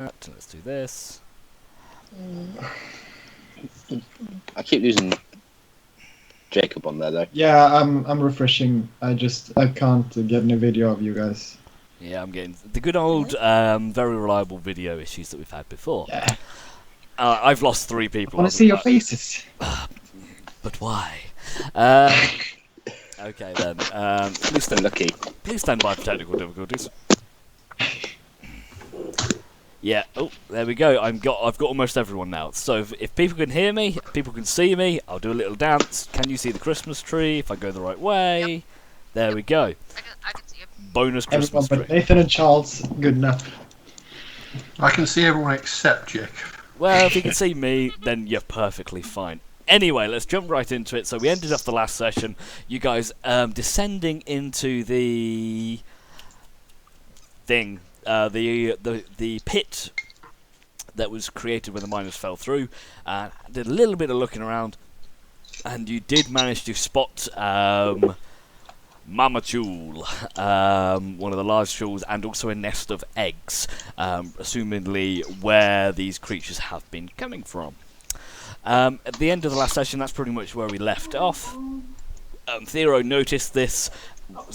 Let's do this. I keep losing Jacob on there though. Yeah, I'm refreshing. I can't get any video of you guys. Yeah, I'm getting the good old, very reliable video issues that we've had before. Yeah. I've lost 3 people. I want to see your faces. But why? Okay then. Please stand by for technical difficulties. Yeah. Oh, there we go. I've got almost everyone now. So if people can hear me, people can see me. I'll do a little dance. Can you see the Christmas tree? If I go the right way, yep. There we go. I can see it. Bonus Christmas everyone, but tree. Nathan and Charles, good enough. I can see everyone except Jacob. Well, if you can see me, then you're perfectly fine. Anyway, let's jump right into it. So we ended up the last session, you guys descending into the thing, the pit that was created when the miners fell through. Did a little bit of looking around, and you did manage to spot Mama Jewel, one of the large jewels, and also a nest of eggs, assumingly where these creatures have been coming from. At the end of the last session, that's pretty much where we left off. Thero noticed this,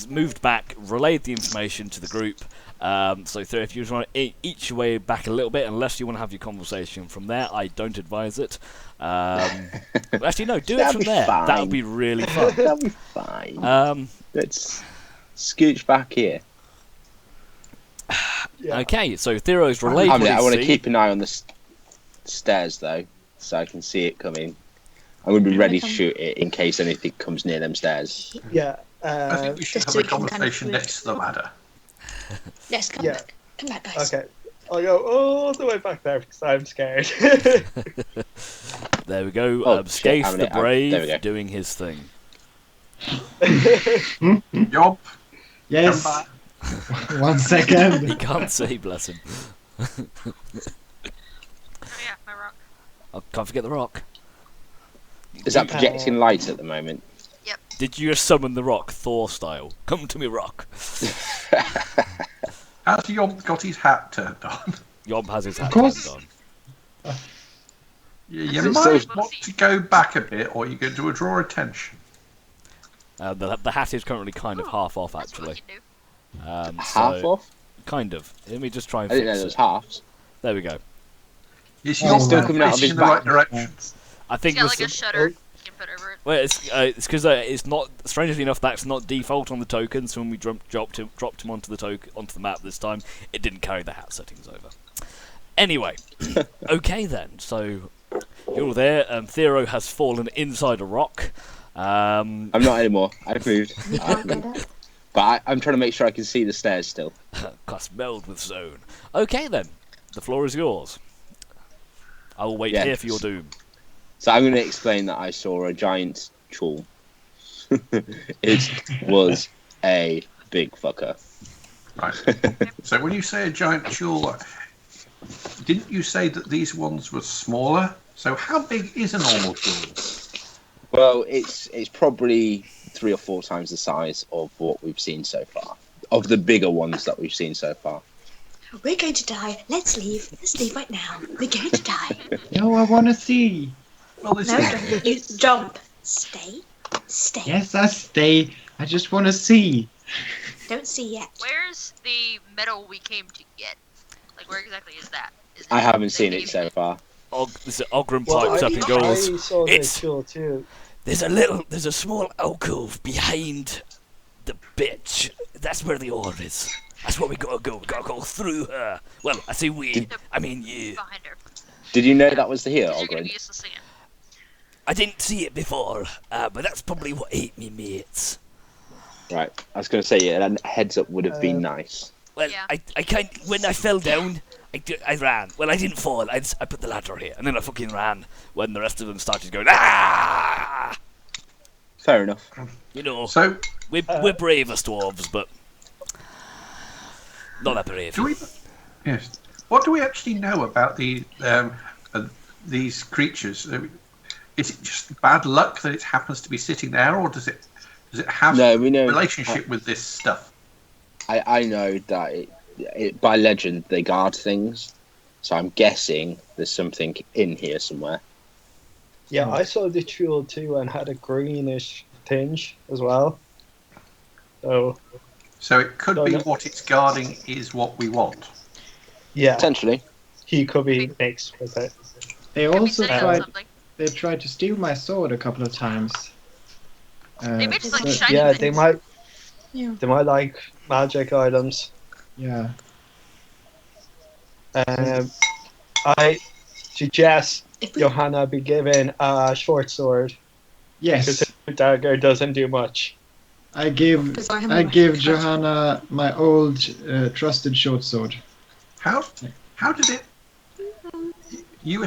moved back, relayed the information to the group. So Thero, if you just want to each your way back a little bit, unless you want to have your conversation from there, I don't advise it. Actually, no, do it from there. Fine. That would be really fun. That'll be fine. Let's scooch back here. Yeah. Okay, so Thero's relayed. I want to keep an eye on the stairs though, so I can see it coming. I'm going to be ready to shoot it in case anything comes near them stairs. Yeah. I think we should have a conversation next to the ladder. Yes, come back. Come back, guys. Okay. I'll go all the way back there because I'm scared. There we go. Shit, Scaife the Brave doing his thing. Job. Yes. 1 second. He can't see, bless him. Oh yeah, my rock. I can't forget the rock. Is that projecting light at the moment? Yep. Did you just summon the rock, Thor style? Come to me, rock. Has Job got his hat turned on? Yob has his hat Of course. turned You might want to go back a bit, or you're going to draw attention. on. The hat is currently kind of half off, That's what we actually. can do. Half off? Kind of. Let me just try and I didn't know fix there was it. halves. There we go. Is Oh, your still man coming out of facing his in the right back. direction? I think He's got this- like a shutter you can put over it. Well, it's because it's not. Strangely enough, that's not default on the tokens. So when we dropped him onto the map this time, it didn't carry the hat settings over. Anyway, okay then. So you're there. Thero has fallen inside a rock. I'm not anymore. I've moved. But I'm trying to make sure I can see the stairs still. Cuss meld with zone. Okay then, the floor is yours. I will wait Yes. here for your doom. So I'm going to explain that I saw a giant tool. It was a big fucker. Right. So when you say a giant jewel, didn't you say that these ones were smaller? So how big is a normal jewel? Well, it's probably 3 or 4 times the size of what we've seen so far. Of the bigger ones that we've seen so far. We're going to die. Let's leave. Let's leave right now. We're going to die. No, I want to see. Well, this No, is... you jump. Stay. Stay. Yes, I stay. I just want to see. Don't see yet. Where's the metal we came to get? Like, where exactly is that? Is I it haven't the seen it cave? so far. Ogren pipes up and goes. saw "It's- too. There's a small alcove behind the bitch. That's where the ore is. That's where we gotta go. We gotta go through her. Well, I say we. I mean you. Behind her. Did you know that was the here, Because you're gonna Ogren? be useless again. I didn't see it before, but that's probably what ate me mates. Right. I was going to say, yeah, that heads up would have been nice. Well, Yeah. when I fell down, I ran. Well, I didn't fall. I put the ladder here, and then I fucking ran when the rest of them started going, ah! Fair enough. You know, So, we're brave as dwarves, but not that brave. do we... Yes. What do we actually know about these creatures? Is it just bad luck that it happens to be sitting there, or does it have No, we know. relationship with this stuff? I know that by legend they guard things. So I'm guessing there's something in here somewhere. Yeah, I saw the tool too and had a greenish tinge as well. So it could Don't be know. what it's guarding is what we want. Yeah, Potentially. he could be mixed with it. They Could be also sitting on tried. something. They tried to steal my sword a couple of times. They made just like so- shiny Yeah, things. they might like magic items. Yeah. I suggest If we, Johanna be given a short sword because Yes. her dagger doesn't do much. I give because I, I give Johanna my old trusted short sword. How did it? You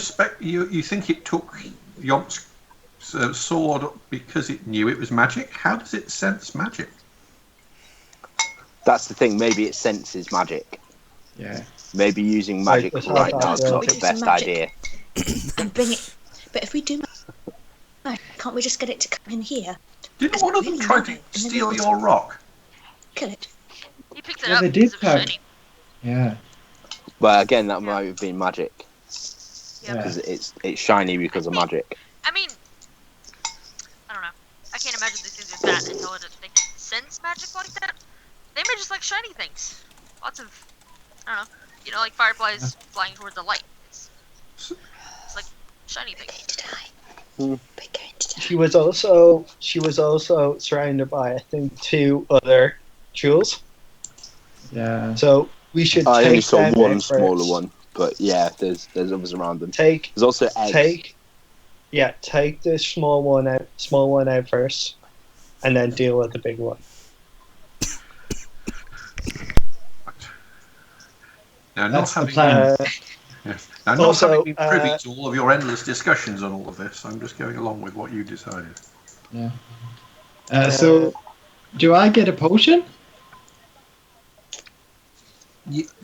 think it took Yonk's sword because it knew it was magic? How does it sense magic? That's the thing. Maybe it senses magic. Yeah. Maybe using magic just right have now that is not going. the best Magic. idea. and bring it. But if we do, can't we just get it to come in here? Didn't one of them Really try love to it, and then steal we- your rock? Kill it. He picked it Yeah, up they because did it was have- shiny. Yeah. But again, that might have been magic Yeah. because it's shiny because of magic. I mean, I don't know. I can't imagine these things are that intelligent. They can sense magic like that. They may just like shiny things. Lots of, I don't know. You know, like fireflies flying towards the light. It's like shiny We're things. going to die. Hmm. We're going to die. She was also surrounded by I think 2 other jewels. Yeah. So we should I only take saw them one out smaller first. one, but yeah, there's others around them. Take There's also eggs. take the small one out first, and then deal with the big one. Now, not That's the having plan. yes. Now, not Also, having been privy to all of your endless discussions on all of this, I'm just going along with what you decided. Yeah. So, do I get a potion?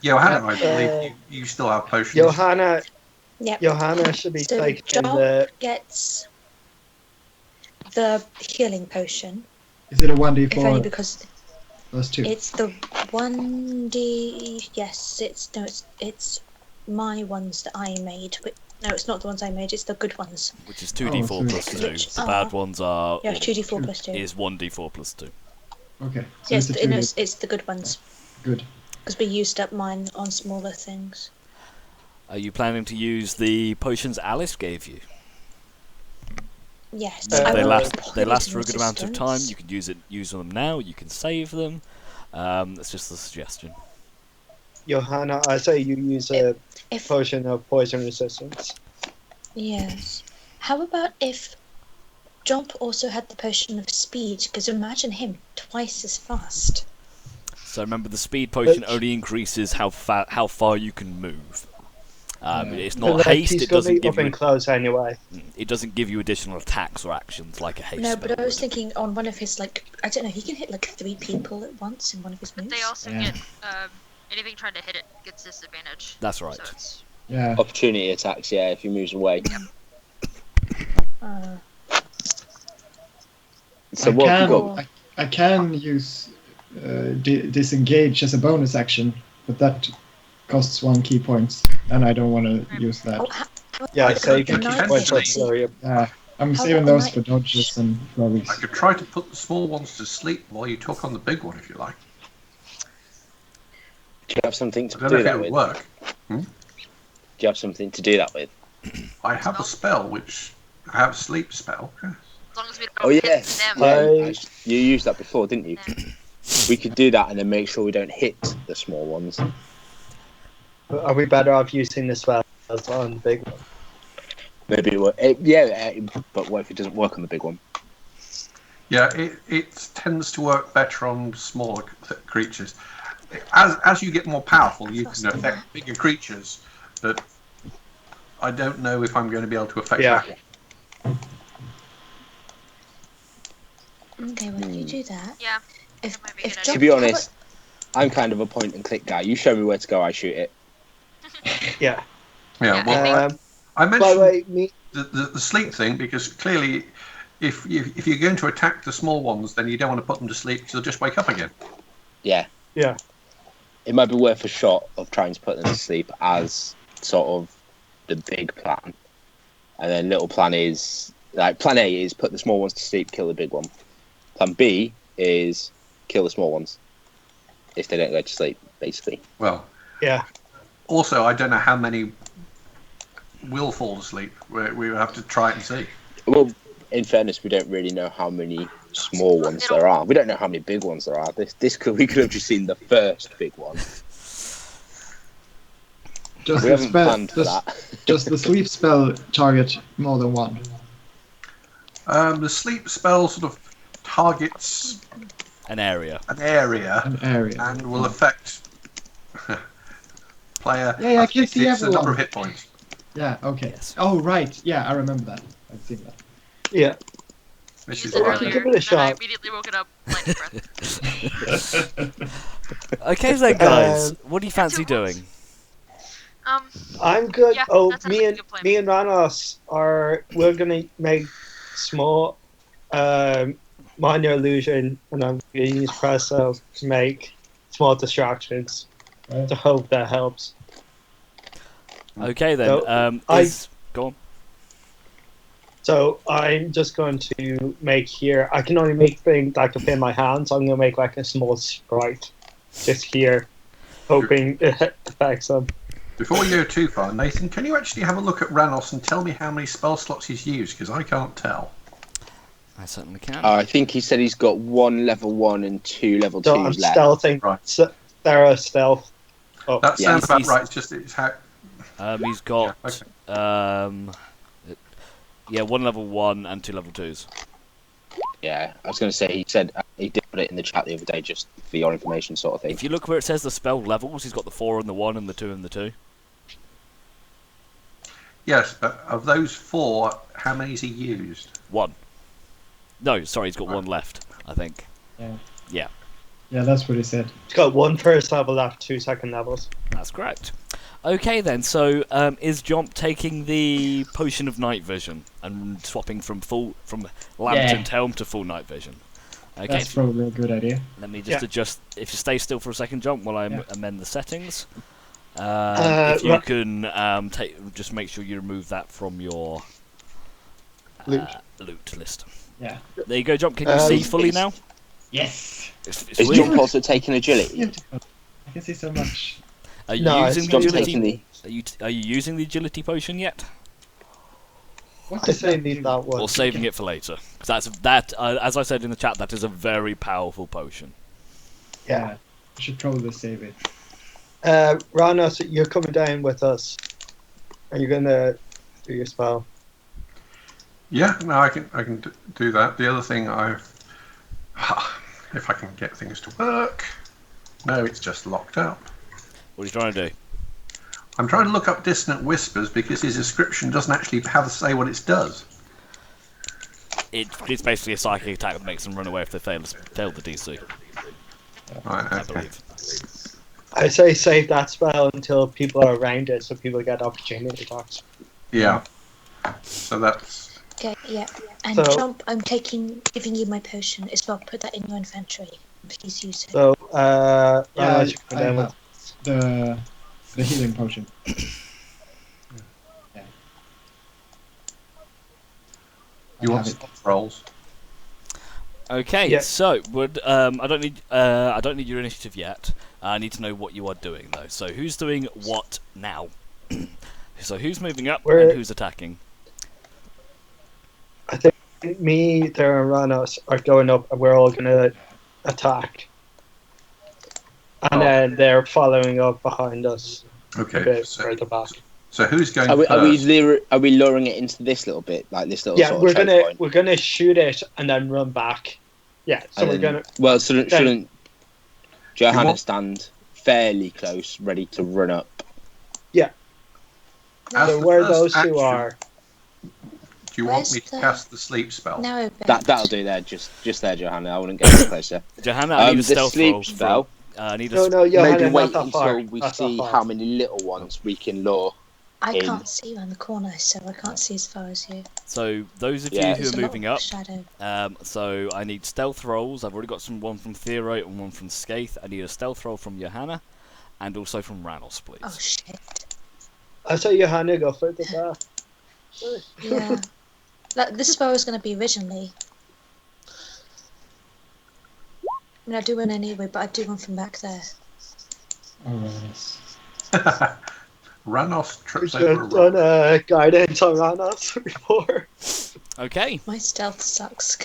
Johanna, I believe you still have potions. Johanna Yep. should be So taking Joel the. gets the healing potion, Is it a if only 1d4 because plus 2? it's the 1d. Yes, it's my ones that I made. But no, it's not the ones I made. It's the good ones. Which is 2d4 Oh, plus so 2. which The are- bad ones are Yeah, 2d4 plus 2. is 1d4 plus 2. Okay. So Yes, it's a 2d. it's the good ones Good. because we used up mine on smaller things. Are you planning to use the potions Alice gave you? Yes, Uh, I They want last the for a good poison amount of time. resistance. You can use them now. You can save them. That's just a suggestion. Johanna, I say you use a If potion of poison resistance. yes, how about if Jump also had the potion of speed? Because imagine him twice as fast. So remember, the speed potion only increases how far you can move. It's not But haste. he's It gonna doesn't be give up and you. close anyway. It doesn't give you additional attacks or actions like a haste. No, spell but I was would. thinking on one of his I don't know, he can hit like 3 people at once in one of his But moves. they also Yeah. get anything trying to hit it gets disadvantage. That's right. So it's Yeah. Opportunity attacks, yeah, if he moves away. Uh, So what have you got? I can use disengage as a bonus action, but that costs 1 key point, and I don't want to use that. oh, Yeah, I save could your potentially- points for flurry. I'm How saving about those I- for dodges and flurries. I could try to put the small ones to sleep while you talk on the big one, if you like. Do you have something to I don't know do if it that would with? work. Do you have something to do that with? I have a spell which I have a sleep spell. Yes. as long as we don't Oh hit yes, them. yeah, I- you used that before, didn't you? then- We could do that and then make sure we don't hit the small ones. Are we better off using the spell on the big one? Maybe but what if it doesn't work on the big one? Yeah, it tends to work better on smaller creatures. As you get more powerful, you can affect bigger creatures, but I don't know if I'm going to be able to affect Yeah. that one. okay, well, if you do that, Yeah. if, That might be a if good To Jump, be how honest, I'm kind of a point and click guy. You show me where to go, I shoot it. Yeah. Yeah, Yeah, well, I By the mentioned way, me. the sleep thing because clearly, if you're going to attack the small ones, then you don't want to put them to sleep because they'll just wake up again. Yeah. Yeah. It might be worth a shot of trying to put them to sleep as sort of the big plan, and then little plan is like plan A is put the small ones to sleep, kill the big one. Plan B is kill the small ones if they don't go to sleep, basically. Well, Yeah. also, I don't know how many will fall asleep. We have to try it and see. Well, in fairness, we don't really know how many small ones there are. We don't know how many big ones there are. We could have just seen the first big one. Does We the haven't spell planned for that. does the sleep spell target more than one? The sleep spell sort of targets An area. an area An area. and will affect player. Yeah, I can think see it's the number everyone. of hit points. Yeah. Okay. Yes. Oh right. Yeah, I remember that. I've seen that. Yeah. Which You is said why. Give earlier, it a and then I shot. immediately woke it up. Lightning breath. Okay then, guys. What do you fancy doing? I'm good. Yeah, Oh, that sounds like a good plan. me and Ranos we're gonna make small minor illusion, and I'm gonna use Presto to make small distractions. Right. To hope that helps. Okay then. So, Go on. So I'm just going to make here. I can only make things that can fit in my hands. So I'm gonna make like a small sprite just here, hoping it affects them. Before we go too far, Nathan, can you actually have a look at Ranos and tell me how many spell slots he's used? Because I can't tell. I certainly can. I think he said he's got 1 level 1 and 2 level So 2s I'm left. stealthing. Right. They're stealth. Oh, That Yeah, sounds about he's- right. It's how. He's got Yeah, yeah, 1 level 1 and 2 level 2s. Yeah, I was going to say he said he did put it in the chat the other day just for your information, sort of thing. If you look where it says the spell levels, he's got the 4 and the 1 and the 2 and the 2. Yes, but of those 4, how many has he used? 1. No, sorry, he's got 1 left, I think. Yeah, that's what he said. it's got 1 first level left, 2 second levels. That's correct. Okay then, so is Jomp taking the potion of night vision and swapping from lantern helm to full night vision? Okay, That's probably a good idea. let me just adjust. If you stay still for a second, Jomp, while I amend the settings. If you right. can just make sure you remove that from your loot list. Yeah. There you go, Jump. Can you see fully it's- now? Yes. It's Is weird. Jump also taking agility? Beautiful. I can see so much. Are you No, using it's the Jump's agility? taking the... Are you using the agility potion yet, What I does say that need do? that one. or saving it for later? 'Cause that. As I said in the chat, that is a very powerful potion. Yeah. I should probably save it. Ranos, you're coming down with us. Are you gonna do your spell? Yeah, no, I can do that. The other thing if I can get things to work. No, it's just locked up. What are you trying to do? I'm trying to look up Dissonant Whispers because his description doesn't actually have to say what it does. It's basically a psychic attack that makes them run away if they fail the DC, Right, I okay. believe. I say save that spell until people are around it, so people get opportunity attacks. Yeah. So that's Okay, yeah. And So- Jump, I'm giving you my potion as well. Put that in your inventory. Please use it. So, Yeah, Ranos, you're I coming down with have the healing potion. Yeah. you I want have it. spot rolls. Okay, Yeah. so I don't need your initiative yet. I need to know what you are doing though. So who's doing what now? So who's moving up We're- and who's attacking? I think me, there, and Ranos are going up, and we're all gonna attack. And Oh. then they're following up behind us a Okay. bit So, further back. so who's going Are we first? luring it into this little bit, like this little Yeah, sort we're of choke gonna point? we're gonna shoot it and then run back. Yeah, so And we're then- gonna. Well, shouldn't Johanna want- stand fairly close, ready to run up? As So the where first those two action, are. Do you want Where's me to the- cast the sleep spell? Narrow That'll do there, just there, Johanna. I wouldn't get any closer. Johanna, I need a The stealth roll. sleep spell. I need a No, no, Johanna, Maybe not wait that far. until we Not that see far. how many little ones we can lure. I in. can't see you on the corner, so I can't see as far as you. So those of Yeah. you who There's are a lot moving of up, shadow. so I need stealth rolls. I've already got one from Thero and one from Skaith. I need a stealth roll from Johanna, and also from Ranos, please. Oh shit. I saw Johanna go further back. Yeah. This is where I was going to be originally. I mean, I do one anyway, but I do one from back there. Alright. Ranos We've trips over a just done rock. guidance on Ranos before. Okay. My stealth sucks.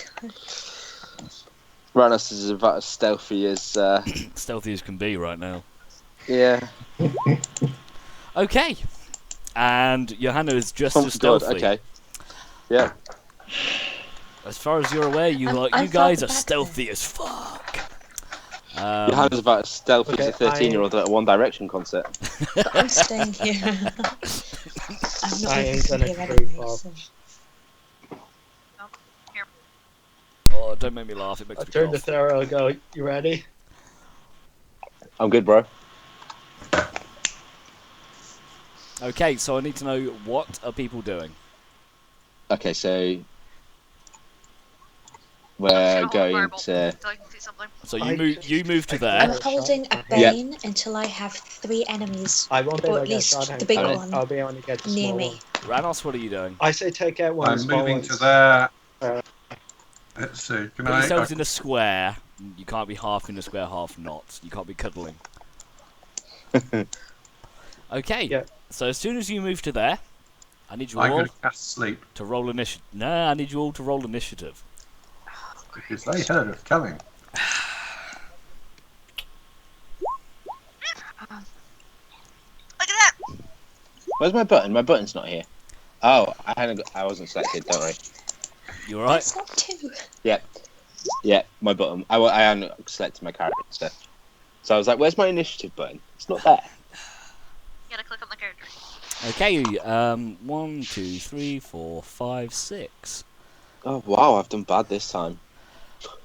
Ranos is about as stealthy as. Stealthy as can be right now. Yeah. Okay. And Johanna is just Oh, as God, stealthy. okay. Yeah. As far as you're aware, you I'm guys are back stealthy as fuck. Johanna's about as stealthy as a Okay, 13-year-old at a One Direction concert. But I'm staying here. I'm not I able ain't to gonna hear creep anyway, up. so. Oh, don't make me laugh. It makes I me turn to laugh. Sarah and go, you ready? I'm good, bro. Okay, so I need to know, what are people doing? Okay, so we're Gonna hold going fireball to. until I can see something. So I you move to I there. I'm Yeah. holding a Yeah. bane until I have 3 enemies, I won't be or able at to get least shot the big at. one, I'll be able to get the near small me. one. Ranos, what are you doing? I say take out one of I'm the small moving ones. to there. Uh, Let's see. Can Put I? yourselves in a square. You can't be half in a square, half not. You can't be cuddling. Okay. Yeah. So as soon as you move to there, I need you I'm all going to cast sleep to roll initiative. No, I need you all to roll initiative. because they heard us coming. Look at that! Where's my button? My button's not here. Oh, I wasn't selected. Don't worry. You alright? That's not 2. Yeah, my button. I hadn't selected my character. So I was like, "Where's my initiative button? It's not there." You gotta click on the character. Okay. 1, 2, 3, 4, 5, 6. Oh wow, I've done bad this time.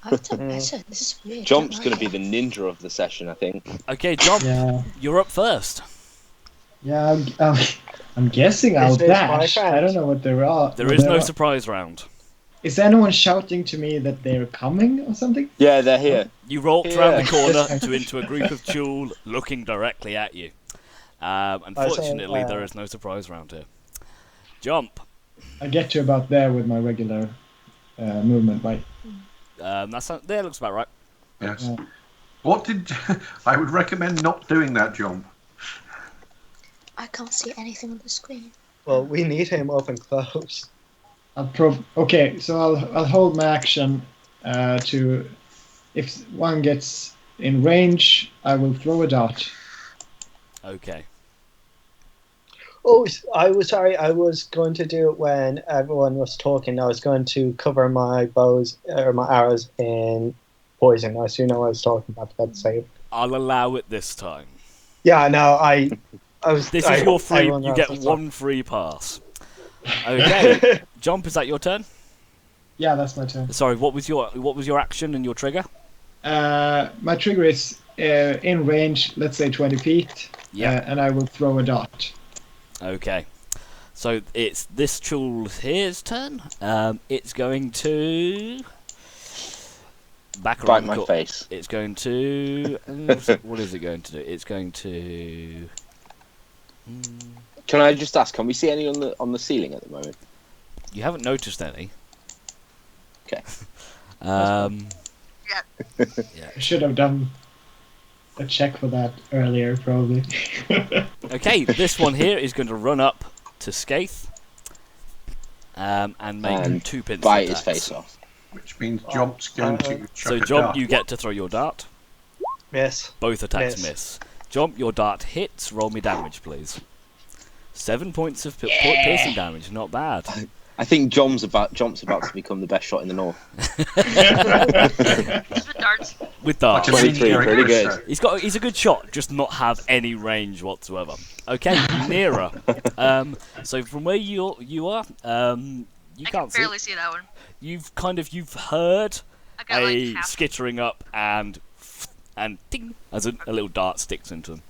I've done better. This is weird. Jump's don't going to like be the ninja of the session, I think. Okay, John, Yeah. you're up first. Yeah, I'm guessing I'll Is this my dash. friend? I don't know what there are. There what is there no are. surprise round. Is anyone shouting to me that they're coming or something? Yeah, they're here. You walked around the Yeah. corner into a group of Chul looking directly at you. Unfortunately, there is no surprise round here. Jump. I get to about there with my regular movement, right? There looks about right. Yes. Yeah. What did I would recommend not doing that, John? I can't see anything on the screen. well, we need him up and close. Okay, so I'll hold my action to. If one gets in range, I will throw a dart. Okay. Oh, I was sorry. I was going to do it when everyone was talking. I was going to cover my bows or my arrows in poison. I assume I was talking about that save. I'll allow it this time. Yeah, I know. I was. This is your free. everyone You else get was one free pass. Okay. Jump. Is that your turn? Yeah, that's my turn. Sorry. What was your action and your trigger? My trigger is in range, let's say 20 feet, Yeah. and I will throw a dart. Okay. So it's this Chul here's turn. It's going to back Bite around my the face. It's going to. What is it going to do? It's going to. Can I just ask? Can we see any on the ceiling at the moment? You haven't noticed any. Okay. I should have done a check for that earlier, probably. Okay, this one here is going to run up to Skaith and make And 2 pincer Bite his attacks. face off. Which means Jump's going to chuck So a Jump, dart. you get to throw your dart. Miss. Both attacks Miss. miss. Jump, your dart hits. Roll me damage, please. 7 points of piercing damage. Not bad. I think Jump's about to become the best shot in the north. Just with darts. With darts. Like a 23, mini pretty Eric good. Show. He's a good shot, just not have any range whatsoever. Okay, Nera. So from where you are, you I can can't see. barely see that one. You've heard I got a like half. skittering up and ding as a little dart sticks into them.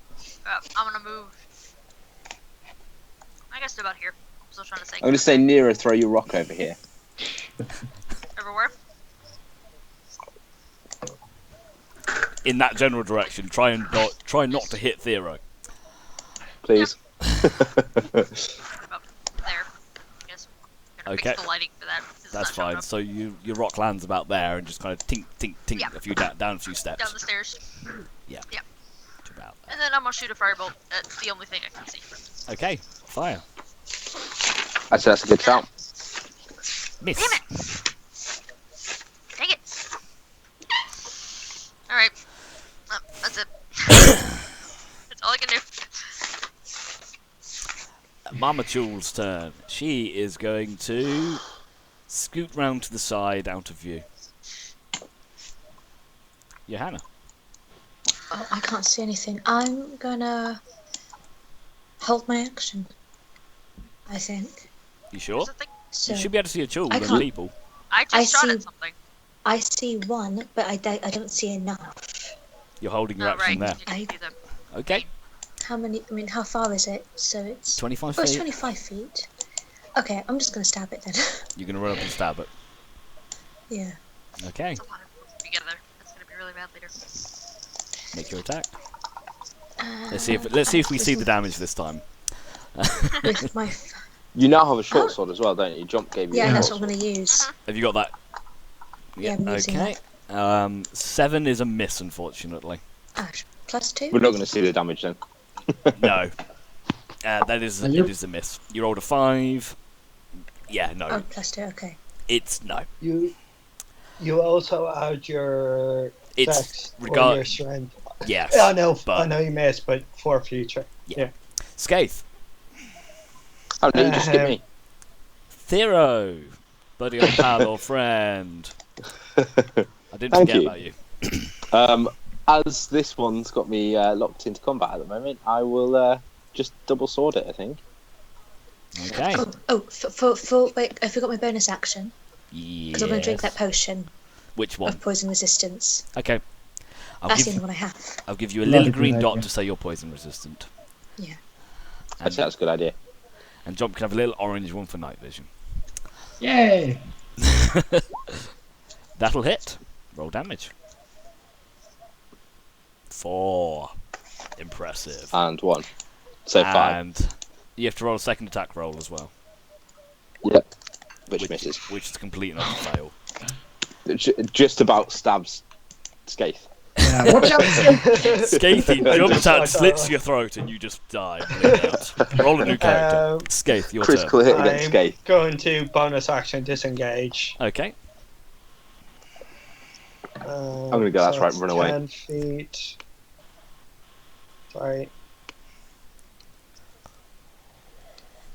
I'm gonna move. I guess about here. I'm still trying to say. I'm going to say Nero, throw your rock over here. everywhere. In that general direction, try not to hit Thero. Please. About there. I guess. Gonna Okay. fix the lighting for that. 'cause it's That's not showing fine. up. So your rock lands about there and just kind of tink, tink, tink Yeah. a few down a few steps. Down the stairs. Yeah. Yeah. To about And then I'm gonna shoot a firebolt at the only thing I can see. there. Okay. Fire. I'd say that's a good shout. Miss. Damn it! Dang it! Alright. That's it. That's all I can do. Mama Jules' turn. She is going to scoot round to the side out of view. Johanna. Oh, I can't see anything. I'm gonna hold my action. I think. You sure? Here's the thing. So You should be able to see a Jules I and can't- people. I just I shot see- at something. I see one, but I don't see enough. You're holding your Oh, action right. there. You can see them. Okay. How many? I mean, how far is it? So it's 25 Oh, it's feet. 25 feet. Okay, I'm just gonna stab it then. You're going to run up and stab it. Yeah. Okay. It's a lot of together. That's gonna be really bad later. Make your attack. Uh, Let's see if we see the damage this time. with my. You now have a short Oh. sword as well, don't you? Jump gave you Yeah, a that's short what I'm sword. gonna use. Have you got that? Yeah, I'm using Okay. 7 is a miss, unfortunately. +2. We're not going to see the damage then. No. That is Are you- it is a miss. You rolled a 5. Yeah, no. Oh, +2. Okay. It's no. You also add your It's dex or regard. your strength. Yes. Yeah, I know, but- I know you missed, but for future. Skaith. Oh, no, you just skip me. Thero. Buddy, old pal or friend. I didn't Thank forget you. about you. As this one's got me locked into combat at the moment, I will just double sword it, I think. Okay. For wait, I forgot my bonus action Yes. because I'm gonna drink that potion Which one? of poison resistance. Okay. I'll That's the give, only one I have. I'll give you a Not little a good green dot idea. to say you're poison resistant. Yeah. I'd say that's a good idea. And Jump can have a little orange one for night vision. Yay! That'll hit. Roll damage. 4. Impressive. And 1. So 5. And you have to roll a second attack roll as well. Yep. Which misses. Which is complete and utter fail. Just about stabs Skaith. Yeah, watch out! Scathy jumps out, slits your throat, and you just die. bleed out. Roll a new character. Skaith, your turn. Critical hit against I'm Skaith. going to bonus action disengage. Okay. I'm gonna go, that's right, run away. 10 feet. Sorry.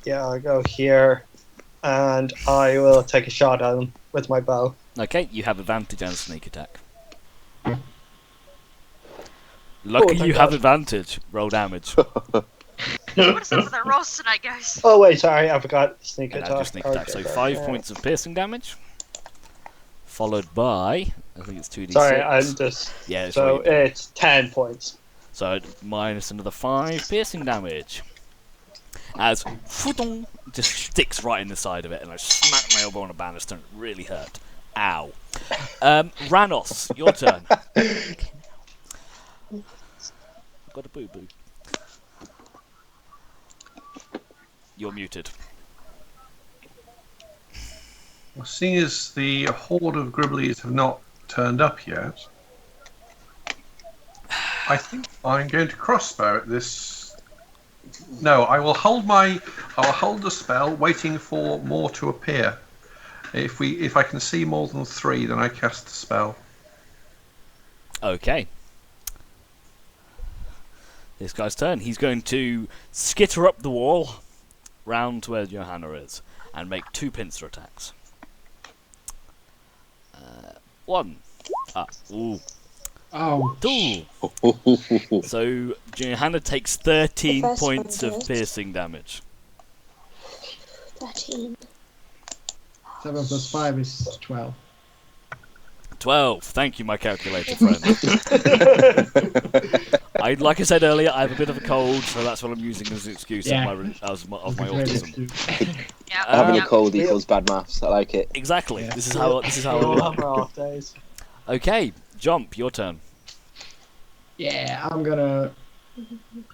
Yeah, I'll go here, and I will take a shot at him with my bow. Okay, you have advantage and sneak attack. Lucky thank you have God. advantage. Roll damage. What is up with our rolls tonight, guys? Oh wait, sorry, I forgot sneak And attack. add your sneak attack. So Okay, 5 yeah. points of piercing damage. Followed by, I think it's 2d6. Sorry, I'm just. Yeah, it's So really bad. it's 10 points. So minus another 5 piercing damage. As Fudong just sticks right in the side of it, and I smack my elbow on a banister, and it really hurt. Ow. Ranos, your turn. I've got a boo boo. You're muted. Well, seeing as the horde of Gribblies have not turned up yet, I think I'm going to crossbow at this. No, I will hold the spell, waiting for more to appear. If I can see more than 3, then I cast the spell. Okay. This guy's turn. He's going to skitter up the wall, round to where Johanna is, and make 2 pincer attacks. 1. Ooh. Oh, 2. So Johanna takes 13 The first points one of hit. piercing damage. 13. 7 plus 5 is 12. 12. Thank you, my calculator friend. Like I said earlier, I have a bit of a cold, so that's what I'm using as an excuse Yeah. of my Great autism. excuse. Yeah. Having yeah. a cold equals bad maths. I like it. Exactly. Yeah. This is how We I all work. have our off days. Okay, Jump, your turn. Yeah, I'm gonna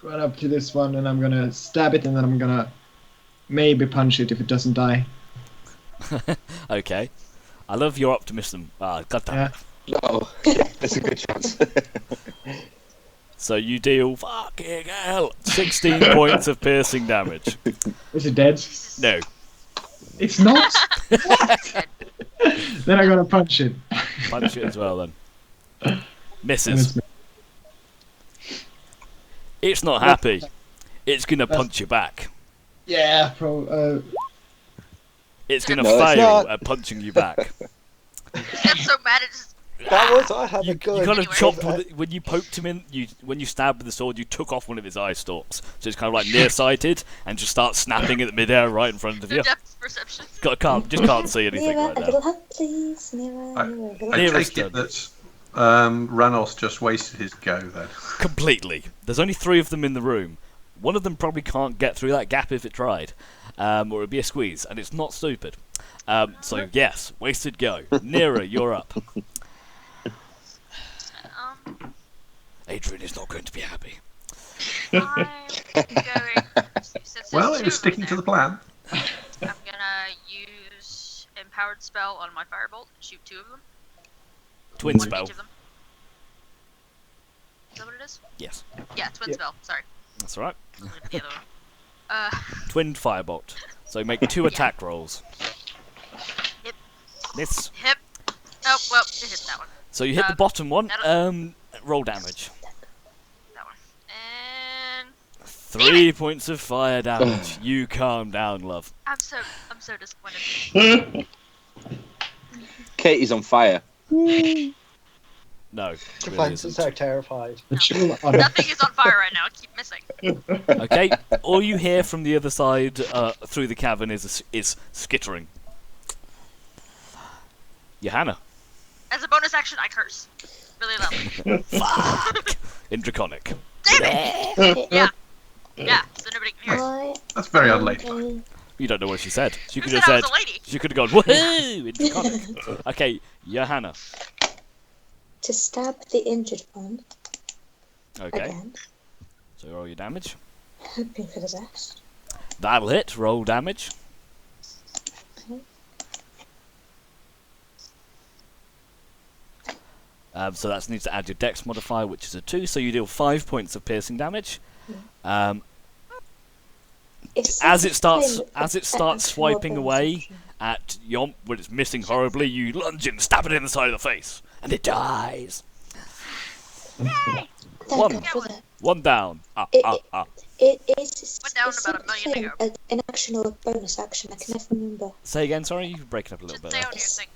Run up to this one, and I'm gonna stab it, and then I'm gonna maybe punch it if it doesn't die. Okay. I love your optimism. Ah, goddamn. Yeah. No, there's a good chance. So you deal fucking hell 16 points of piercing damage. Is it dead? No. It's not. Then I'm gonna punch it. Punch it as well then. And Misses. It's not happy. It's gonna punch you back. Yeah, It's gonna No, it's fail not. at punching you back. It's so mad it just. That was I have a You good. kind of Anyway. chopped with it, when you poked him in. When you stabbed with the sword, you took off one of his eye stalks, so it's kind of like nearsighted and just starts snapping at the midair right in front of The you. depth perception. Just can't see anything Nira, right a now. little hug, please. Nira, I- Nira, a little I Nearest take it done. that Ranos just wasted his go then. Completely. There's only 3 of them in the room. One of them probably can't get through that gap if it tried, or it'd be a squeeze, and it's not stupid. So yes, wasted go. Nira, you're up. Adrian is not going to be happy. I'm going. Since Well, there's it was 2 of them sticking to there, the plan. I'm gonna use empowered spell on my firebolt and shoot 2 of them. Twin One spell. each of them. Is that what it is? Yes, Yeah, twin Yeah. spell. Sorry. that's all right. I'm looking at the other one. Twin firebolt. So make 2 attack rolls. Yep. Miss. Hip. Oh, well, it hit that one. So you hit the bottom one. Roll damage. That one. And 3 points of fire damage. You calm down, love. I'm so disappointed. Katie's on fire. No, The really fences isn't. are terrified. Nothing is on fire right now. I keep missing. Okay, all you hear from the other side through the cavern is skittering. Johanna. As a bonus action, I curse. Really loudly. Fuck! In Draconic. Damn it! Yeah. Yeah, so nobody can hear. I That's very am unladylike. going You don't know what she said. She Who could said have I said. was a lady? She could have gone woohoo in Draconic. Okay, Johanna. to stab the injured one Okay, again, so roll your damage. hoping for the best. That'll hit. Roll damage. So that needs to add your dex modifier, which is a 2, so you deal 5 points of piercing damage. It's As it starts, kind of as it a- starts a small swiping bonus away action. at Yomp when it's missing horribly, you lunge and stab it in the side of the face, and it dies. Thank One. God for that. 1 down. It- It is Went down it's about a million something, an action or a bonus action. I can never remember. Say again, sorry, you're breaking up a little Should bit. stay there. on your thing.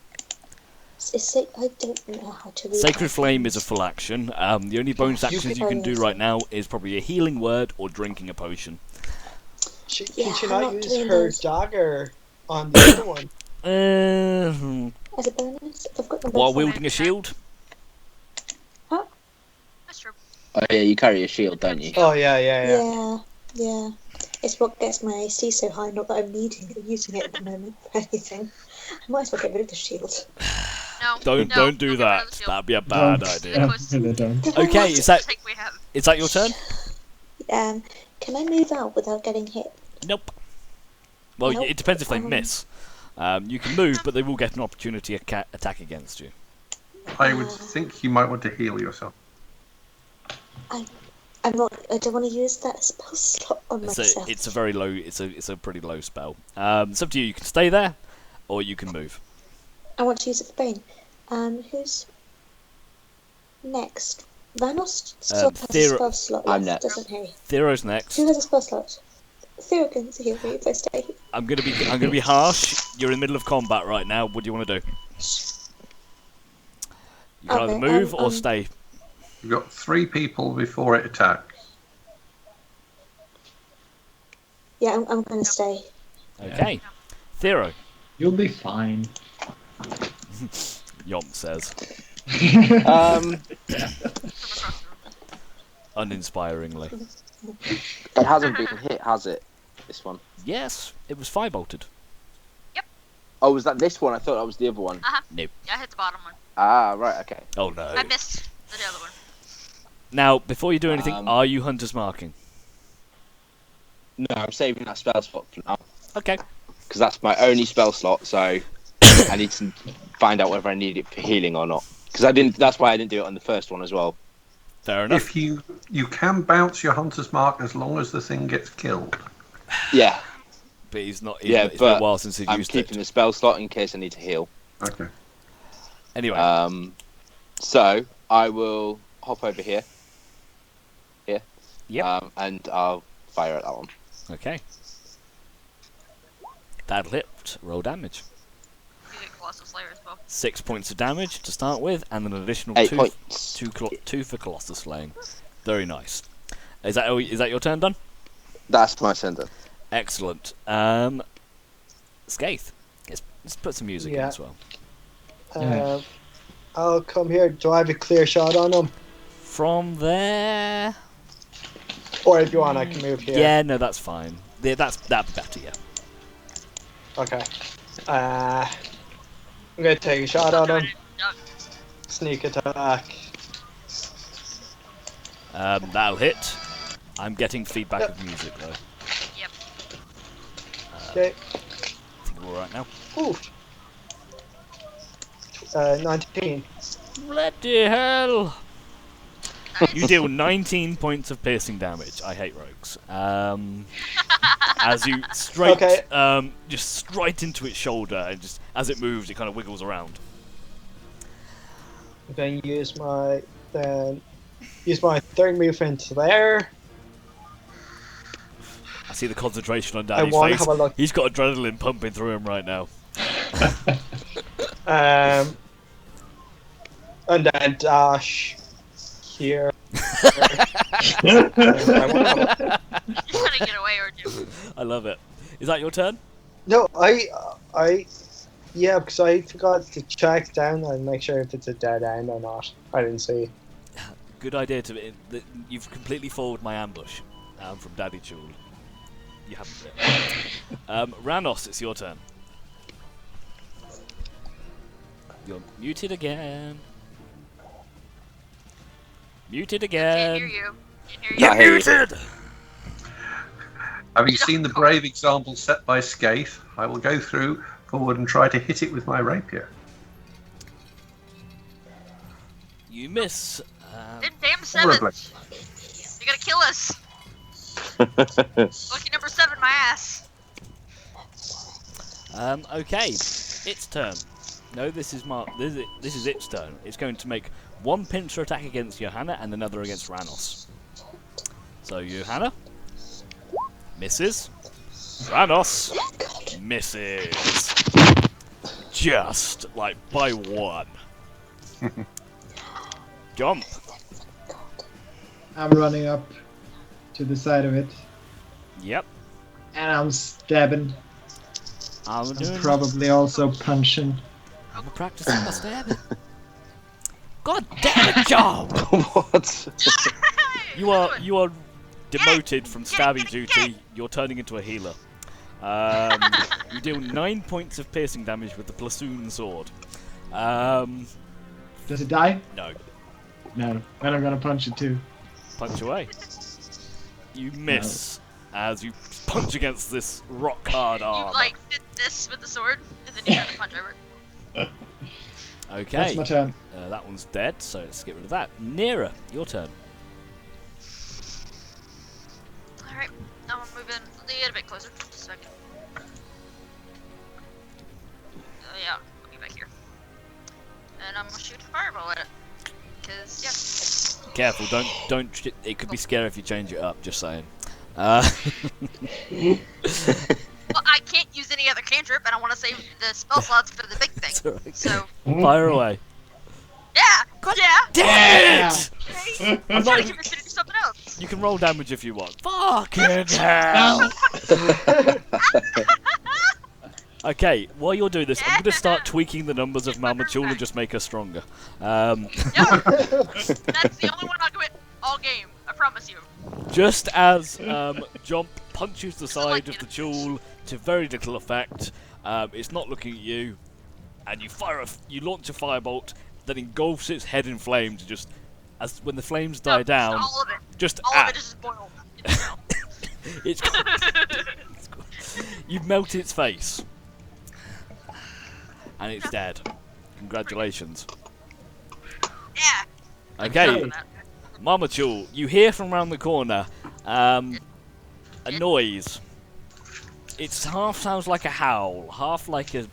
I don't know how to read Sacred that. Flame is a full action. The only bonus actions you can do right now is probably a healing word or drinking a potion. Yeah, Can she I'm not not use doing her those. dagger on the other one? As a bonus, if I've got them While both on. wielding a shield? That's true. Oh yeah, you carry a shield, don't you? Oh yeah. Yeah. It's what gets my AC so high, not that I'm needing or using it at the moment for anything. I might as well get rid of the shield. No. Don't no, do get rid that. of the shield. That'd be a bad Don't. idea. Yeah, really don't. Okay, is that Take we have. your turn? Can I move out without getting hit? Nope. Well, Nope. it depends if they Um, miss. You can move, but they will get an opportunity attack against you. I would think you might want to heal yourself. I'm not. I don't want to use that spell slot on myself. It's a very low. It's a pretty low spell. It's up to you. You can stay there, or you can move. I want to use it for Bane. Who's next? Vanos still has a Thera- spell slot I'm left, next. doesn't he? Thero's next. Who has a spell slot? Thera can heal me if I stay. I'm gonna be harsh. You're in the middle of combat right now. What do you want to do? You can either Okay, move or stay. You've got 3 people before it attacks. Yeah, I'm going to stay. Okay. Thero, You'll be fine. Yomp says, Um, From across the room. uninspiringly. it hasn't been hit, has it? This one. Yes, it was firebolted. Oh, was that this one? I thought that was the other one. Nope. Yeah, I hit the bottom one. Ah, right, okay. Oh no. I missed the other one. Now, before you do anything, Um, are you Hunter's marking? No, I'm saving that spell slot for now Okay. because that's my only spell slot. So I need to find out whether I need it for healing or not. Because I didn't. That's why I didn't do it on the first one as well. Fair enough. If you can bounce your hunter's mark as long as the thing gets killed. Yeah, But he's not. yeah, It's been a but while since he's I'm used keeping it. the spell slot in case I need to heal. Okay. Anyway, So I will hop over here. Yep. And I'll fire at that one. okay. That'll hit. Roll damage. You get Colossal Slayer as well. 6 points of damage to start with, and an additional 8 two, points. two for Colossus Slaying. Very nice. Is that your turn done? That's my sender. Excellent. Skaith. Let's put some music in Yeah. as well. Yeah. I'll come here. Do I have a clear shot on him? From there. Or if you want, I can move here. Yeah, no, that's fine. Yeah, that'd be better. Yeah. Okay. I'm gonna take a shot on him. Duck. Sneak attack. That'll hit. I'm getting feedback Yep. of music though. Yep. Okay. I think we're all right now. Ooh. 19. Bloody hell! You deal 19 points of piercing damage. I hate rogues. As you just straight into its shoulder, and just as it moves, it kind of wiggles around. I'm gonna use my third movement there. I see the concentration on I Daddy's want to face. have a look. He's got adrenaline pumping through him right now. And then dash here. I want to have a- You're trying to get away, aren't you? I love it. Is that your turn? No, yeah, because I forgot to check down and make sure if it's a dead end or not. I didn't see. Good idea you've completely foiled my ambush from Daddy Jewel. You haven't yet. Ranos, it's your turn. You're muted again. Muted Can't hear again. you. Can't hear you. I hear you. Muted! Having seen the brave example set by Skaith, I will go forward and try to hit it with my rapier. You miss. Damn 7. Horribly. You're gonna kill us. Lucky number 7, my ass. Okay, its turn. No, this is This is its turn. It's going to make one pincer attack against Johanna and another against Ranos. So Johanna misses. Ranos misses. Just like by one. Jump. I'm running up to the side of it, Yep. and I'm stabbing. I'm I'm doing. probably also punching. I'm practicing my stabbing. God damn it, Joe! What? You are demoted from stabby duty. You're turning into a healer. You deal 9 points of piercing damage with the platoon sword. Does it die? No, No. Then I'm gonna punch it too. punch away. You miss as you punch against this rock hard You arm. like did this with the sword, and then you try to punch over. Okay, That's my turn. that one's dead, so let's get rid of that. Nera, your turn. Alright, now I'm moving a bit closer. Just a second. Yeah, I'll get back here. And I'm gonna shoot a fireball at it. Cause, yeah. Careful, don't. It could be scary if you change it up. Just saying. Well, I can't use any other cantrip, and I want to save the spell slots for the big thing. It's alright. So, Fire away. yeah! Damn Yeah. it! Okay. I'm trying to keep it to do something else. You can roll damage if you want. Fucking hell! Okay, while you're doing this, I'm going to start tweaking the numbers of Malmachul and just make her stronger. Yeah, that's the only one I'll do it all game. I promise you. Just as Jump punches the side of the Chul to very little effect, it's not looking at you, and you launch a firebolt that engulfs its head in flames and just as when the flames die down, All of it. just All of it just boiled. it's you've melted its face, and it's dead. Congratulations. Yeah. Okay, Mama Chul, you hear from around the corner a noise. It half sounds like a howl, half like a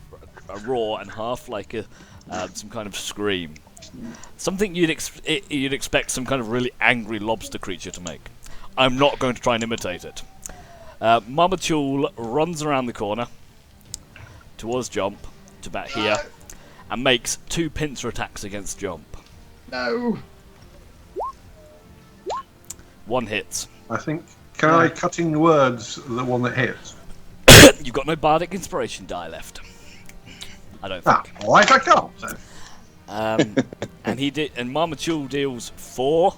roar, and half like a some kind of scream. Something you'd expect some kind of really angry lobster creature to make. I'm not going to try and imitate it. Mama Chul runs around the corner towards Jump, to about here, and makes 2 pincer attacks against Jump. No. 1 hits. I think. Can I cutting words the one that hits? You've got no bardic inspiration die left. I don't Ah, think. alright, I can't. So. And Mama Chul deals 4.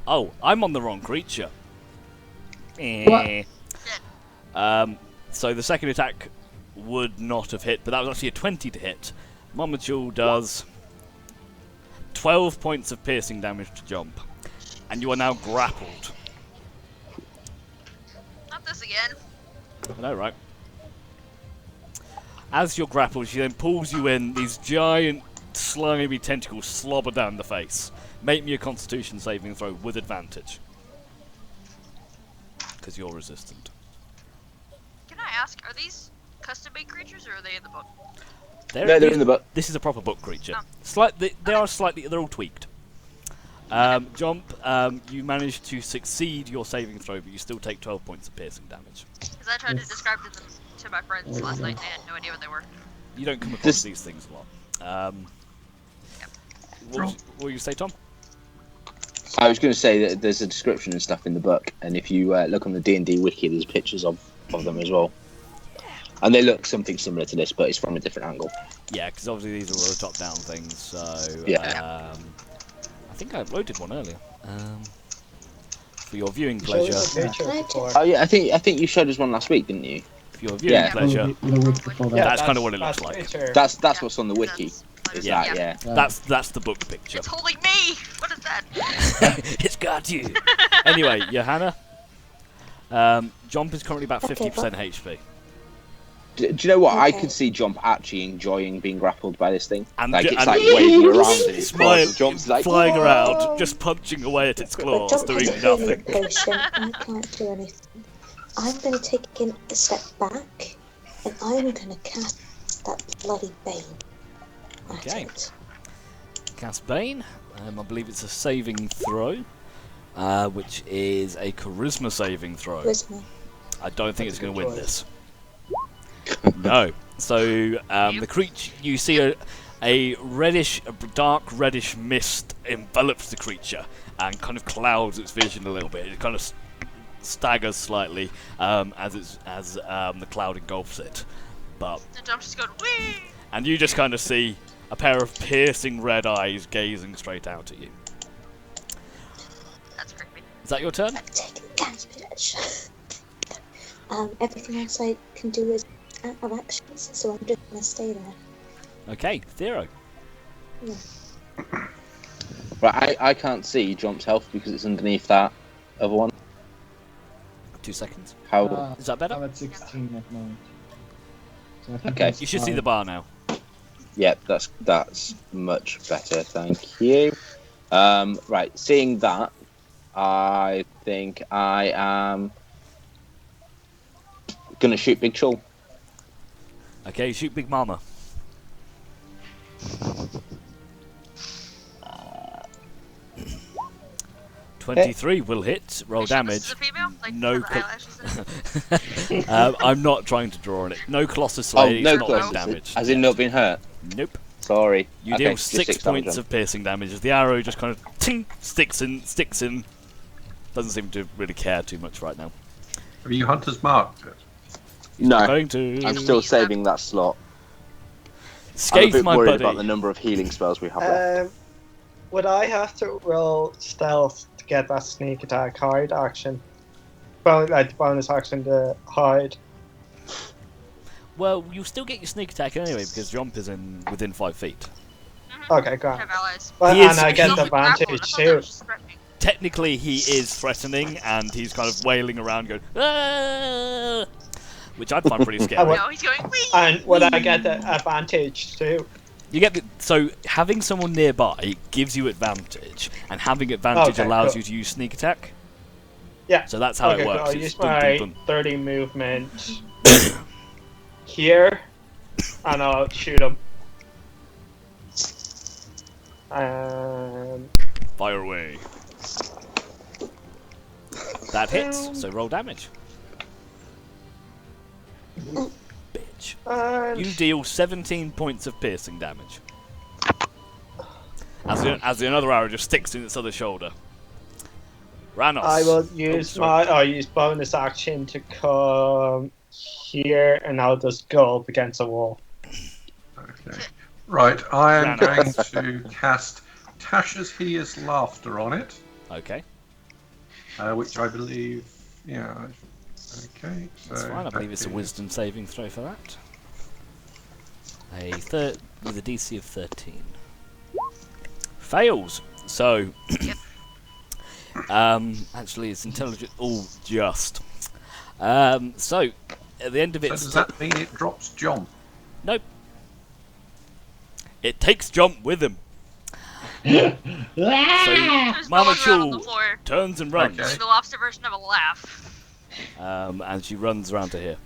Oh, I'm on the wrong creature. So the second attack would not have hit, but that was actually a 20 to hit. Mama Chul does 12 points of piercing damage to Jump, and you are now grappled. Not this again. I know, right? As you're grappled, she then pulls you in. These giant, slimy tentacles slobber down the face. Make me a Constitution saving throw with advantage, because you're resistant. Can I ask, are these custom-made creatures or are they in the book? They're in the book. This is a proper book creature. Oh. They're all tweaked. Jump, you managed to succeed your saving throw, but you still take 12 points of piercing damage. Because I tried to describe them to my friends last night and they had no idea what they were. You don't come across these things a lot. What were you say, Tom? I was going to say that there's a description and stuff in the book, and if you look on the D&D wiki, there's pictures of them as well. And they look something similar to this, but it's from a different angle. Yeah, because obviously these are all the top-down things, so... Yeah. I think I uploaded one earlier. For your viewing pleasure. Oh yeah, I think you showed us one last week, didn't you? For your viewing pleasure. The week before that. That's kind of what it looks like. That's what's on the wiki. Is Yeah. that, yeah. That's the book picture. It's holding me! What is that? It's got you! Anyway, Johanna. Jump is currently about 50% HP. Do you know what? I Okay. could see Jump actually enjoying being grappled by this thing. And Like, ju- it's and- like waving around in its Smile, claws. Jump's like, flying "Whoa!" around, just punching away at its But claws, Jump doing has a healing nothing. potion and I can't do anything. I'm going to take a step back and I'm going to cast that bloody bane at Okay. it. Cast Bane. I believe it's a saving throw, which is a charisma saving throw. Charisma. I don't think it's going to win choice. this. No. So the creature, you see a dark reddish mist envelops the creature and kind of clouds its vision a little bit. It kind of staggers slightly as the cloud engulfs it. But The jump just going, whee! and you just kind of see a pair of piercing red eyes gazing straight out at you. That's creepy. Is that your turn? I'm taking damage. Everything else I can do is out of actions, so I'm just going to stay there. Okay, Thero. Yeah. Right, I can't see Jump's health because it's underneath that other one. 2 seconds. How? Is that better? I'm at 16 at the moment. So I think Okay. that's You should see fine. the bar now. Yeah, that's much better. Thank you. Right, seeing that, I think I am gonna shoot Big Chul. Okay, shoot Big Mama. Uh, 23 will hit. Roll Are you sure damage. This is a female? Like, No has eyelashes in it? I'm not trying to draw on it. No Colossus Oh, Slade, no, not close. damage. As in not being hurt. Nope. Sorry. You Okay, deal just 6 damage points then. of piercing damage as the arrow just kind of ting, sticks in. Doesn't seem to really care too much right now. Have you Hunter's Mark? No, Going to I'm still saving that slot. I'm a Scathe, bit my worried buddy. about the number of healing spells we have left. Would I have to roll stealth to get that sneak attack hide action? Well, like the bonus action to hide. Well, you'll still get your sneak attack anyway because Jump is within 5 feet. Okay, go Have on. allies. But, He is- and I get He's the also grappled. I advantage thought that too. was just threatening. Technically, he is threatening, and he's kind of wailing around, going, "Ah!" which I'd find pretty scary. What? No, he's going, wee! And would I get the advantage too? You get so having someone nearby gives you advantage, and having advantage Okay, allows cool. you to use sneak attack. Yeah. So that's how Okay, it cool. works. I'll It's use dun, my dun, dun. 30 movement here, and I'll shoot him. Fire away. That hits. So roll damage. Bitch. And You deal 17 points of piercing damage. As the another arrow just sticks in its other shoulder. Ranos. I will use sorry. I'll use bonus action to come here, and I'll just go up against a wall. Okay. Right, I am Ran going to cast Tasha's Hideous Laughter on it, Okay, which I believe, yeah. Okay, so that's fine. I believe it's a wisdom saving throw for that. With a DC of 13. Fails. So, actually, it's intelligent. Oh, just. So, at the end of So it, does that mean it drops John? nope. It takes Jump with him. So, There's Mama rolling around on the Chul floor. turns and runs. Okay. Doing the lobster version of a laugh. And she runs around to here,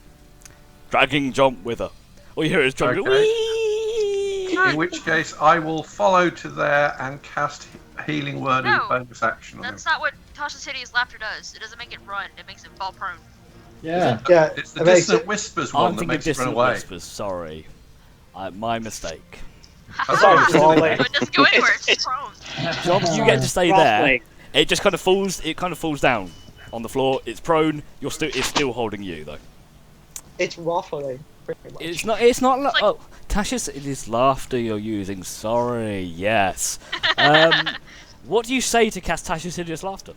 dragging Jump with her. All you hear is Jump go, Okay. "Whee!" In which case, I will follow to there and cast Healing Word as No, a bonus action on him. That's not what Tasha's Hideous Laughter does. It doesn't make it run, it makes it fall prone. Yeah. Yeah, It's the it makes Dissonant it- Whispers I'm one that thinking makes it run Distant away. Whispers. Sorry, my mistake. Sorry, So falling. it doesn't go anywhere, it's It's- prone. Jump, you get to stay there. Ruffling. It just kind of falls. It kind of falls down on the floor. It's prone. It's still holding you though. It's ruffling, pretty much. It's not. It's not. like- Oh, Tasha's. It is laughter you're using. Sorry. Yes. What do you say to cast Tasha's hideous laughter?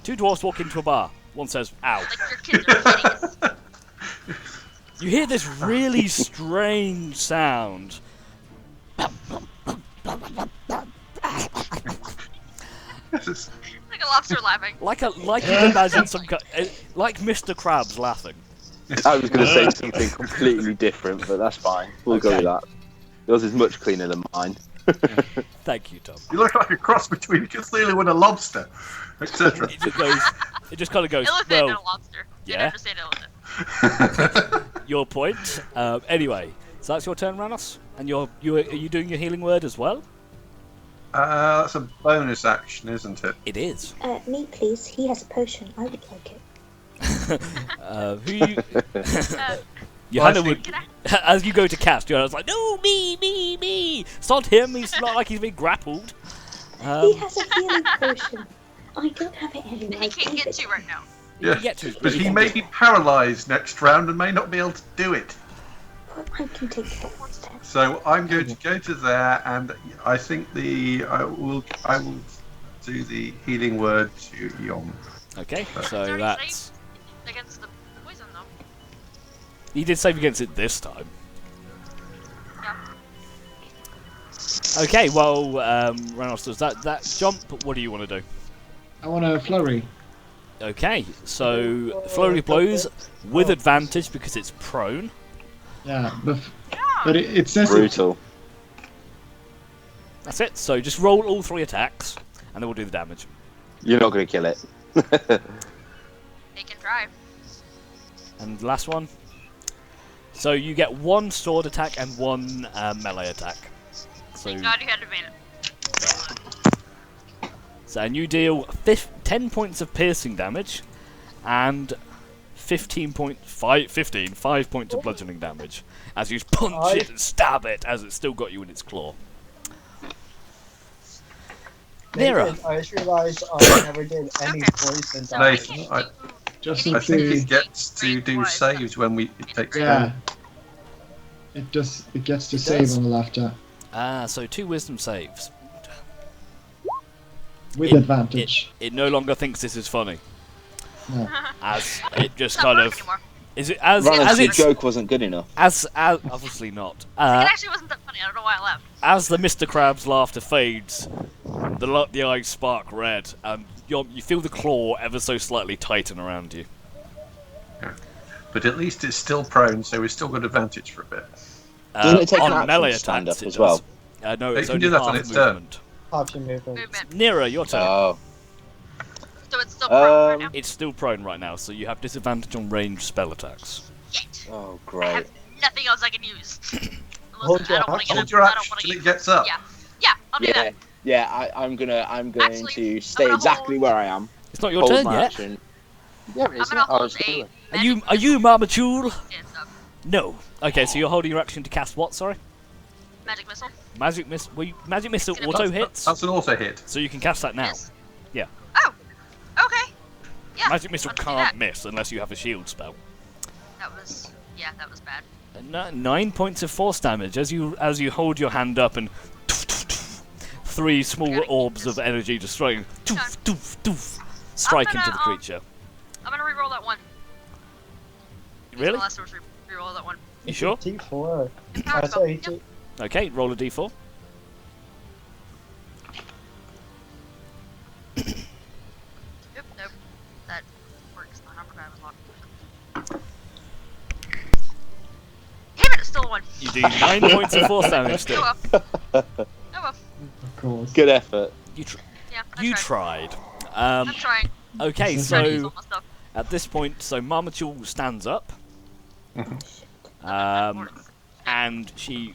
Two dwarfs walk into a bar. One says, "Ow." Like your kids are hideous. You hear this really strange sound. Like a lobster laughing. Like you'd imagine like Mr. Krabs laughing. I was going to say something completely different, but that's fine. We'll go Okay. with that. Yours is much cleaner than mine. Thank you, Tom. You look like a cross between a Cthulhu and a lobster, etc. It just goes. It just kind of goes. Elephant and a Well, lobster. Didn't yeah. understand elephant. your point. Anyway, so that's your turn, Ranos, and are you doing your healing word as well? That's a bonus action, isn't it? It is. Me, please. He has a potion. I would like it. Who you? Well, I Johanna think- would. As you go to cast, Johanna's like, "No, me. It's not him. He's not like he's being grappled." He has a healing potion. I don't have it anymore. He can't get to right now. You Yeah, can get to it, but he may be paralysed next round and may not be able to do it. But I can take care of it then. So I'm going to go to there, and I think I will do the healing word to Yon. Okay, It's so already that's. safe against the poison though. He did save against it this time. Yeah. Okay, well, Ranos does that jump. What do you want to do? I want a flurry. Okay, so flurry blows with advantage because it's prone. Yeah, but it says it, Brutal. That's it. So just roll all 3 attacks, and then we'll do the damage. You're not going to kill it. They can try. And the last one. So you get 1 sword attack and 1 melee attack. So, Thank God you had advantage. and you deal 10 points of piercing damage, and 5 points of bludgeoning damage as you punch it and stab it as it's still got you in its claw. Nira. Nathan, I just realised I never did any poison So damage. Nathan, we I- can do just I I need think to. it gets to do saves when it takes Yeah. damage. It gets to It save does. on the laughter So 2 wisdom saves. with It- advantage. It no longer thinks this is funny, No. as it just It's not kind working of anymore. Is it as Ronald's it's joke wasn't good enough. as obviously not. It actually wasn't that funny. I don't know why I laughed. As the Mr. Krabs laughter fades, the eyes spark red, and you feel the claw ever so slightly tighten around you. But at least it's still prone, so we've still got advantage for a bit. Doesn't it take an on action melee to stand attacks up it as well? does. No, It it's can only do that half on its turn. movement. Half your movement. Movement. Nira, your turn. Oh. So it's still prone right now. It's still prone right now, so you have disadvantage on ranged spell attacks. Yet. Oh, I great. have nothing else I can use. Hold Listen, I your don't want to get Hold up. your I don't action want to till get it gets up. Yeah. Yeah, I'll do Yeah, that. yeah. I'm going Actually, to I'm stay gonna exactly hold- where I am. It's not your Hold turn my yet. action. Yeah, but I'm it's gonna not. Oh, hold it's a. still- Are you Mama Jewel? Stand up. No. Okay, so you're holding your action to cast what? Sorry. Magic missile. Magic miss. Magic missile Gonna- auto hits, That's an auto hit. so you can cast that now. Miss? Yeah. Oh. Okay. Yeah. Magic missile let's do can't that. miss unless you have a shield spell. That was. Yeah, that was bad. 9 points of force damage as you hold your hand up and 3 small gotta keep orbs this. of energy just striking, Okay. strike I'm into gonna, the creature. I'm gonna re-roll that one. Use Really? my last sword to re-roll that one. You sure? T4. Power I spell. say Yep. T. Okay, roll a d4. Yep, nope. That works. The number pad was locked. Damn it, it's still a one. You do 9 points of force damage Oh still. well. Oh well. Of course. Good effort. Yeah, I You tried. tried. I'm trying. Okay, This is Trying to use so all my stuff. at this point, so Marmatul stands up, Or- and she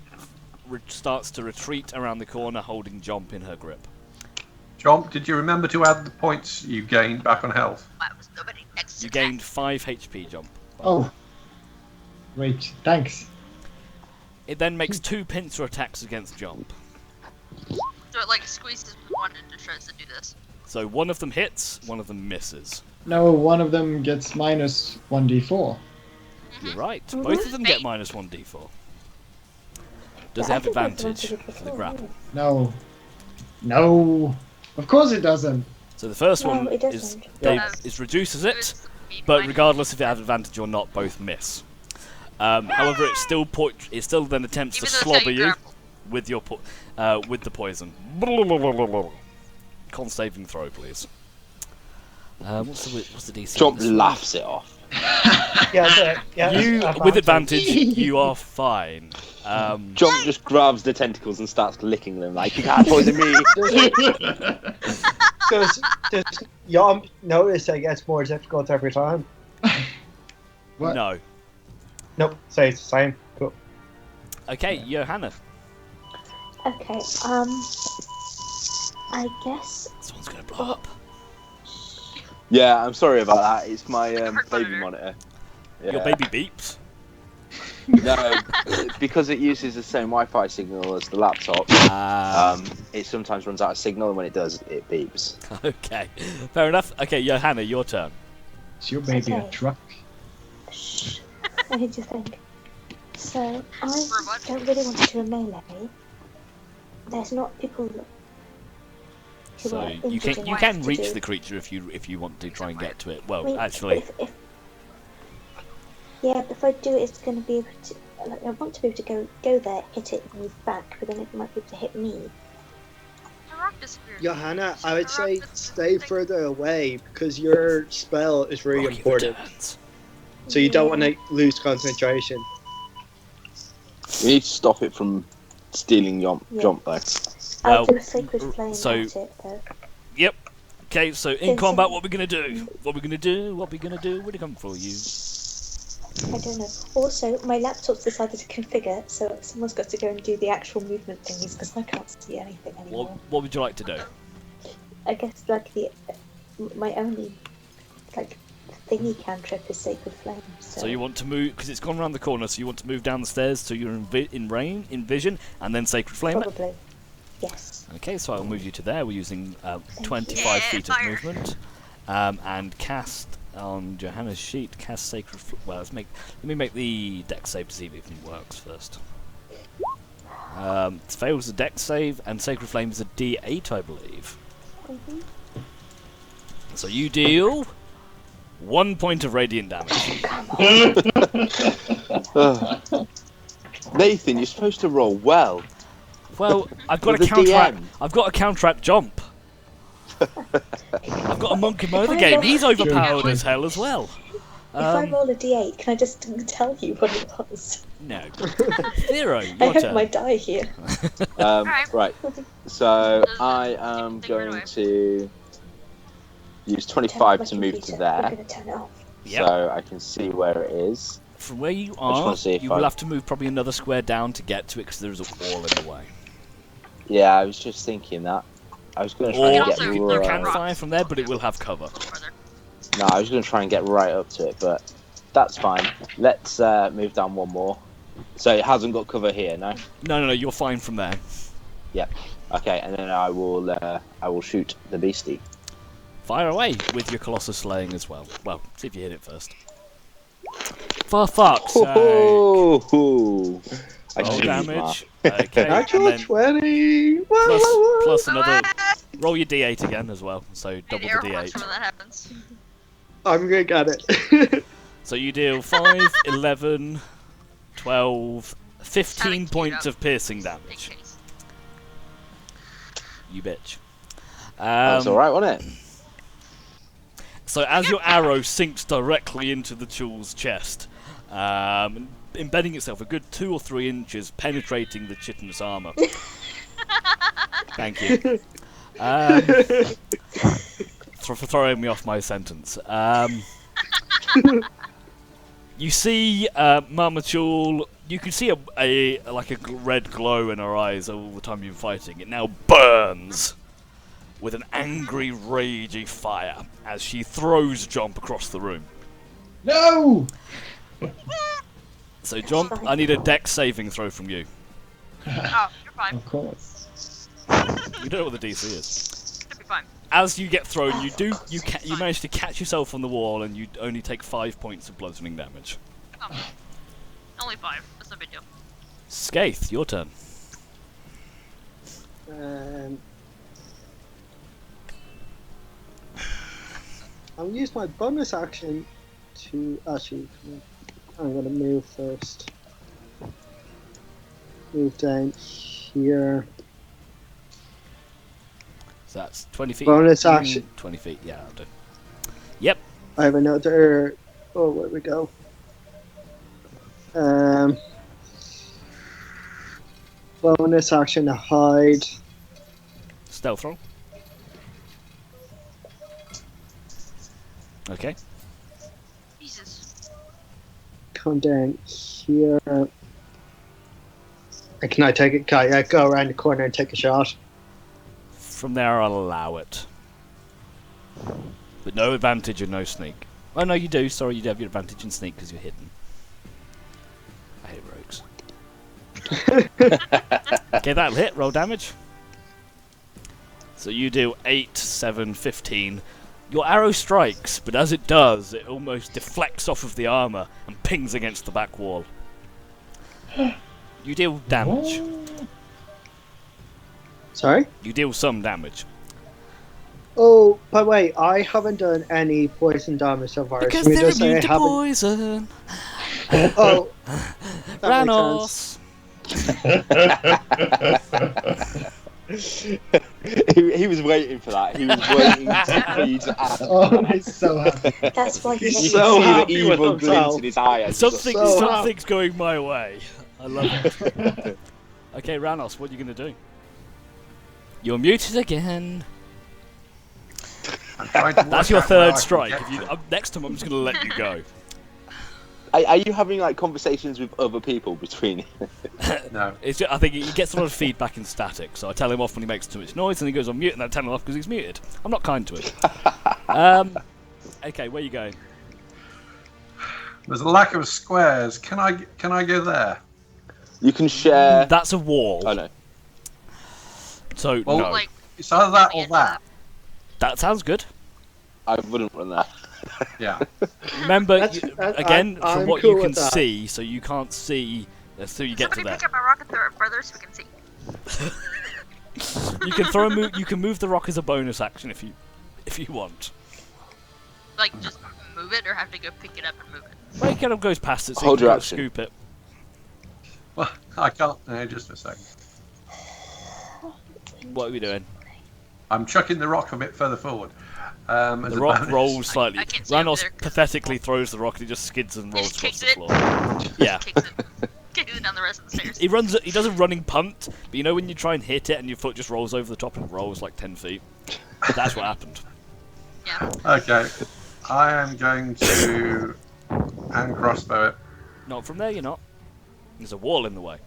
starts to retreat around the corner, holding Jomp in her grip. John, did you remember to add the points you gained back on health? Why was nobody next to You that? gained 5 HP, Jomp. Oh. Wait, thanks. It then makes 2 pincer attacks against Jomp. So it like squeezes one and just tries to do this. So one of them hits, one of them misses. No, one of them gets minus 1d4. You're right. Both of them get minus 1d4. Does it have advantage for the grapple? No. No. Of course it doesn't. So the first No, one it is doesn't. reduces it, was mean but mine. regardless if it has advantage or not, both miss. However, it still then attempts to Even though it's slobber how you grapple. with your with the poison. Con saving throw, please. What's the DC? on Jump this one? laughs it off. Yeah, You with advantage, you are fine. Jump just grabs the tentacles and starts licking them like, you can't poison me. Does Yomp notice it gets more difficult every time? What? No. Nope, say it's the same. Cool. Okay, Johanna. Okay, I guess. This one's gonna blow up. Yeah, I'm sorry about that. It's my Heart baby monitor. monitor. Yeah. Your baby beeps. No, because it uses the same Wi-Fi signal as the laptop. It sometimes runs out of signal, and when it does, it beeps. Okay, fair enough. Okay, Johanna, your turn. Is your baby a Okay. truck? Shh. I need to think. So, I Robot. don't really want to do a melee. There's not people who So are you injured can enough to reach do- the creature if you want to try and get to it. I Well, mean, actually, yeah, but if I do it, it's going to be able to. Like, I want to be able to go there, hit it, and move back, but then it might be able to hit me. The rock disappeared. Johanna, I The would rock say disappeared. stay further away because your spell is really Rocky important. returns. So you don't Yeah. want to lose concentration. We need to stop it from stealing Yeah. Jump though. I'll Well, do a sacred flame so- at it, though. Yep. Okay, so in There's combat, some- what we're gonna do? What we're gonna do? What we're gonna do? Where to come for you? I don't know. Also, my laptop's decided to configure, so someone's got to go and do the actual movement thingies because I can't see anything anymore. What would you like to do? I guess like my only like thingy cantrip is sacred flame. So, So you want to move because it's gone around the corner. So you want to move down the stairs so you're in vision, and then sacred flame it. probably yes. Okay, so I'll move you to there. We're using you. 25 Yeah, feet of fire. movement, and cast on Johanna's sheet. Cast sacred. Well, let me make the dex save to see if it even works first. It fails the dex save, and sacred flame is a D8, I believe. Mhm. So you deal 1 point of radiant damage. Nathan, you're supposed to roll well. Well, I've got With a the counteract. DM. I've got a counteract jump. I've got a monk in my other If I game. roll- He's overpowered as hell as well. If I roll a d8, can I just tell you what it was? No. 0. I Your have turn. my die here. Right. So I am Take it going away. to use Turn 25 off to my move computer. to I'm there, gonna turn it off. Yep. so I can see where it is. From where you just are, wanna see if you will I- have to move probably another square down to get to it because there's a wall in the way. Yeah, I was just thinking that. I was going to try Or and also get you throw can rocks. fire from there, but it will have cover. Further. No, I was going to try and get right up to it, but that's fine. Let's move down one more. So it hasn't got cover here, no? No, you're fine from there. Okay, and then I will shoot the beastie. Fire away with your Colossus slaying as well. Well, see if you hit it first. For fuck's sake! Oh, I Roll should use damage. Okay, and Natural then 20! plus another. Roll your d8 again as well, so Need double air the horns d8. when that happens. I'm gonna get it. So you deal 5, 11, 12, 15 Having queued points up. of piercing In damage. case. You bitch. That's alright, wasn't it? So as your arrow sinks directly into the Chul's chest, embedding itself a good 2 or 3 inches, penetrating the chitinous armor. Thank you. For throwing me off my sentence. You see Mama Chul, you can see a red glow in her eyes all the time you've been fighting. It now burns with an angry, ragey fire as she throws Jomp across the room. No! So Jomp, I need a dex saving throw from you. Oh, you're fine. Of course. You know what the DC is. Should be fine. As you get thrown, you manage to catch yourself on the wall, and you only take 5 points of bludgeoning damage. Oh. Only 5. That's no big deal. Skaith, your turn. I'll use my bonus action to actually. I'm gonna move first. Move down here. So that's 20 feet. Bonus action. 20 feet, yeah, I'll do. Yep. I have another. Oh, where we go? Bonus action to hide. Stealth roll. Okay. Jesus. Come down here. And can I take it? Can I go around the corner and take a shot? From there, I'll allow it. But no advantage and no sneak. Oh, no, you do. Sorry, you do have your advantage and sneak because you're hidden. I hate rogues. Okay, that'll hit. Roll damage. So you do 8, 7, 15. Your arrow strikes, but as it does, it almost deflects off of the armor and pings against the back wall. You deal damage. Sorry? You deal some damage. Oh, by the way, I haven't done any poison damage so far. Because Should we they're just say immune I to haven't? poison. Oh, that makes sense. Ranos. he was waiting for that. He was waiting for you to ask. Oh, he's so happy. That's why He's you You so can see happy the with evil glint himself. in his eye. as he Something, got- So something's going my way. I love it. Okay, Ranos, what are you going to do? You're muted again. I'm trying to That's work your out where I third can strike. get If you, to. next time, I'm just going to let you go. Are you having like conversations with other people between? No. It's just, I think he gets a lot of feedback in static, so I tell him off when he makes too much noise, and he goes on mute, and I tell him off because he's muted. I'm not kind to him. Okay, where are you going? There's a lack of squares. Can I go there? You can share. That's a wall. Oh no. So, Well, no. Like, It's either that or yeah, that. That sounds good. I wouldn't run there. Yeah. Remember, That's- again, I'm from what cool you with can that. see, so you can't see until you get to somebody there. pick up my rock and throw it further so we can see. You can throw a you can move the rock as a bonus action if you want. Like, just move it or have to go pick it up and move it? Well, he kind of goes past it, so Hold you your can action. scoop it. Well, I can't. Just a second. What are we doing? I'm chucking the rock a bit further forward. As The a rock bonus. rolls slightly. I can't see over Ranos there 'cause- pathetically throws the rock and he just skids and He rolls just across kicks the it. floor. Yeah. Kicks it down the rest of the stairs. He does a running punt, but you know when you try and hit it and your foot just rolls over the top and it rolls like 10 feet? That's what happened. Yeah. Okay, I am going to hand crossbow it. Not from there, you're not. There's a wall in the way.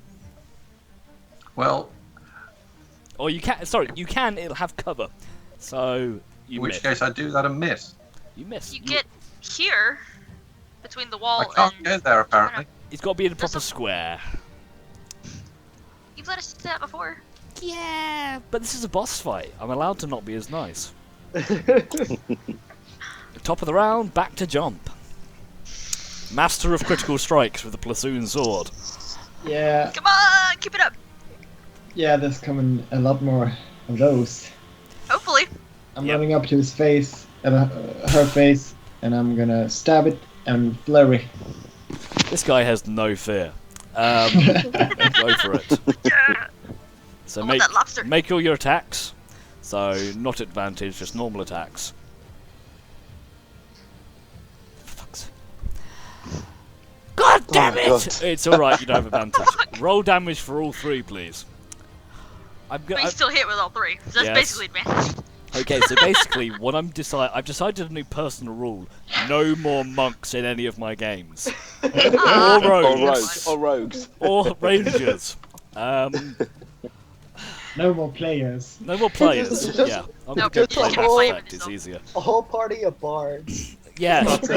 Well, Or you can, sorry, you can, it'll have cover. So, you in which miss. case I do that and miss. You miss. You get here between the wall I can't and go there apparently. It's got to be in a proper There's a- square. you've let us do that before. Yeah, but this is a boss fight. I'm allowed to not be as nice. Top of the round, back to jump. Master of critical strikes with a platoon sword. Yeah, Come on, keep it up. yeah, there's coming a lot more of those. Hopefully. I'm Yep. running up to his face, her face, and I'm gonna stab it and flurry. This guy has no fear. Go for it. Yeah. So I want that lobster. make all your attacks. So not advantage, just normal attacks. For fuck's sake. God damn it! God. It's all right. You don't have advantage. Roll damage for all three, please. I'm But gonna. you still hit with all three. So that's Yes. basically advantage. Okay, so basically, what I've decided a new personal rule: no more monks in any of my games, Ah, or Or rogues, rogues. Or rogues. or rangers. No more players. No more players. Just- Yeah, I'm No, gonna go just play like Mass all- Effect. It's easier. A whole party of bards. Yeah, no, because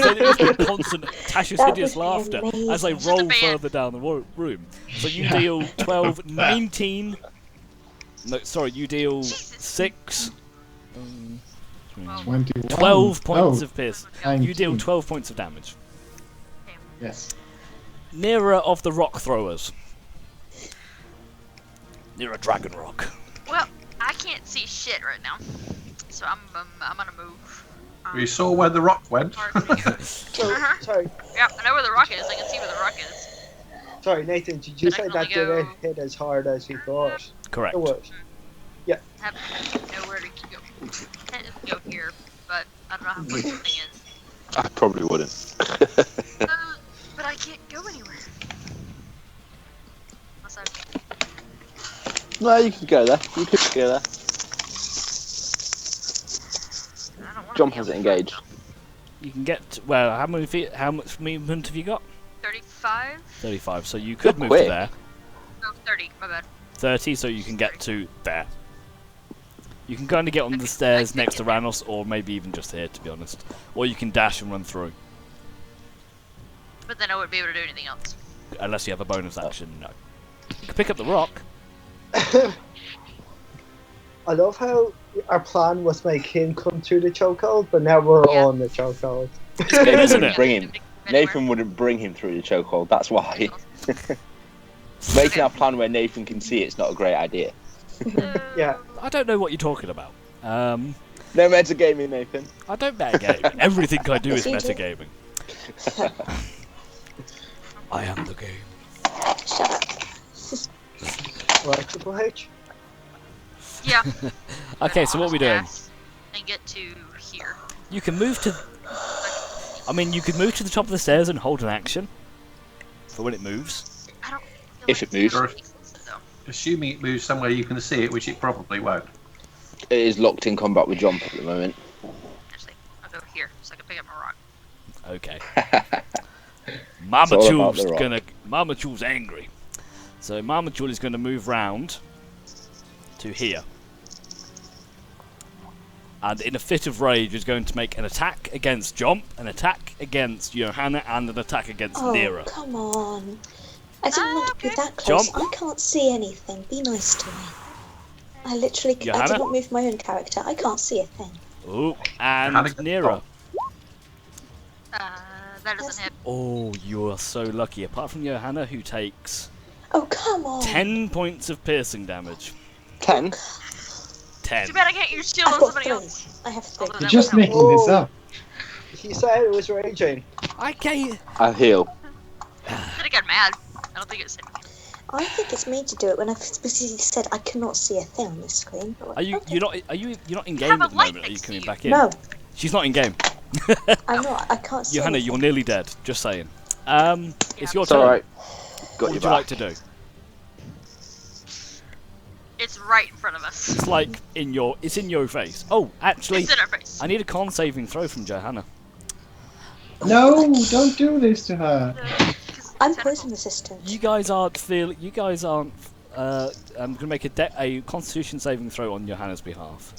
then it's just constant Tasha's That hideous would be laughter as they amazing. roll Just a band. further down the room. So you deal 12, 19. No, sorry, you deal Jesus. 6. 21. 12 points Oh, of pierce. 19. You deal 12 points of damage. Yes. Nearer of the rock throwers. Near a dragon rock. Well, I can't see shit right now. So I'm gonna move. We saw where the rock went. So, Uh-huh. sorry, Yeah, I know where the rock is. I can see where the rock is. sorry, Nathan. Did you But I say can that only go- didn't hit as hard as you thought? Correct. It was. Have nowhere to go. Technically go here, but I don't know how much the thing is. I probably wouldn't. But I can't go anywhere. Unless I No, you could go there. You could go there. I don't wanna Jump be has up it front, engaged. You can get, well, how many feet, how much movement have you got? though. 35? 35, so you could move quick. to there. No, 30. My bad. 30, so you can get to there. You can kind of get on the stairs next to Ranos, or maybe even just here, to be honest. Or you can dash and run through. But then I wouldn't be able to do anything else. Unless you have a bonus action, no. You can pick up the rock. I love how our plan was make him come through the chokehold, but now we're Yeah. on the chokehold. good, isn't it? Bring him. Nathan wouldn't bring him through the chokehold. That's why. Making our plan where Nathan can see it's not a great idea. Yeah. I don't know what you're talking about. No metagaming, Nathan. I don't metagame. Everything I do is Yes, you do. metagaming. I am the game. Shut up. Right, Triple H? Yeah. Okay, so what are we doing? And get to here. You can move to... I mean, you could move to the top of the stairs and hold an action. For when it moves. I don't feel If like it moves. it's useless, though. Assuming it moves somewhere you can see it, which it probably won't. It is locked in combat with jump at the moment. Actually, I'll go here so I can pick up my rock. Okay. Mama It's all about Chul's the rock. gonna... Mama Chul's angry. So Mama Chul is gonna move round to here. And in a fit of rage is going to make an attack against Jomp, an attack against Johanna, and an attack against Oh, Nera. come on. I didn't want to be okay. that close. Jump. I can't see anything. Be nice to me. I literally, I Johanna? did not move my own character. I can't see a thing. Ooh, Johanna and gets Nera. That doesn't hit. Oh, you are so lucky. Apart from Johanna, who takes Oh, come on. 10 points of piercing damage. 10. 10. Too bad I can't use shield I've on got somebody 3. else. I have 3. Although You're that just would help. making this up. He said it was raging. I can't. I'll heal. Then I got mad. I don't think it was him. I think it's me to do it when I've specifically said I cannot see a thing on this screen. But Are you? okay. You're not in have game a at the light moment. Are you next to coming you. back in? No, She's not in game. I'm not. I can't see. Johanna, anything. you're nearly dead. Just saying. It's your It's turn. alright. What Got would you you like back. to do? It's right in front of us. It's like it's in your face. Oh, actually, It's in our face. I need a con saving throw from Johanna. No, don't do this to her. 'Cause I'm tentacles. poison resistant. You guys aren't I'm gonna make a Constitution saving throw on Johanna's behalf.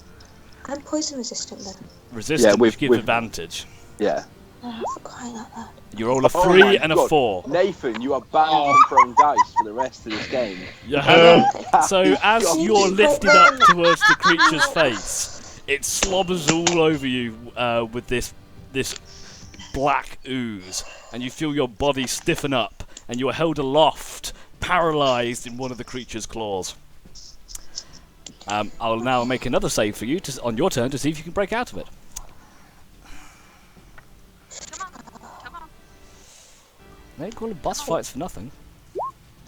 I'm poison resistant then. Resistance, Yeah, which gives with- advantage. Yeah. Oh, for crying out loud. You roll a Oh 3 my and a God. 4. Nathan, you are banned from throwing dice for the rest of this game. Johanna, so as God. you're lifted up towards the creature's face, it slobbers all over you with this black ooze, and you feel your body stiffen up, and you are held aloft, paralysed in one of the creature's claws. I'll now make another save for you on your turn to see if you can break out of it. Come on. Come on. They don't call it boss fights for nothing.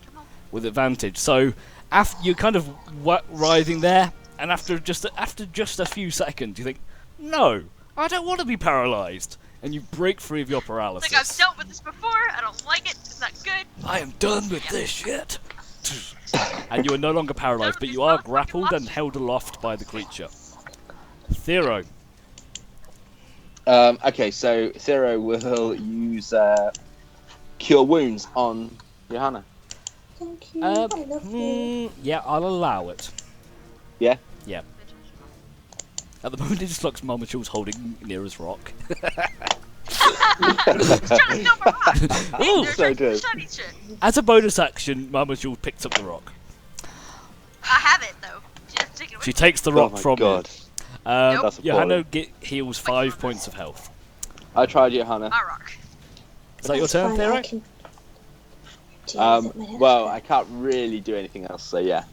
Come on. With advantage. So after you're kind of writhing there, and after just a few seconds, you think, "No, I don't want to be paralysed," and you break free of your paralysis. Like I've dealt with this before. I don't like it. It's not good. I am done with this shit. And you are no longer paralysed, but you are grappled and held aloft by the creature. Thero. Okay, so Thero will use Cure Wounds on Johanna. Thank you. I love you. Yeah, I'll allow it. Yeah? Yeah. At the moment, it just looks Marmachule's holding Neera's rock. It's trying to steal my rock. Ooh! They're So trying to good. shiny shit. As a bonus action, Marmachule picks up the rock. I have it though. Just take it away. She takes the Oh rock my from God. you. Nope. That's Johanna appalling. heals 5 points of health. I tried Johanna. My rock. Is that your That's turn, fine, I Thero? can deal with it minute. Well, I can't really do anything else, so yeah.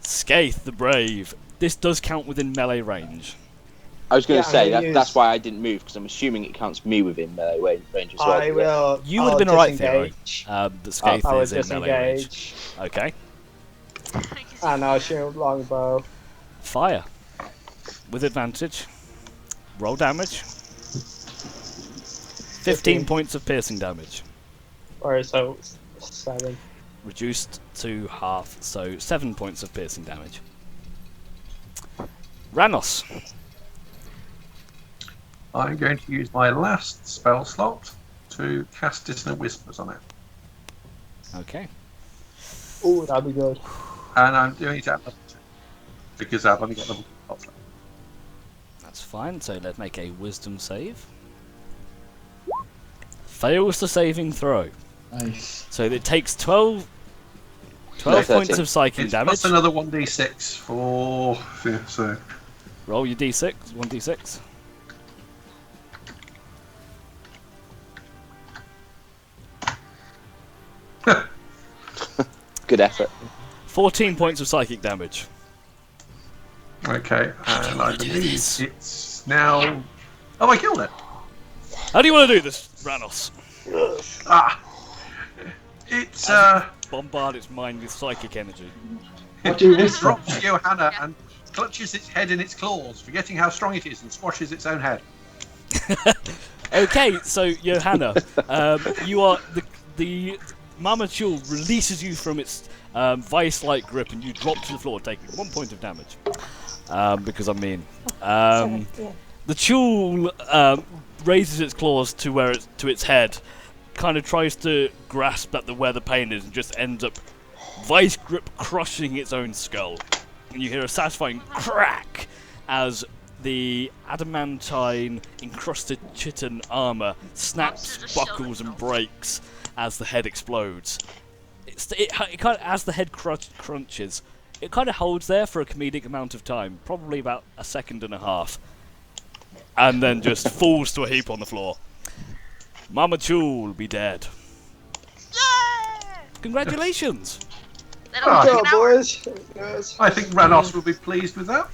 Skaith the Brave. This does count within melee range. I was going Yeah, to say, I'm gonna that's use- why I didn't move, because I'm assuming it counts me within melee range as well. I will. You would have I'll been alright, Thero. disengage. The Skaith I will is in melee range. disengage. Okay. And I'll shoot longbow. Fire. With advantage. Roll damage. 15 points of piercing damage. Or so 7. Reduced to half, so 7 points of piercing damage. Ranos. I'm going to use my last spell slot to cast Dissonant Whispers on it. Okay. Oh, that'd be good. And I'm doing it at level 2. Because I've only got level 2 slots left. That's fine, so let's make a wisdom save. Fails the saving throw. Nice. So it takes 12 No, points 13. of psychic It's damage. plus another 1d6 for... Yeah, so... Roll your d6, 1d6. Good effort. 14 points of psychic damage. Okay, do you and wanna I do believe this? it's now... Oh, I killed it! How do you want to do this, Ranos? Ah! It's, Bombard its mind with psychic energy. What do you It whisper? drops Johanna and clutches its head in its claws, forgetting how strong it is, and squashes its own head. Okay, so Johanna, you are the Marmachule releases you from its vice-like grip, and you drop to the floor, taking 1 point of damage. Because I'm mean. 7, yeah. The Chul raises its claws to where to its head, kind of tries to grasp at where the pain is, and just ends up vice grip crushing its own skull. And you hear a satisfying crack as the adamantine encrusted chitin armor snaps, buckles, and breaks as the head explodes. It kind of, as the head crunches, it kind of holds there for a comedic amount of time, probably about a second and a half, and then just falls to a heap on the floor. Marmachule be dead. Yeah! Congratulations! They don't Oh, take an hour. boys. Yes. I think Ranos will be pleased with that.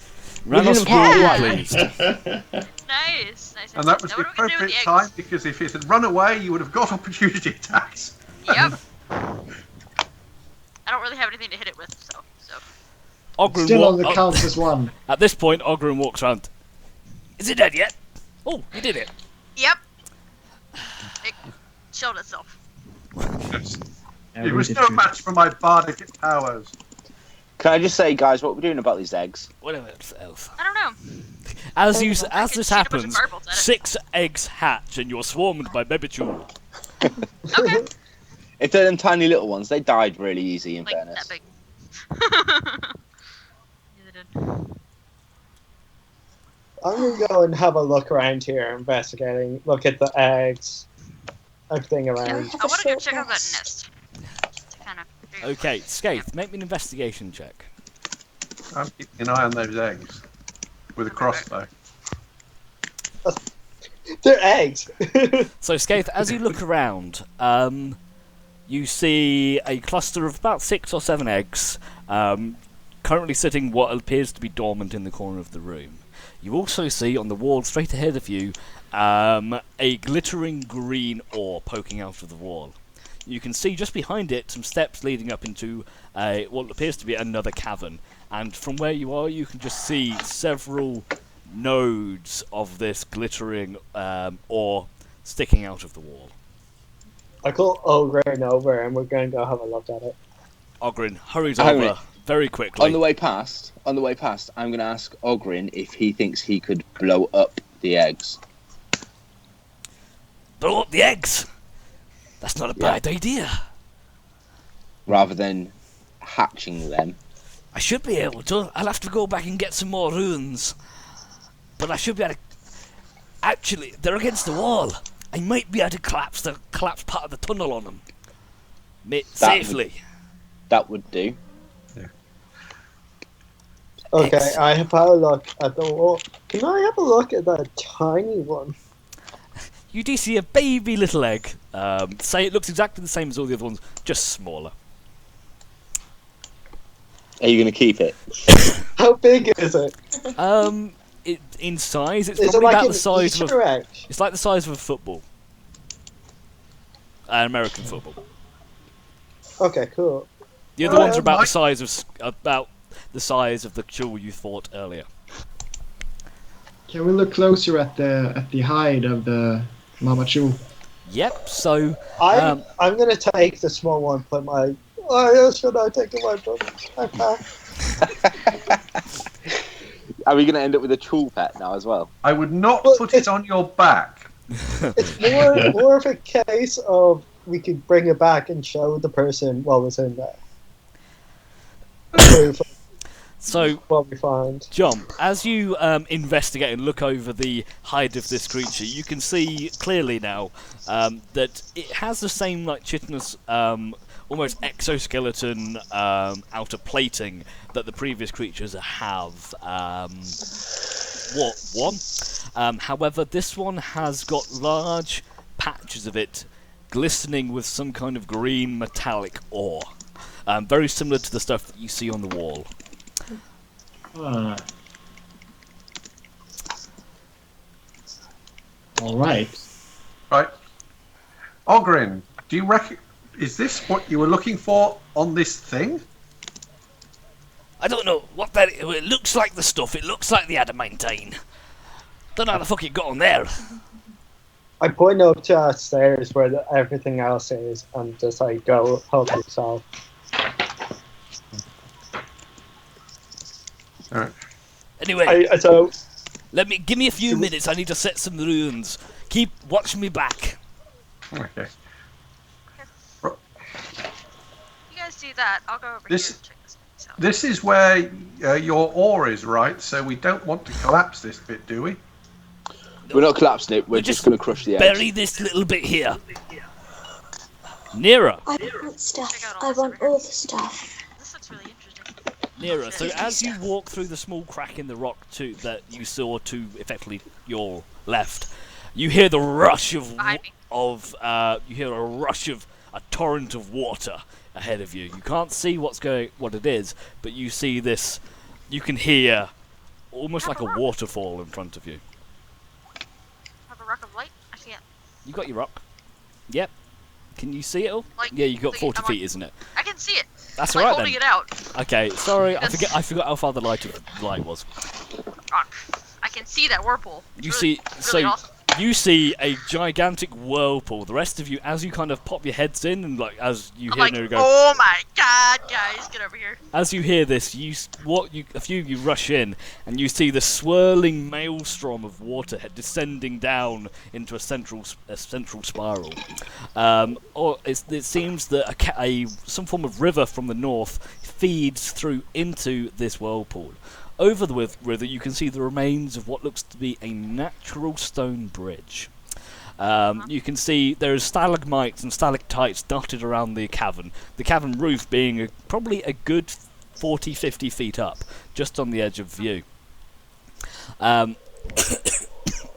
Ranos didn't will Yeah. be pleased. Nice. And that was Now the what are we gonna do with appropriate the time eggs? because if it had run away, you would have got opportunity attacks. Yep. I don't really have anything to hit it with, so. Ogren Still on walk- the counts as one. At this point, Ogren walks around. Is it dead yet? Oh, you did it. Yep. It showed itself. Yeah, It we was did no good. match for my bardic powers. Can I just say, guys, what we're doing about these eggs? Whatever else. I don't know. As I this could shoot a bunch of happens, firebolts at it. 6 eggs hatch, and you're swarmed by Bebichul. Okay. If they're them tiny little ones, they died really easy, in Like fairness. that big. Yeah, they did. I'm gonna go and have a look around here, investigating. Look at the eggs, everything Can we around. have I a want to go short check out that rest? nest. To kind of. Okay, Skaith, make me an investigation check. I'm keeping an eye on those eggs with a crossbow. They're eggs. So, Skaith, as you look around, you see a cluster of about 6 or 7 eggs, currently sitting what appears to be dormant in the corner of the room. You also see on the wall straight ahead of you a glittering green ore poking out of the wall. You can see just behind it some steps leading up into what appears to be another cavern, and from where you are you can just see several nodes of this glittering ore sticking out of the wall. I call Ogren over, and we're going to go have a look at it. Ogren hurries Hang on a over minute. very quickly. On the way past, I'm going to ask Ogrin if he thinks he could blow up the eggs. Blow up the eggs! That's not a bad idea. Rather than hatching them. I should be able to. I'll have to go back and get some more runes. But I should be able to... Actually, they're against the wall. I might be able to collapse part of the tunnel on them. Safely. That would do. Okay, Eggs. I have had a look at the wall. Can I have a look at that tiny one? You do see a baby little egg. Say it looks exactly the same as all the other ones, just smaller. Are you going to keep it? How big is it? In size, it's Is it probably like about an the size of Easter a... egg? It's like the size of a football. An American football. Okay, cool. The other ones are about Mike- the size of the jewel you thought earlier. Can we look closer at the hide of the Mamachu? Yep. So I'm gonna take the small one. Put my. Oh, should I take my backpack? Are we going to end up with a tool pet now as well? I would not Well, put it on your back. It's more of a case of we could bring it back and show the person what was in there. Proof of so what we find. Jump. As you investigate and look over the hide of this creature, you can see clearly now that it has the same like chitinous, almost exoskeleton outer plating that the previous creatures have. However, this one has got large patches of it glistening with some kind of green metallic ore, very similar to the stuff that you see on the wall. All right. Right. Ogrin, do you reckon... Is this what you were looking for on this thing? I don't know what that. It looks like the stuff. It looks like the adamantine. Don't know how the fuck it got on there. I point up to our stairs where everything else is, and just like go help yourself. All right. Anyway, So give me a few minutes. I need to set some runes. Keep watching me back. Okay. You guys do that. I'll go over This- here and check this thing out. This is where your ore is, right? So we don't want to collapse this bit, do we? We're not collapsing it, we're We just just going to crush the eggs. Bury this little bit here. Nearer, I want stuff. Check out all I this want over here. all the stuff. This looks really interesting. nearer. So Yeah. as you walk through the small crack in the rock that you saw to effectively your left, you hear the rush of Behind me. you hear a rush of a torrent of water ahead of you. You can't see what it is, but you see this. You can hear almost like a waterfall in front of you. You got your rock. Yep. Can you see it all? Like, Yeah, you got like, 40 I'm feet, like- isn't it? I can see it. That's I'm, like, alright holding then. it out. Okay, sorry, I That's- forgot how far the light was. I can see that whirlpool. It's You really, see, really so awesome. you see a gigantic whirlpool. The rest of you, as you kind of pop your heads in, and like as you I'm hear like, no go, oh my god, guys, get over here. as you hear this, a few of you rush in, and you see the swirling maelstrom of water descending down into a central spiral. Or it seems that some form of river from the north feeds through into this whirlpool. Over the river, you can see the remains of what looks to be a natural stone bridge. You can see there's stalagmites and stalactites dotted around the cavern roof being probably a good 40-50 feet up, just on the edge of view.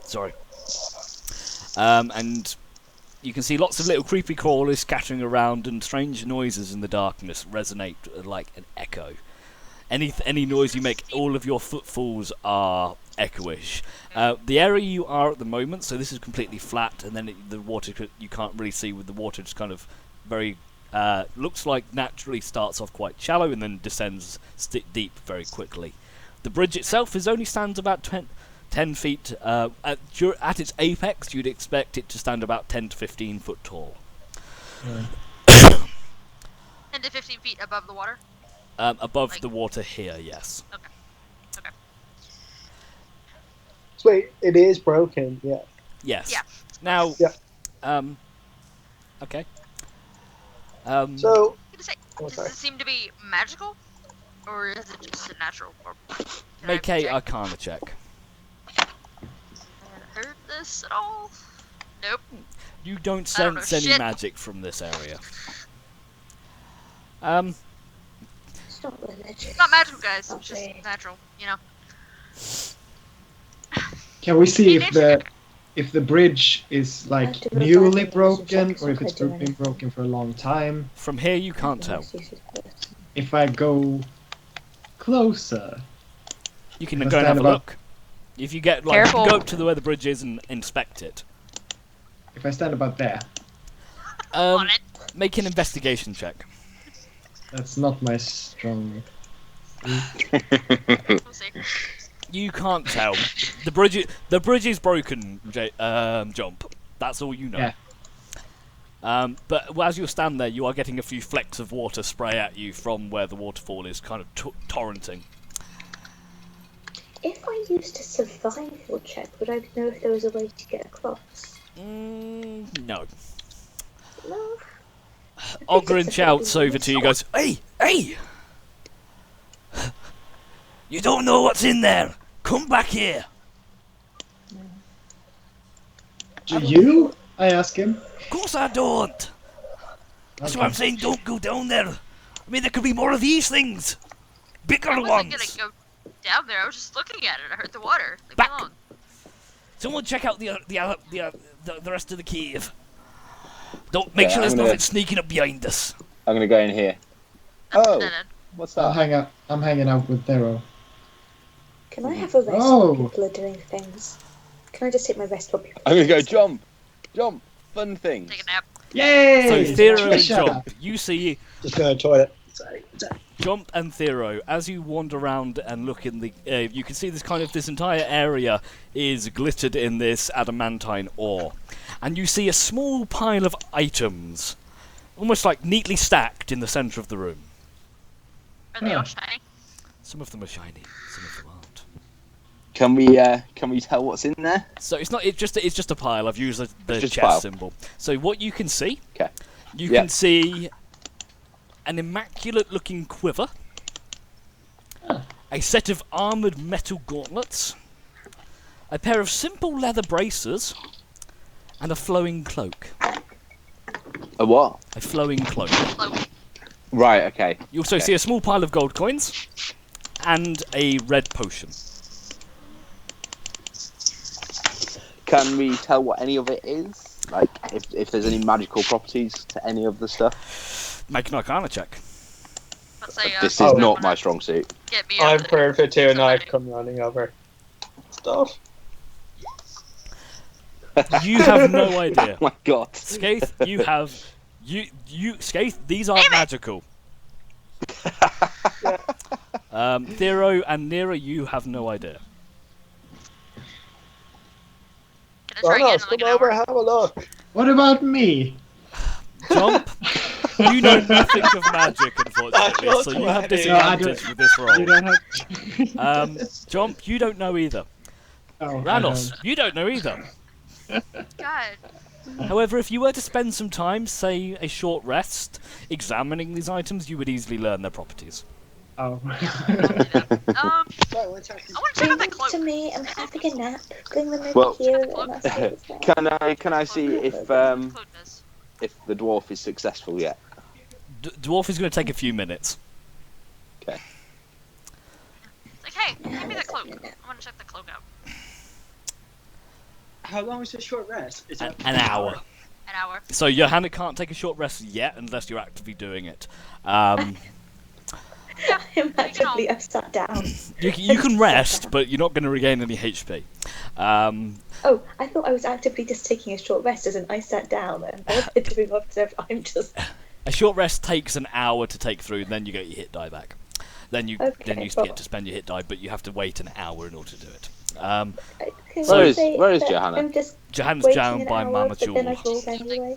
Sorry. And you can see lots of little creepy crawlers scattering around, and strange noises in the darkness resonate like an echo. Any noise you make, all of your footfalls are echoish. The area you are at the moment, so this is completely flat, and then the water you can't really see, with the water just kind of very looks like naturally starts off quite shallow and then descends deep very quickly. The bridge itself only stands about 10 feet. At its apex, you'd expect it to stand about 10 to 15 foot tall. 10 to 15 feet above the water. Above Like- the water here, yes. Okay. So wait, it is broken. Yeah. Yes. Yeah. Now, Yeah. okay. So. I'm gonna say, Oh, does sorry. it seem to be magical, or is it just a natural? Or can Make I a check? Arcana check. Have I heard this at all? Nope. You don't I don't know sense any shit. magic from this area. It's not religious. It's not magical, guys. It's just Okay. natural. You know. Can we see Hey, if the bridge is like I have to go newly back and broken, check or if if it's I do been anything. broken for a long time? From here, you can't tell. If I go closer, You can Must go and stand have a about- look. If you get Careful. go up to where the bridge is and inspect it. if I stand about there, On it. Make an investigation check. that's not my strong. We'll see. You can't tell. The bridge is broken, Jump. That's all you know. Yeah. But as you stand there, you are getting a few flecks of water spray at you from where the waterfall is kind of torrenting. If I used a survival check, would I know if there was a way to get across? No. No. Ogren shouts over to you, goes, "Hey! Hey! You don't know what's in there! Come back here!" Do you? I ask him. Of course I don't! That's why I'm saying don't go down there! I mean, there could be more of these things! Bigger I wasn't ones! gonna go down there. I was just looking at it. I heard the water. Leave Back. me alone. Someone check out the rest of the cave. Don't make Yeah, sure there's I'm gonna- nothing sneaking up behind us. I'm gonna go in here. That's Oh. the dead end. What's I'll that? hang out. I'm hanging out with Thero. Can I have a rest Oh. while people are doing things? Can I just take my rest while people I'm gonna go jump. Fun things. Take a nap. Yay! So Thero and Trisha! Jump, you see Just go to the toilet. Sorry. Jump and Thero, as you wander around and look in the, you can see this entire area is glittered in this adamantine ore, and you see a small pile of items, almost like neatly stacked in the centre of the room. Are they Yeah. all shiny? Some of them are shiny, some of them aren't. Can we tell what's in there? So it's not. It's just a pile. I've used the It's just a chest pile. symbol. So what you can see, Okay. you Yeah. can see an immaculate-looking quiver, a set of armoured metal gauntlets, a pair of simple leather braces, and a flowing cloak. A what? A flowing cloak. Like, Right. Okay. You also Okay. see a small pile of gold coins and a red potion. Can we tell what any of it is? Like, if there's any magical properties to any of the stuff? Make an Arcana check. let's say, This is Oh. not my strong suit. Get me I'm over perfect too, and I've somebody. come running over. Stuff. You have no idea. Oh my god. Skaith, you have Skaith, these aren't magical. Thero and Nera, you have no idea. Can I try again Ronos, in like come an over, hour? have a look. What about me? Jump, you know nothing of magic, unfortunately, so you have disadvantage with this You roll. don't have. Jump, you don't know either. Oh, I Ranos, don't. you don't know either. God. However, if you were to spend some time, say a short rest, examining these items, you would easily learn their properties. Oh. I want to check out Bring that them cloak. to me. I'm having a nap. Bring them over Well, here, and I'll stay with them. Can I see if Cloak does. the dwarf is successful yet? Dwarf is going to take a few minutes. Okay. It's like, hey, give me that cloak. I want to check the cloak out. How long is a short rest? Is An, it an hour. An hour. So Johanna can't take a short rest yet unless you're actively doing it. I'm actively. I've sat down. You can rest, but you're not going to regain any HP. Oh, I thought I was actively just taking a short rest, as in I sat down and I wanted to move on because I'm just. A short rest takes an hour to take through, then you get your hit die back. Then you Okay, get to spend your hit die, but you have to wait an hour in order to do it. Can Where we is- say where is that Johanna? I'm just Johanna's waiting down an by hour, Mama but then I Jewel. rolled anyway.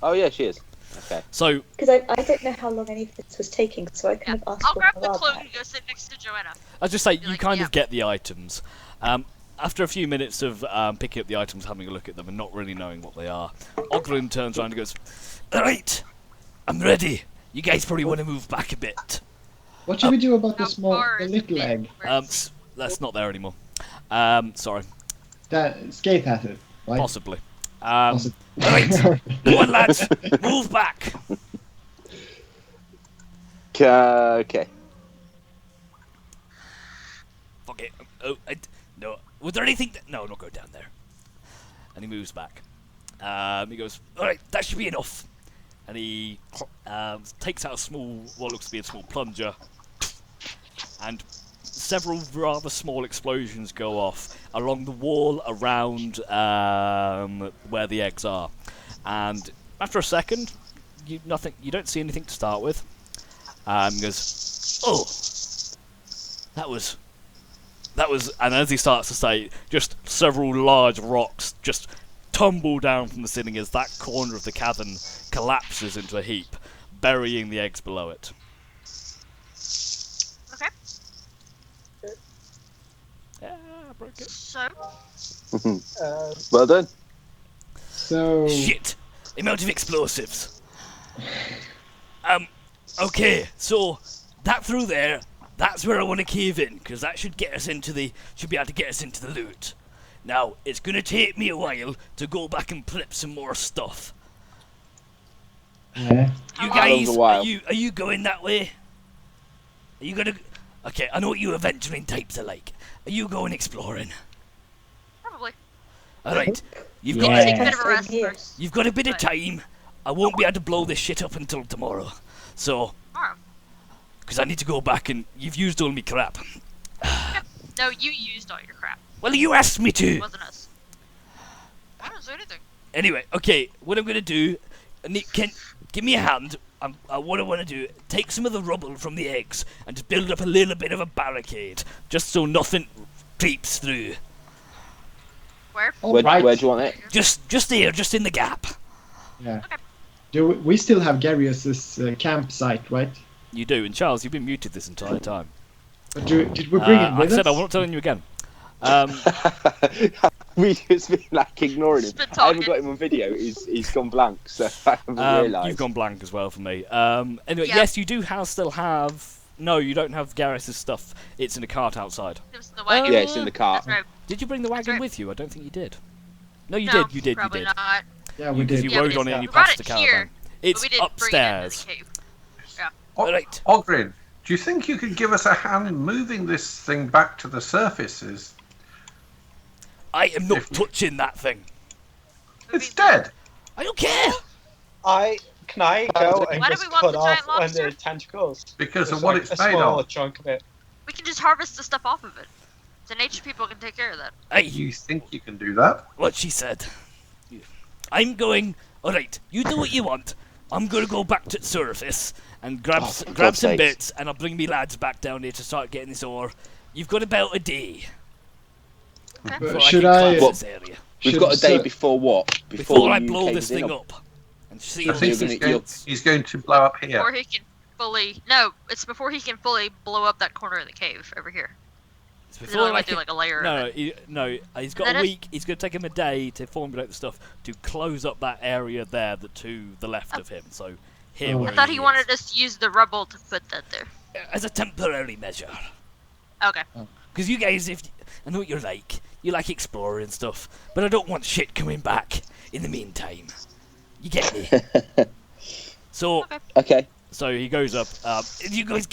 Oh yeah, she is. Okay. So Because I don't know how long any of this was taking, so I Yeah, kind of asked I'll for grab a the while cloak back. and go sit next to Joanna. I'll just say Be you like, kind yeah. of get the items. After a few minutes of picking up the items, having a look at them, and not really knowing what they are, Ogren turns around and goes, "Alright, I'm ready. You guys probably want to move back a bit." What should we do about How the small, far the is little it? egg? That's not there anymore. Sorry, That Skate has it, right? possibly. Possi- Alright, come on lads, move back. Okay. Fuck it. Oh, no. Was there anything? No, not go down there. And he moves back. He goes, "Alright, that should be enough." And he takes out what looks to be a small plunger, and several rather small explosions go off along the wall around where the eggs are. And after a second, you don't see anything to start with. He goes, "Oh, that was," and as he starts to say, just several large rocks just tumble down from the ceiling as that corner of the cavern collapses into a heap, burying the eggs below it. Okay. Yeah, I broke it. So, Well done. So Shit! Amount of explosives. Okay, so that through there, that's where I want to cave in, because that should be able to get us into the loot. Now, it's gonna take me a while to go back and flip some more stuff. yeah. You How guys, long's a while? are you going that way? Are you gonna? Okay, I know what you adventuring types are like. Are you going exploring? probably. All right, you've Yeah. got Take a bit of a Same rest here. first. you've got a bit of Right. time. I won't be able to blow this shit up until tomorrow, so Tomorrow. because I need to go back and you've used all my crap. No, you used all your crap. Well, you asked me It to. wasn't us. I didn't say anything. Anyway, okay, what I'm gonna do, give me a hand. What I want to do, take some of the rubble from the eggs and just build up a little bit of a barricade, just so nothing creeps through. Where? All Where right. do you want it? Just here, just in the gap. Yeah. Okay. Do we still have Garius's campsite, right? You do, and Charles, you've been muted this entire time. But did we bring it I with said us? I'm not telling you again. We just been like ignoring him. Just been I haven't talking. got him on video. He's gone blank, so I haven't realised. You've gone blank as well for me. Anyway, Yeah. yes, you do still have. No, you don't have Garrus's stuff. It's in a cart outside. It was in the wagon. Yeah, it's in the cart. That's right. Did you bring the wagon right. with you? I don't think you did. No, you No, did. You did. Probably You did. not. Yeah, we Because did. you Yeah, rode we on it did. and you We brought passed the it caravan. here, It's but we didn't bring it into upstairs. the cave. Right. Ogrin, do you think you could give us a hand in moving this thing back to the surfaces? I am not touching that thing. It's dead. I don't care. Can I go and Why do just we want cut the off giant one of lobster? the tentacles? Because Just of what like it's a made small of. chunk of it. We can just harvest the stuff off of it. The nature people can take care of that. Hey, You think you can do that? what she said. I'm going. All right, you do what you want. I'm gonna go back to the surface and grab Oh, for grab God's some sakes. bits, and I'll bring me lads back down here to start getting this ore. You've got about a day. Okay. before Should can I? cleanse this area. We've should got a day so- before what? Before I you blow cave this us in thing or- up. And see I all think these you're gonna- he's going to blow up here. Before he can fully. No, it's before he can fully blow up that corner of the cave over here. It's He's before only I gonna do can- like a layer No, of it. he's got Then a it's- week. It's going to take him a day to formulate the stuff to close up that area there, to the left of him. So here, Oh. where I thought he is. wanted us to use the rubble to put that there. as a temporary measure. Okay. Because you guys, I know what you're like. You like exploring and stuff, but I don't want shit coming back in the meantime. You get me? So, Okay. Okay. so he goes up. You guys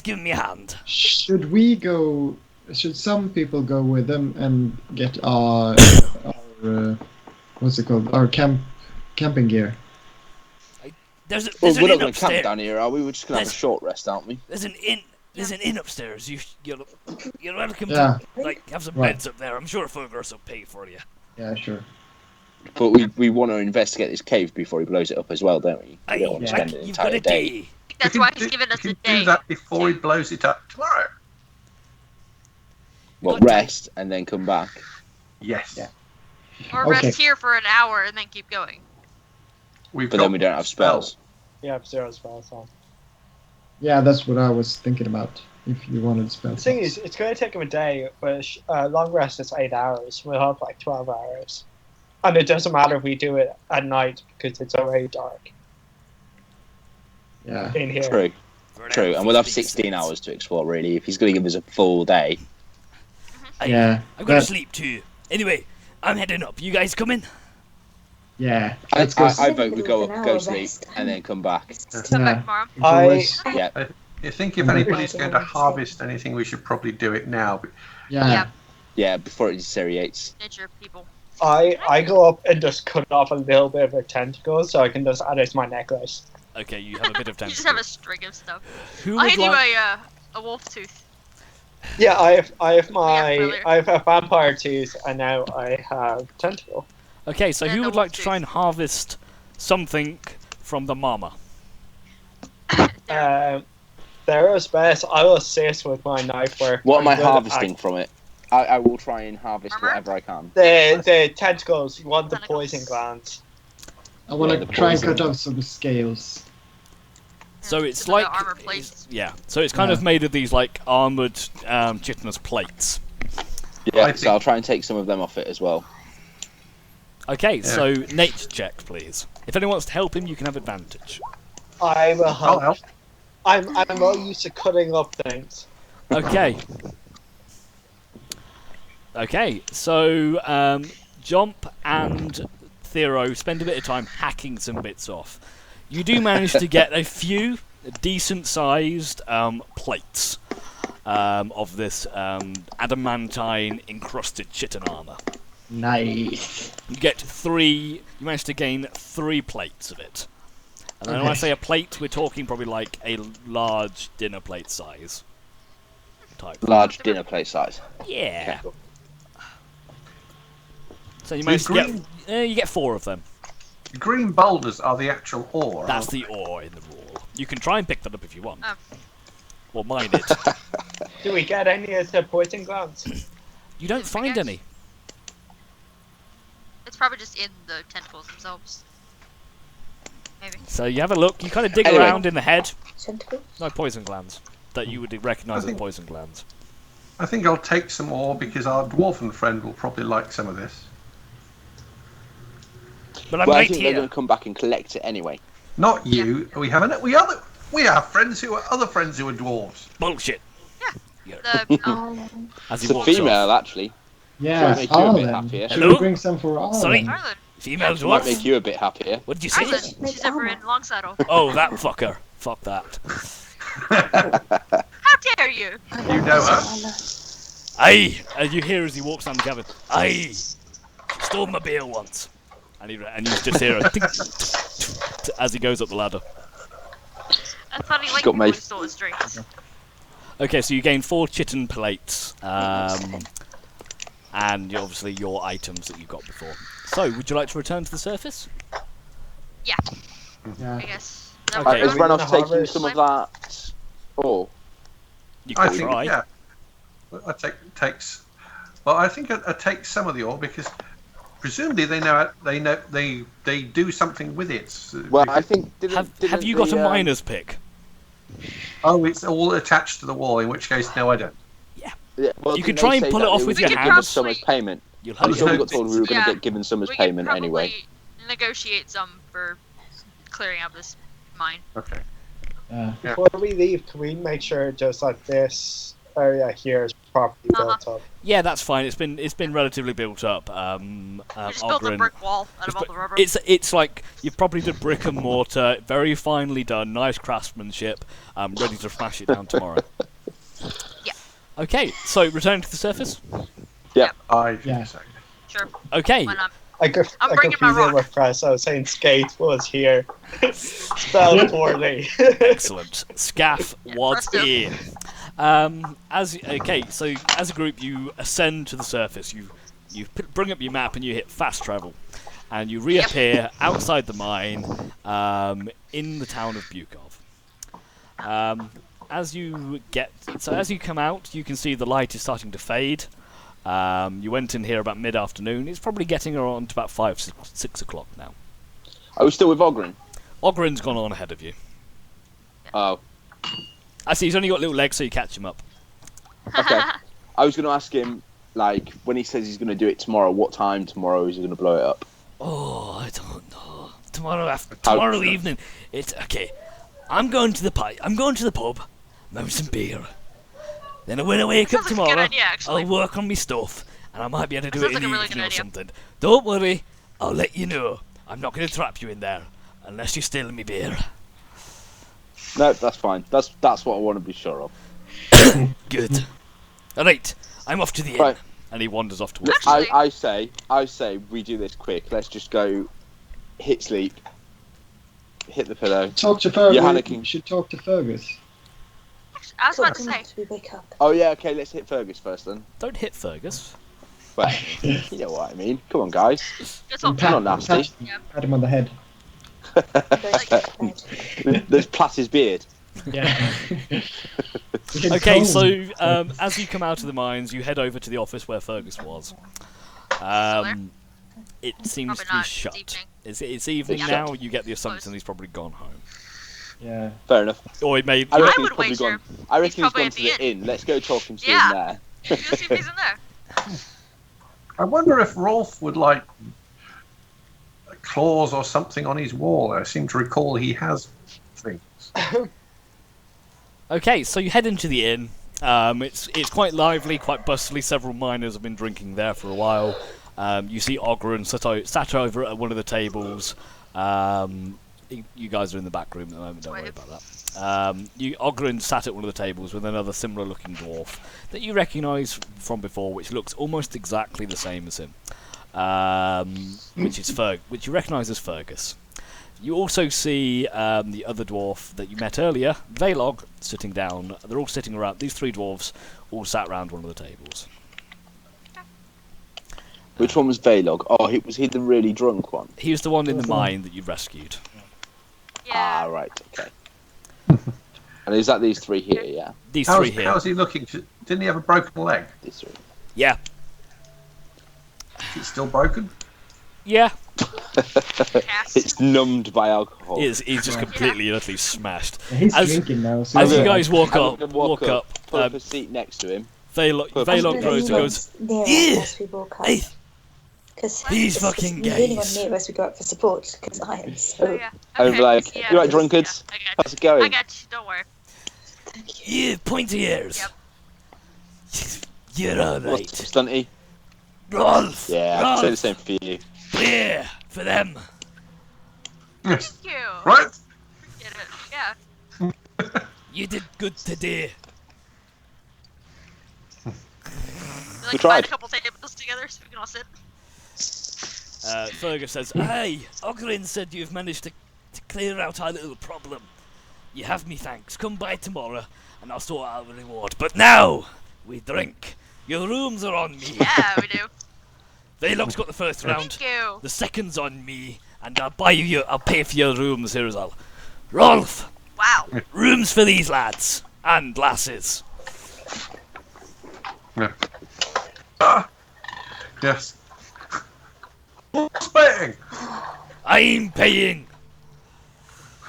give me a hand. Should we go? Should some people go with them and get our what's it called? Our camping gear. There's Well, an we're not inn going to camp upstairs. down here, are we? We're just going to have a There's- short rest, aren't we? There's an inn. There's an inn upstairs. You're welcome Yeah. to have some Right. beds up there. I'm sure Fergus will pay for you. Yeah, sure. But we want to investigate this cave before he blows it up as well, don't we? We don't want to spend an You've got entire a day. day. That's We why can he's do- giving us we a can do day. that before he blows it up tomorrow. Well, Got time. rest and then come back. Yes. Yeah. Or Okay. rest here for an hour and then keep going. We've But got then we don't have spells. You have 0 spells on. Yeah, that's what I was thinking about. If you wanted spells. The thing is, it's going to take him a day, but long rest is 8 hours. We'll have like 12 hours. And it doesn't matter if we do it at night because it's already dark Yeah. in here. True, For an true. hour, And we'll have 15 16 cents. hours to explore, really. If he's going to give us a full day. Yeah. I'm gonna that- sleep too. Anyway, I'm heading up. You guys coming? Yeah. I, Let's go. I vote we go An hour go sleep rest. and then come back. Come Yeah. back tomorrow. Go I- rest. Yeah. I think if anybody's going to harvest anything, we should probably do it now. Yeah. Yeah. Yeah, before it deteriorates. Nature people. I go up and just cut off a little bit of a tentacle so I can just add it to my necklace. Okay, you have a bit of time. You just have a string of stuff. Who I'll would hand you like? a wolf tooth. Yeah, I have earlier. I have a vampire tooth and now I have tentacle. Okay, so And who the would like wolf to try and harvest something from the mama? There's best. I will assist with my knife work. What am I I'm good at harvesting from it? I will try and harvest Armor? whatever I can. The tentacles. You want the Tentacles. poison glands. I want Yeah, to the try and poison. cut off some scales. So it's Some of the like armor plates. yeah. So it's kind Yeah. of made of these like armored chitinous plates. Yeah, I so think- I'll try and take some of them off it as well. Okay, so nature check, please. If anyone wants to help him, you can have advantage. I will I'll help. help. I'm not used to cutting up things. Okay. Okay, so Jump and Thero spend a bit of time hacking some bits off. You do manage to get a few decent-sized plates of this adamantine encrusted chitin armor. Nice. You get 3. You manage to gain 3 plates of it. And then when I Okay. say a plate, we're talking probably like a large dinner plate size type. Large dinner plate size. Yeah. Okay. So you The manage to green- get you get 4 of them. Green boulders are the actual ore. That's the ore in the wall. You can try and pick that up if you want. Oh. Or mine it. Do we get any of the poison glands? You don't find any. It's probably just in the tentacles themselves. Maybe. So you have a look. You kind of dig Anyway. around in the head. Tentacles? No poison glands that you would recognise as think- poison glands. I think I'll take some more because our dwarven friend will probably like some of this. But I'm Well, I right think they're here. going to come back and collect it anyway. Not you. We have friends who are other friends who are dwarves. Bullshit. The As he It's a walks female, off. actually. Yeah, make you a all bit of them. happier. Should Hello? we bring some for all Sorry? of them? Arlen. Female It might dwarf. make you a bit happier. What did you say? Arlen. She's over in Longsaddle. Oh, that fucker. Fuck that. How dare you? You know her? Aye! And you hear as he walks down the cabin. Aye! Stole my beer once. And you just hear a tink, as he goes up the ladder. I thought he liked got people who my- stole his drinks. Okay, so you gain 4 chitin plates, and obviously your items that you got before. So, would you like to return to the surface? Yeah, Yeah. I guess. Okay. Is Ranulph Are we taking gonna some of that? Oh, You I can think, try. yeah. I takes. Well, I think I take some of the ore because presumably they do something with it. well, I think Have you got a miner's pick? Oh, it's all attached to the wall. In which case, no, I don't. Yeah, well, You didn't could try they and say pull that it off they with were your gonna hands. give us some as Probably- payment. You'll I'm have sure we your got told we were going to Yeah. get given some as We payment could anyway. probably negotiate some for clearing up this mine. Okay. Yeah. Yeah. Before we leave, can we make sure just like this area here is properly built up? Yeah, that's fine. It's been relatively built up. We just built a Ogren- brick wall out of all the rubber. It's like you've probably done brick and mortar, very finely done, nice craftsmanship, ready to smash it down tomorrow. Yeah. Okay, so returning to the surface. I think Yeah. so. Sure. Okay, Why not? I could I'm bringing my confuse it rock. with press. I was saying skate was here. Spelled poorly. excellent. Scaff was presto. here. So as a group, you ascend to the surface. You bring up your map and you hit fast travel, and you reappear outside the mine in the town of Bukov. As you come out, you can see the light is starting to fade. You went in here about mid-afternoon. It's probably getting around to about 6 o'clock now. Are we still with Ogren? Ogren's gone on ahead of you. Oh, I see he's only got little legs, so you catch him up. okay. I was going to ask him, like, when he says he's going to do it tomorrow, what time tomorrow is he going to blow it up? Oh, I don't know. Tomorrow evening. It's okay. I'm going to the pub. I'm have some beer. Then when I wake up Sounds like a good tomorrow, idea, actually. I'll work on my stuff, and I might be able to do That it sounds in like a the really evening good or idea. something. Don't worry. I'll let you know. I'm not going to trap you in there unless you're stealing me beer. No, that's fine. That's what I want to be sure of. Good. All right. I'm off to the inn. Right. And he wanders off towards. Actually- I say we do this quick. Let's just go hit sleep, hit the pillow. Talk to Fergus. Johanna King. You should talk to Fergus. I was about to say. After we wake up. Oh yeah, okay. Let's hit Fergus first then. Don't hit Fergus. Well, you know what I mean. Come on, guys. It's all Pat- not nasty. Pat him on the head. Goes to bed. There's plait his beard. Yeah. You can Okay, comb. so as you come out of the mines, you head over to the office where Fergus was. It seems Probably to be not. It's shut. evening. It's evening It's now. shut. You get the assumption he's probably gone home, Yeah. Fair enough. or he may. I reckon I he's would probably wager gone. I reckon he's probably gone at to the the inn. Let's go talk him to Yeah. him there. Go see if he's in there. I wonder if Rolf would like claws or something on his wall. I seem to recall he has things. Okay, so you head into the inn. It's quite lively, quite bustly. Several miners have been drinking there for a while. You see Ogren sat over at one of the tables. You guys are in the back room at the moment. Don't worry about that. Ogren sat at one of the tables with another similar-looking dwarf that you recognise from before, which looks almost exactly the same as him, which you recognise as Fergus. You also see the other dwarf that you met earlier, Velog, sitting down. They're all sitting around. These 3 dwarves all sat around one of the tables. Which one was Velog? Oh, was he the really drunk one? He was the one in the mine that you rescued. Ah, Yeah. right. Okay. And is that these 3 here? Yeah, These 3 How's, here. how's he looking? Didn't he have a broken leg? these 3. Yeah. Is it still broken? Yeah. Cast. It's numbed by alcohol. He's just completely and utterly smashed. Yeah, he's As- drinking now. So As you Yeah. guys walk I'm up, gonna walk up, pull up um, a seat next to him. Velog Velog goes and goes, Near "Yeah, us as we walk up. hey, Because these fucking you really want guys." near us we go up for support. Because I am so. Oh, yeah. I'm Okay. like, Yeah. you right, drunkards? Yeah, I got How's it you. I going? got you. Don't worry. Thank you. Yeah, pointy ears. Yep. You're alright. What's Stunty? Rolf! Yeah, I'd say the Rolf! same for you. Beer for them. Thank you. Right? Get it. Yeah. You did good today. We We like tried. find a couple tables together so we can all sit. Fergus says, "Hey, Ogren said you've managed to clear out our little problem. You have me thanks. Come by tomorrow, and I'll sort out the reward. But now, we drink. Your rooms are on me. Yeah, we do. Veylock's got the first round. Thank you. The second's on me, and I'll pay for your rooms here as well. Rolf, Wow. rooms for these lads and lasses. Yeah. Yes. Who's paying? I'm paying.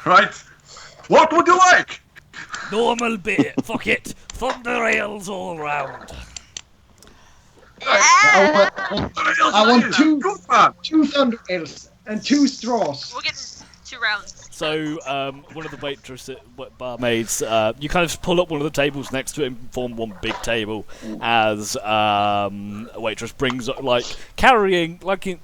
Right. What would you like? Normal bit. Fuck it. Thunder rails all round. I want two Good man. thunder ales and 2 straws. We'll get 2 rounds. So, one of the barmaids, you kind of pull up one of the tables next to it and form one big table as a waitress brings up, like, carrying, like you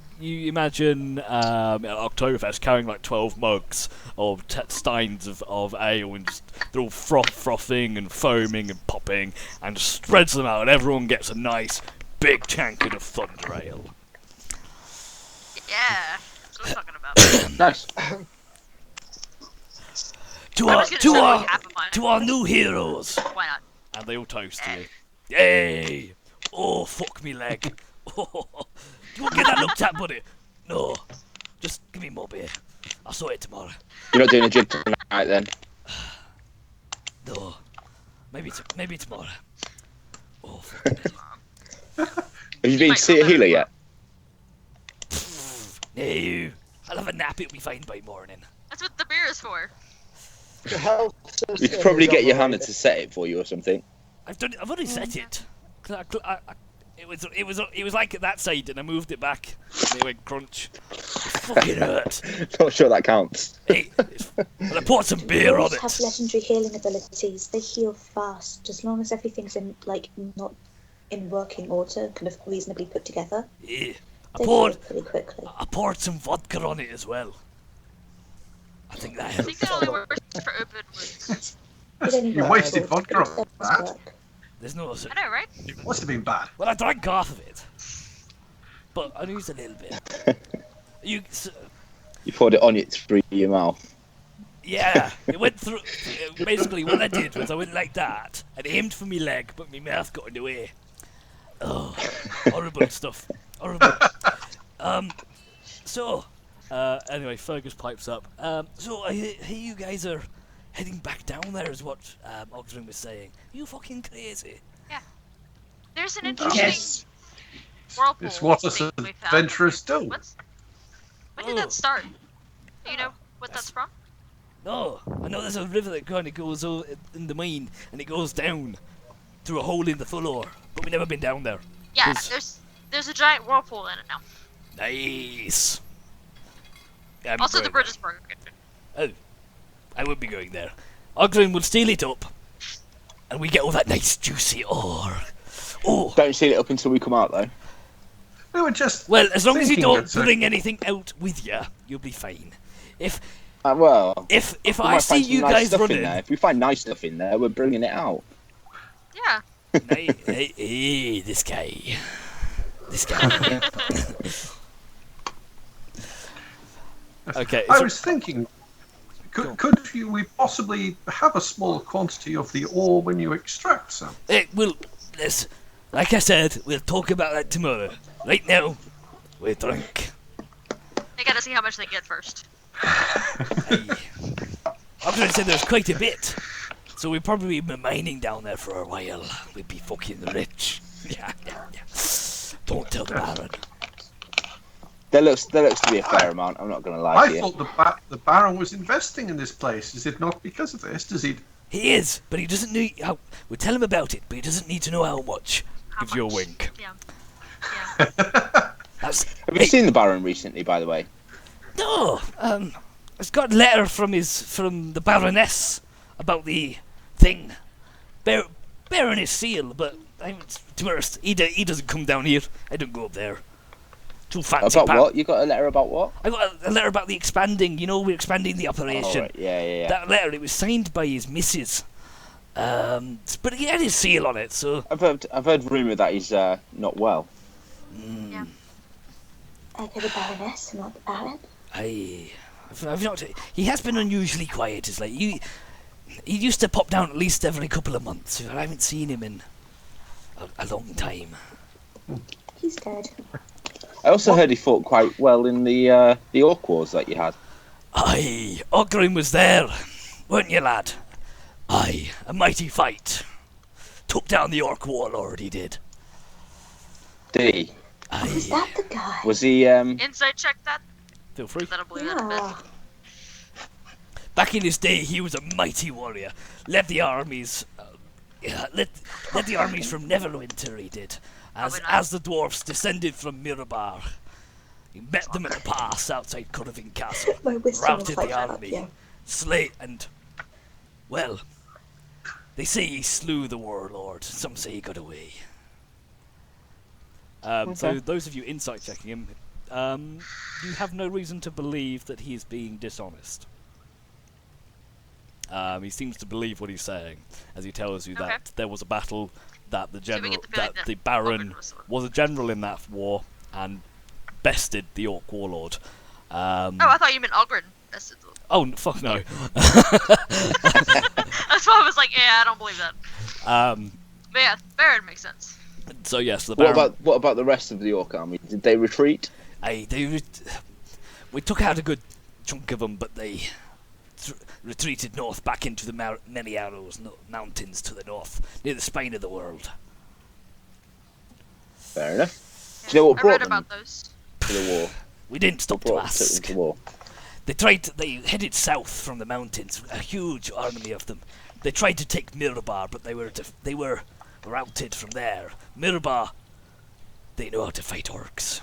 imagine at Oktoberfest, carrying like 12 mugs of steins of ale, and just, they're all frothing and foaming and popping, and just spreads them out, and everyone gets a nice big tankard of thunder ale. Yeah. That's what I'm talking about. Nice. To our new heroes, Why not? and they all toast to you. Yay! Oh, fuck me leg. Oh, do you want to get that looked at, buddy? No, just give me more beer. I'll sort it tomorrow. You're not doing a jig tonight then? No, maybe tomorrow. Oh, fuck me. Have you been might to see a come healer over. yet? No, I'll have a nap. It'll be fine by morning. That's what the beer is for. The health We system could probably is get your overrated. Hannah to set it for you or something. I've already set it. It was like at that side, and I moved it back, and it went crunch. It fucking hurt. Not sure that counts. And I poured some beer on Wolves have it. legendary healing abilities. They heal fast as long as everything's in not in working order, kind of reasonably put together. Yeah. They heal pretty quickly. I poured some vodka on it as well. I think that I think helps. that only works for open wounds. It only You works wasted for- vodka on it does that. work. There's no. I know, right? It must have been bad. Well, I drank half of it, but I used a little bit. You poured it on it through your mouth. Yeah, it went through. Basically, what I did was I went like that and aimed for my leg, but my mouth got in the way. Oh, horrible stuff. Horrible. So, anyway, Fergus pipes up. So I hear you guys are heading back down there, is what Ogdrin was saying. You fucking crazy. There's an interesting Yes. whirlpool It's what us thing we found. adventurers do. When did that start? Do you know what that's from? No, I know there's a river that kind of goes in the mine, and it goes down through a hole in the floor, but we've never been down there. Yeah, Yes. there's a giant whirlpool in it now. Nice. I'm Also, the going bridge is broken. there. Oh, I would be going there. Ogdrin will steal it up, and we get all that nice juicy ore. Oh, Don't seal it up until we come out though. We were just well, as long as you thinking don't it's a- bring anything out with you, you'll be fine. If Well, if we I might see find some you nice guys stuff in running, there. If we find nice stuff in there, we're bringing it out. Yeah. hey, this guy. Okay, I so- was thinking, could we possibly have a small quantity of the ore when you extract some? Like I said, we'll talk about that tomorrow. Right now, we're drunk. They gotta see how much they get first. Hey. Ogdrin said there's quite a bit, so we'll probably be mining down there for a while. We'd be fucking rich. Yeah. Don't tell the Baron. There looks to be a fair amount. I'm not going to lie to I you. thought the Baron was investing in this place. Is it not because of this? Does he? He is, but he doesn't need. We'll tell him about it, but he doesn't need to know how much. How Gives you a much? wink. Yeah. That's, Have you seen the Baron recently, by the way? No, I've got a letter from the Baroness about the thing. Bearing his seal, but to be honest, he doesn't come down here. I don't go up there. Too fancy. About what? You got a letter about what? I got a letter about the expanding. You know, we're expanding the operation. Oh, right. Yeah. That letter, it was signed by his missus. But he had his seal on it, so. I've heard rumour that he's not well. Yeah. Okay, the Baroness and not the Baron. I've not. He has been unusually quiet. It's like He used to pop down at least every couple of months. I haven't seen him in a long time. He's dead. I also heard he fought quite well in the Orc Wars that you had. Aye, Ogrim was there, weren't you, lad? Aye, a mighty fight. Took down the Orc warlord, he did. Did he? Was Aye, that the guy? Was he? Insight check that. feel free. 'Cause I don't believe that a bit. Yeah. Back in his day, he was a mighty warrior. Led the armies, led the armies from Neverwinter, he did. As Probably not. as the dwarfs descended from Mirabar, he met them at the pass outside Curvin Castle. My wisdom Routed is the like army, yeah. slay, and well, they say he slew the warlord. Some say he got away. So Okay. those of you insight checking him, you have no reason to believe that he is being dishonest. He seems to believe what he's saying, as he tells you Okay. that there was a battle, that the So we general, get the feeling that that the Baron Ogren was the one. was a general in that war and bested the Orc warlord. Oh, I thought you meant Ogren. That's Fuck no. That's why I was like, yeah, I don't believe that. But yeah, Baron makes sense. So yes, the What Baron. about the rest of the Orc army? Did they retreat? We took out a good chunk of them, but they retreated north back into the many arrows mountains to the north, near the spine of the world. Fair enough. Do you know what I brought read them about those. to the war? We didn't stop to Took them ask. to war. They headed south from the mountains, a huge army of them. They tried to take Mirabar, but they were routed from there. Mirabar, they know how to fight orcs.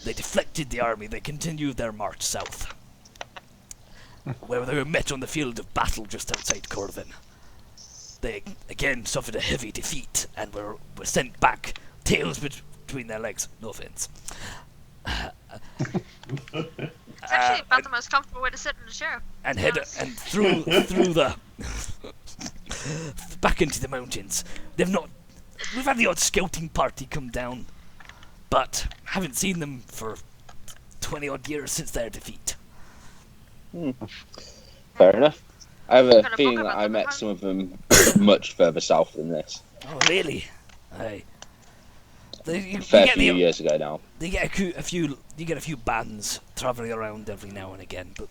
They deflected the army. They continued their march south, where they were met on the field of battle just outside Corvin. They again suffered a heavy defeat and were sent back, tails between their legs. No offense. It's actually about the most comfortable way to sit in a chair. And head and through the back into the mountains. We've had the odd scouting party come down, but haven't seen them for 20 odd years since their defeat. Fair enough. I have a Got a feeling book that about I them, met huh? some of them much further south than this. Oh, really? Aye. You A fair get few years ago now. You get a few bands travelling around every now and again, but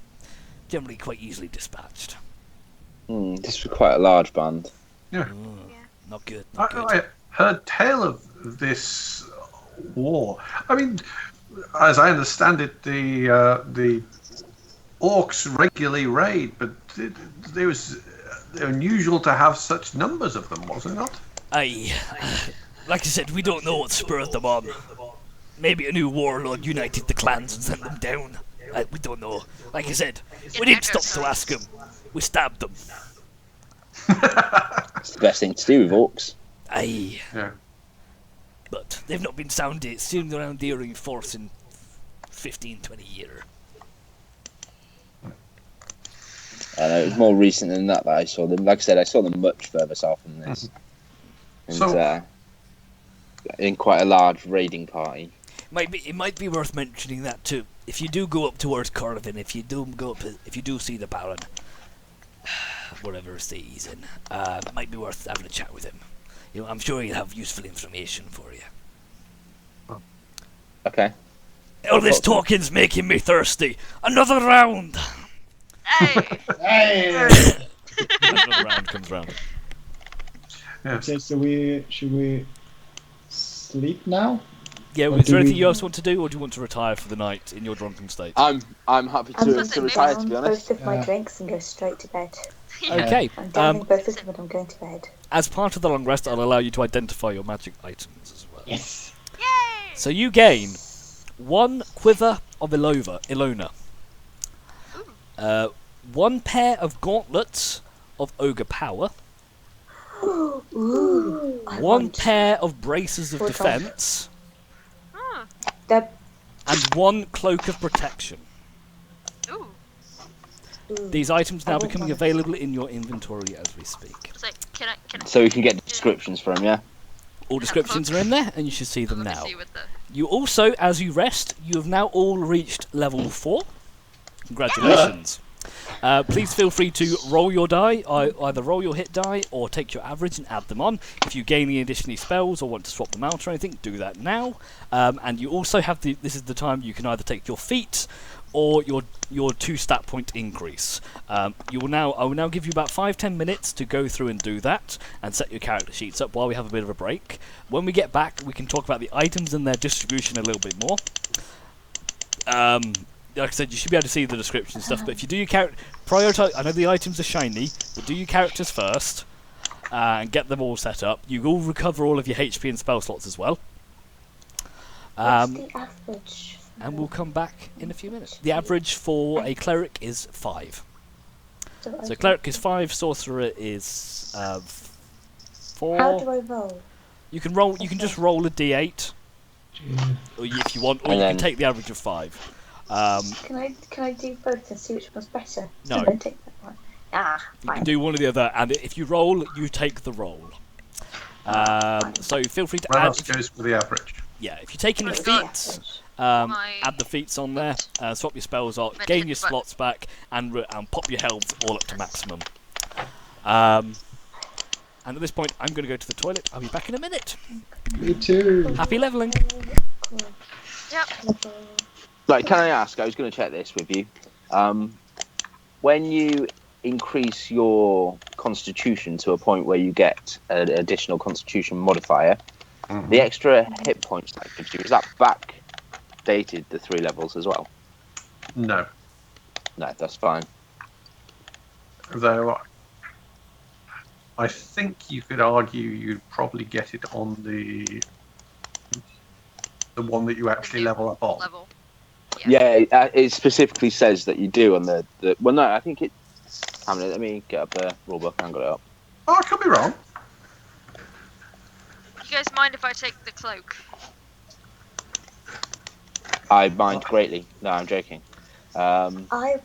generally quite easily dispatched. This was quite a large band. Yeah. Not good. Not good. I heard tale of this war. I mean, as I understand it, the orcs regularly raid, but it was unusual to have such numbers of them, was it not? Aye. Like I said, we don't know what spurred them on. Maybe a new warlord united the clans and sent them down. We don't know. Like I said, we didn't stop to ask them. We stabbed them. It's the best thing to do with orcs. Aye. Yeah. But they've not been seen around here in force in 15, 20 years. I know it was more recent than that I saw them. Like I said, I saw them much further south than this. And, So- in quite a large raiding party. It might be worth mentioning that too. If you do go up towards Corvin, if you do see the Baron, whatever state he's in, it might be worth having a chat with him. I'm sure he'll have useful information for you. Okay. All this talking's making me thirsty. Another round. Hey! Hey! Another round comes round. Okay, so should we sleep now? Yeah, Or is do there anything we- you else want to do, or do you want to retire for the night in your drunken state? I'm happy I'm to just gonna retire, to down be both honest. of my Yeah. drinks and go straight to bed. Okay. I'm downing both of them and I'm going to bed. As part of the long rest, I'll allow you to identify your magic items as well. Yes. Yay! So you gain 1 quiver of Ilona, 1 pair of gauntlets of ogre power, Ooh, I 1 want pair of braces of What defense, Hmm. the- and 1 cloak of protection. Ooh. ooh. These items I now want becoming one of available in your inventory as we speak. So can I? So we can get descriptions from, yeah? All descriptions are in there, and you should see them Let me now. see what the. You also, as you rest, you have now all reached level 4. Congratulations. Please feel free to roll your die, either roll your hit die or take your average and add them on. If you gain any additional spells or want to swap them out or anything, do that now. And you also have this is the time you can either take your feat or your 2 stat point increase. I will now give you about 5-10 minutes to go through and do that and set your character sheets up while we have a bit of a break. When we get back, we can talk about the items and their distribution a little bit more. Like I said, you should be able to see the description and stuff, but if you do your character, prioritize. I know the items are shiny, but do your characters first and get them all set up. You will recover all of your HP and spell slots as well. What's the average? And we'll come back in a few minutes. The average for a cleric is 5. So cleric is 5, sorcerer is 4. How do I roll? You can roll. You can just roll a d8, or if you want, or you can take the average of 5. Can I do both and see which one's better? No. And then take that one. You Fine. can do one or the other, and if you roll, you take the roll. So feel free to What add. else goes for the average? Yeah, if you take any Right, got feats, My- add the feats on there, swap your spells out, gain your slots back, and pop your health all up to maximum. And at this point, I'm going to go to the toilet. I'll be back in a minute. Me too. Happy leveling. Yep. Right, can I ask? I was going to check this with you. When you increase your constitution to a point where you get an additional constitution modifier, the extra hit points that gives you, is that backdated the 3 levels as well? No. No, that's fine. Though I think you could argue you'd probably get it on the one that you actually level up on. Level. Yeah, it specifically says that you do on the well, no, I think it. Hang on, let me get up the rulebook. I haven't got it up. Oh, I could be wrong. You guys mind if I take the cloak? I mind greatly. No, I'm joking. I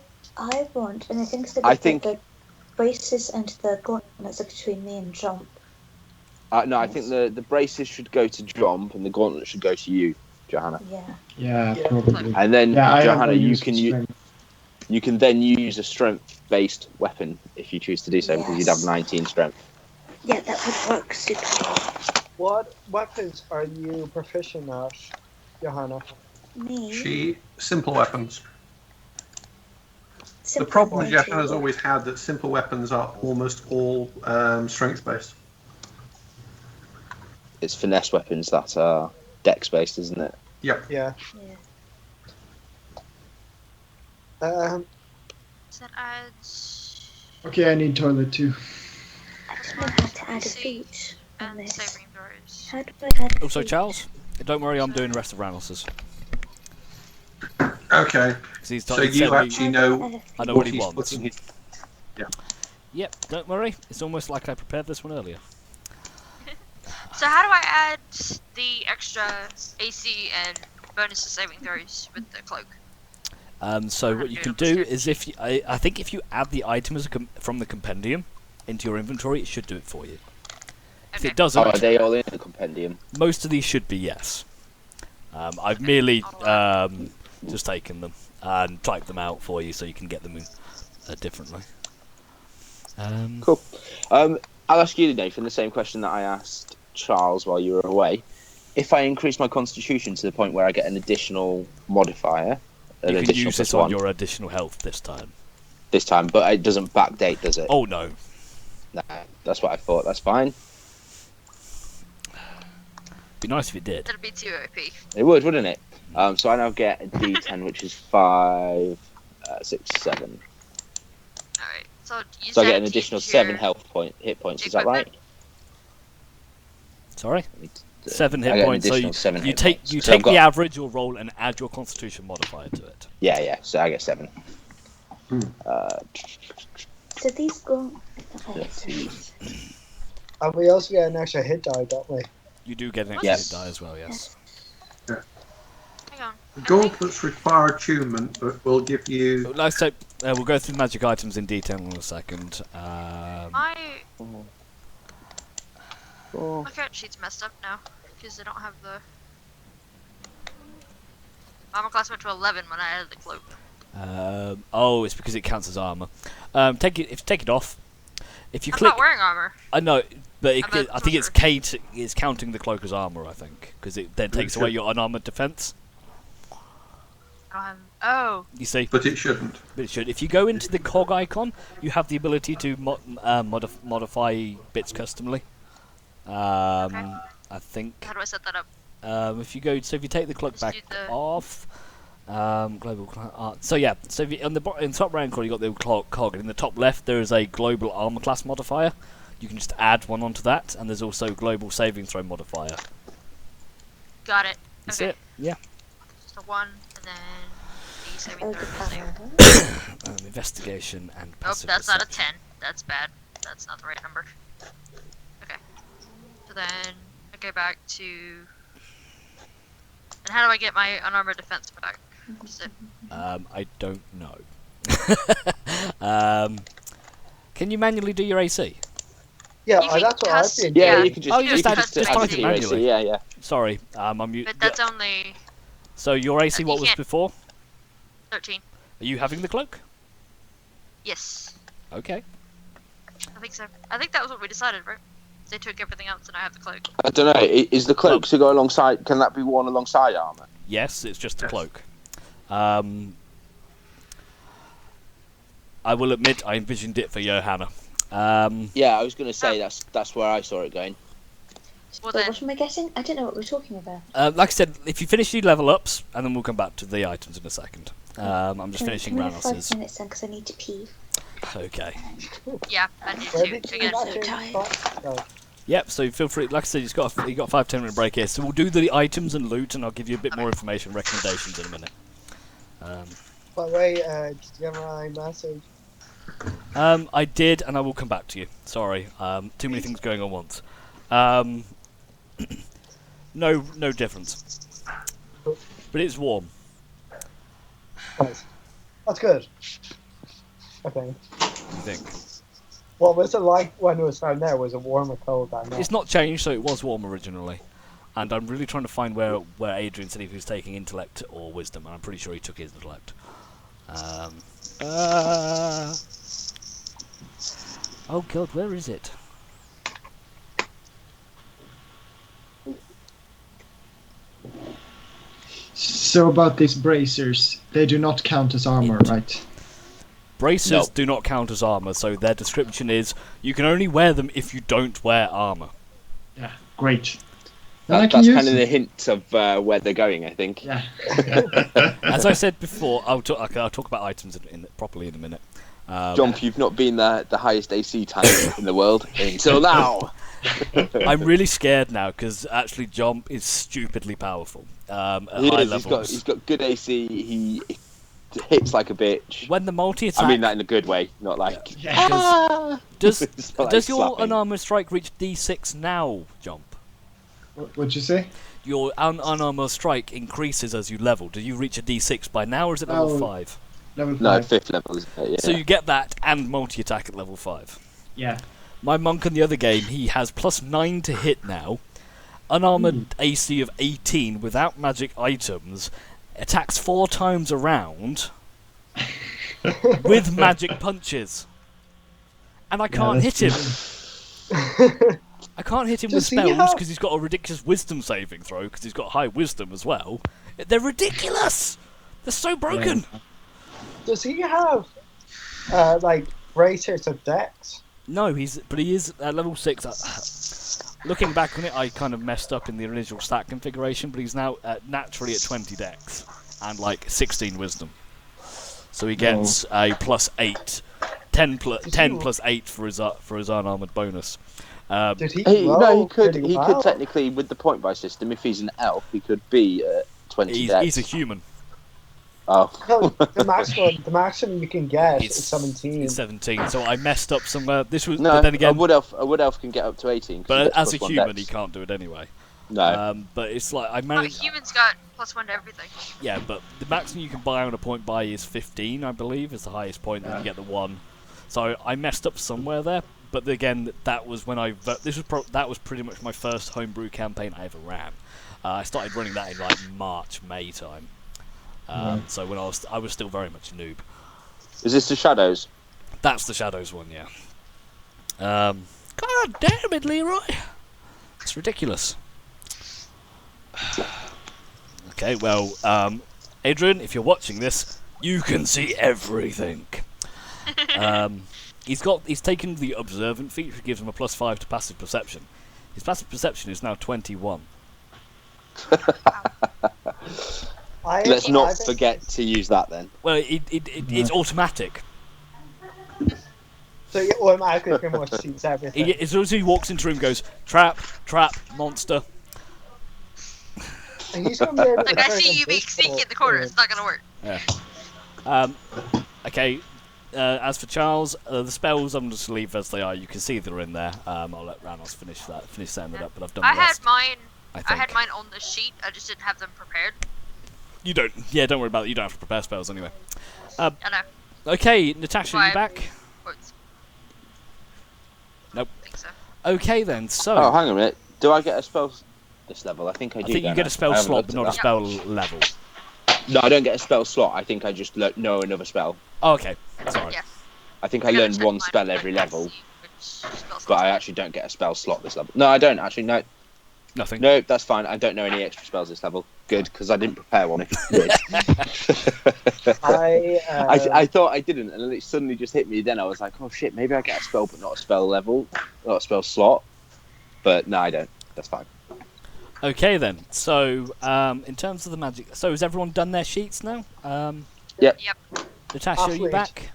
want, and I think it's I think- the braces and the gauntlets are between me and Jump. No, I think the braces should go to Jump and the gauntlet should go to you, Johanna. Yeah. Yeah, Yeah. probably. And then Yeah, I Johanna, have you used can strength. you can then use a strength-based weapon if you choose to do so, because you'd have Yes. 19 strength. Yeah, that would work super well. What weapons are you proficient at, Johanna? Me. Simple weapons. The Simple problem way Johanna's to- always had that simple weapons are almost all strength-based. It's finesse weapons that are dex-based, isn't it? Yep. Yeah. So that adds Okay, I need toilet too. Actually, I had to add a feat on and this. savoring throws. How do I add a Also, feat? Charles, don't worry, I'm doing the rest of Ranulf's. Okay. He's So he said you we- actually How do I know add a I know feat? what he he's wants. putting his. Yep, don't worry. It's almost like I prepared this one earlier. So how do I add the extra AC and bonus to saving throws with the cloak? So what you can do is I think if you add the item from the compendium into your inventory, it should do it for you. If Okay. it doesn't, Oh, are they all in the compendium? most of these should be yes. I've merely just taken them and typed them out for you so you can get them differently. Cool. I'll ask you, Nathan, the same question that I asked Charles while you were away. If I increase my constitution to the point where I get an additional modifier, an You can additional use this +1 on your additional health this time. this time, but it doesn't backdate, does it? Oh no. No, that's what I thought. That's fine. Be nice if it did. That'd be too OP. It would, wouldn't it? So I now get a D10, which is 5, 6, 7. Alright. So you So I said get an additional 7 hit points. Is that right? Sorry? I need to- 7 I hit get an points. So additional 7 you hit take points. you So I've take the got- average or roll and add your constitution modifier to it. Yeah. So I get 7. So these go. And we also get an extra hit die, don't we? You do get an extra Yes. hit die as well, yes. Hang on. The gauntlets require attunement, but will give you. Like I said, we'll go through magic items in detail in a second. My character sheet's messed up now because I don't have the armor class went to 11 when I added the cloak. Oh, it's because it counts as armor. Take it off. If you I'm click, not wearing armor. I know, but I think it's sorcerer. it's counting the cloak as armor. I think because it then takes away your unarmored defense. Oh. You see, But it shouldn't. but it should. If you go into the cog icon, you have the ability to modify bits customly. I think. How do I set that up? If you go, so if you take the cloak Just back do the- off, global art. So yeah, so if you, on the in the top right corner you got the cog, and in the top left there is a global armor class modifier. You can just add one onto that, and there's also global saving throw modifier. Got it. That's Okay. it. Yeah. So 1, and then the saving Ogre throw. power. Investigation and Oh, passive that's not a perception. 10. That's bad. That's not the right number. Okay. So then I go back to. And how do I get my unarmored defense back? Just it. I don't know. Can you manually do your AC? Yeah, You can that's what I've cast- been Yeah, Yeah. you can just. Oh, you just can add- just add type it it to your manually. AC, Yeah, yeah. Sorry, But that's only So your AC, You what was can't- before? 13. Are you having the cloak? Yes. Okay. I think so. I think that was what we decided, right? They took everything else and I have the cloak. I don't know. Is the cloak to go alongside? Can that be worn alongside armor? Yes, it's just a Yes. cloak. I will admit I envisioned it for Johanna. Yeah, I was going to say that's where I saw it going. Well Wait, then, what am I getting? I don't know what we're talking about. Like I said, if you finish your level ups, and then we'll come back to the items in a second. I'm just finishing Can we have 5 Ranos's. minutes then, because I need to pee. Okay. yeah, I did Where too. did you Again, not so do tired. that? No. Yep. So feel free. Like I said, you got a 5-10 minute break here. So we'll do the items and loot, and I'll give you a bit more information, recommendations in a minute. By the way, did you get my message? I did, and I will come back to you. Sorry, too many things going on once. No difference. But it's warm. Nice. That's good. Okay. I think What was it like when it was down there? Was it warm or cold down there? it's not changed, so it was warm originally. And I'm really trying to find where Adrian said he was taking intellect or wisdom, and I'm pretty sure he took his intellect. Oh god, where is it? So about these bracers, they do not count as armor, right? Bracers No. do not count as armor, so their description is you can only wear them if you don't wear armor. Yeah, great. Then I can That's use kind of them. the hint of where they're going, I think. Yeah. As I said before, I'll talk about items properly in a minute. Jump, you've not been the highest AC tank in the world until now. I'm really scared now because actually Jump is stupidly powerful at He high is, levels. he's got good AC. He hits like a bitch. When the multi-attack, I mean that in a good way, not like. Yeah. does It's not like does your slapping. unarmored strike reach D6 now, Jump? What'd you say? Your unarmored strike increases as you level. Do you reach a D6 by now, or is it level Oh. 5? Level 5. No, 5th level, isn't it? Yeah. So you get that and multi-attack at level 5. Yeah. My monk in the other game, he has +9 to hit now, unarmored AC of 18 without magic items, attacks 4 times around with magic punches, and I can't hit him. I can't hit him with Does he spells have- because he's got a ridiculous wisdom saving throw because he's got high wisdom as well. They're ridiculous. They're so broken. Does he have like bracers of dex? No, he is at level 6. Looking back on it, I kind of messed up in the original stat configuration, but he's now naturally at 20 dex and like 16 wisdom. So he gets a +8, 10 plus 8 for his unarmored bonus. Did he? He, no, roll he could. pretty He well? could technically, with the point buy system, if he's an elf, he could be 20 dex. He's a human. Oh. No, the maximum you can get is 17. It's 17. So I messed up somewhere. This was, No, but then again, a wood elf can get up to 18. 'cause he but gets as a +1 human, he dex. can't do it anyway. No. But it's like I but managed. humans got +1 to everything. Yeah, but the maximum you can buy on a point buy is 15, I believe, is the highest point. Then you get the 1. So I messed up somewhere there. But again, that was when that was pretty much my first homebrew campaign I ever ran. I started running that in like March, May time. Right. So when I was still very much a noob. Is this the shadows? That's the shadows one, yeah. God damn it, Leroy! It's ridiculous. Okay, well, Adrian, if you're watching this, you can see everything. He's taken the observant feat, which gives him a +5 to passive perception. His passive perception is now 21. Let's not forget to use that then. Well, it's automatic. So you automatically pretty much sees everything. As soon as he walks into a room, goes trap, monster. And he's gonna be able to Like, I turn see you being invisible sneaky in the corner. It's not gonna work. Yeah. Okay. As for Charles, the spells I'm just leave as they are. You can see they're in there. I'll let Ranos finish setting it up, but I've done the I rest. I had mine on the sheet. I just didn't have them prepared. You don't. Yeah, don't worry about it. You don't have to prepare spells anyway. I know. Okay, Natasha, you Five. back? Quotes. Nope. I think so. Okay then. So. Oh, hang on a minute. Do I get a spell this level? I think I do. I think you don't get a spell I haven't slot, looked but at not a that. spell level. No, I don't get a spell slot. I think I just know another spell. Oh, okay. Sorry. Yeah. I think I gotta learn check one mine spell before I every can level, see which spell but I slots actually don't get a spell slot this level. No, I don't actually. No, Nothing. no, that's fine. I don't know any extra spells this level. Good, because I didn't prepare one. If you would. I thought I didn't, and then it suddenly just hit me. Then I was like, oh shit, maybe I get a spell, but not a spell level, not a spell slot. But no, I don't. That's fine. Okay then. So, in terms of the magic, so has everyone done their sheets now? Yep. Yep. Natasha, are you Athlete. back?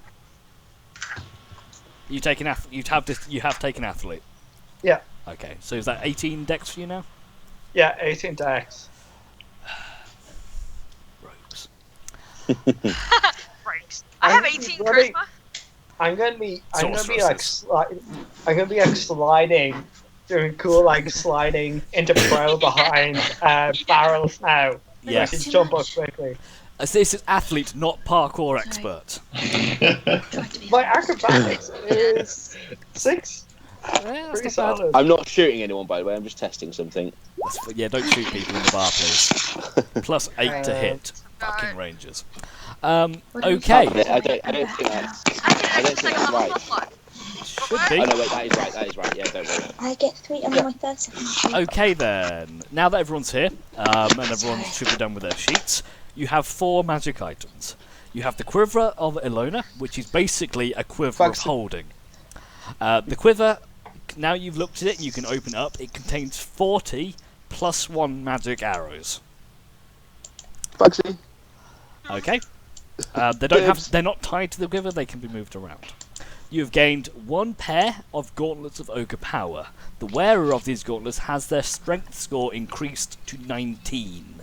You have taken athlete. Yeah. Okay. So is that 18 dex for you now? Yeah, 18 dex. Rogues. Right. I have 18 charisma. I'm gonna be Sorceress. I'm gonna be like sliding, doing cool like sliding into pro behind barrels now. Yes. I can jump up quickly. As this is athlete, not parkour expert. My acrobatics is 6. Yeah, that's Pretty not bad. solid. I'm not shooting anyone, by the way. I'm just testing something. Yeah, don't shoot people in the bar, please. +8 to hit. Fucking rangers. Okay. I don't think that's. I don't can think like a that's right. level slot. Should Oh be. no, wait, that is right. That is right. Yeah, don't worry. I get 3 on my third second. Okay then. Now that everyone's here, and everyone should be done with their sheets, you have 4 magic items. You have the Quiver of Ilona, which is basically a quiver of holding. The quiver, now you've looked at it and you can open it up, it contains 40 plus 1 magic arrows. Bugsy. Okay. They're not tied to the quiver, they can be moved around. You have gained 1 pair of gauntlets of ogre power. The wearer of these gauntlets has their strength score increased to 19.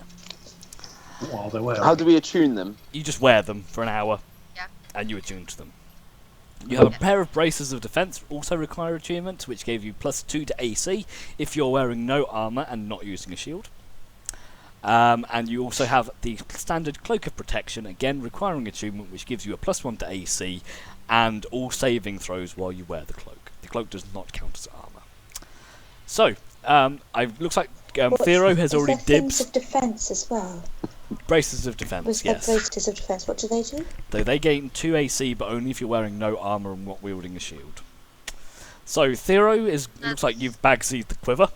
While they were. How do we attune them? You just wear them for an hour, Yeah. and you attune to them. You have a pair of braces of defense, also require attunement, which gave you +2 to AC if you're wearing no armor and not using a shield. And you also have the standard cloak of protection, again requiring attunement, which gives you a +1 to AC and all saving throws while you wear the cloak. The cloak does not count as armor. So, looks like Thero has already Is there things dibs. of defence as well? Braces of defense, Was there yes. braces of defence? What do they do? They gain 2 AC, but only if you're wearing no armor and not wielding a shield. So Thero looks like you've bagsied the quiver.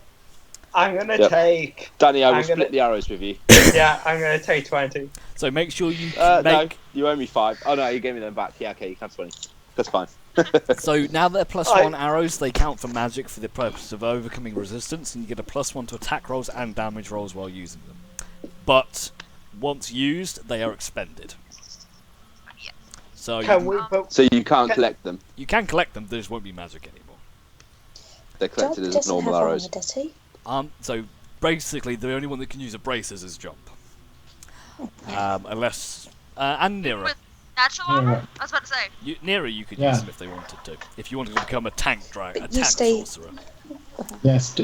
I'm gonna Yep. take. Danny, I will I'm split gonna- the arrows with you. Yeah, I'm gonna take 20. So make sure you No, make. you owe me 5. Oh no, you gave me them back. Yeah, okay, you can 20. That's fine. So now they're +1 arrows, they count for magic for the purpose of overcoming resistance, and you get a +1 to attack rolls and damage rolls while using them. But once used, they are expended. Yeah. So Can we put? So you can't collect them. you can collect them, they just won't be magic anymore. They're Jump collected as doesn't normal have arrows. armour, does he? So basically, the only one that can use a braces is Jump. Unless and Nero. With natural armor? I was about to say. Nero, you could Yeah. use them if they wanted to. If you wanted to become a tank But you tank stay- sorcerer. Yes,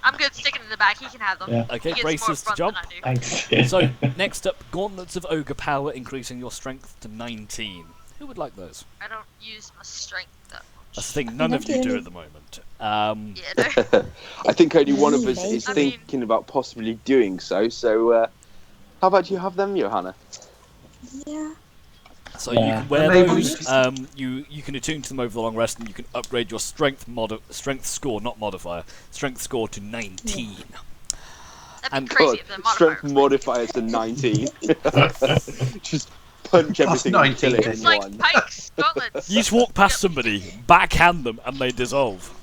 I'm good sticking in the back. He can have them. Yeah. Okay, He gets braces more to front jump. than I do. thanks. So next up, gauntlets of ogre power, increasing your strength to 19. Who would like those? I don't use my strength that much. That's the thing none of you do at the moment. Yeah, no. I think only one of us is I mean- thinking about possibly doing so. So How about you have them, Johanna? Yeah. So Yeah. you can wear Maybe- those. You can attune to them over the long rest, and you can upgrade your strength score, not modifier, strength score to 19. That'd And- be crazy if the Strength modifier. modifier to 19. Just punch everything and kill it in It's like one. pikes, gauntlets. You just walk past somebody, backhand them, and they dissolve.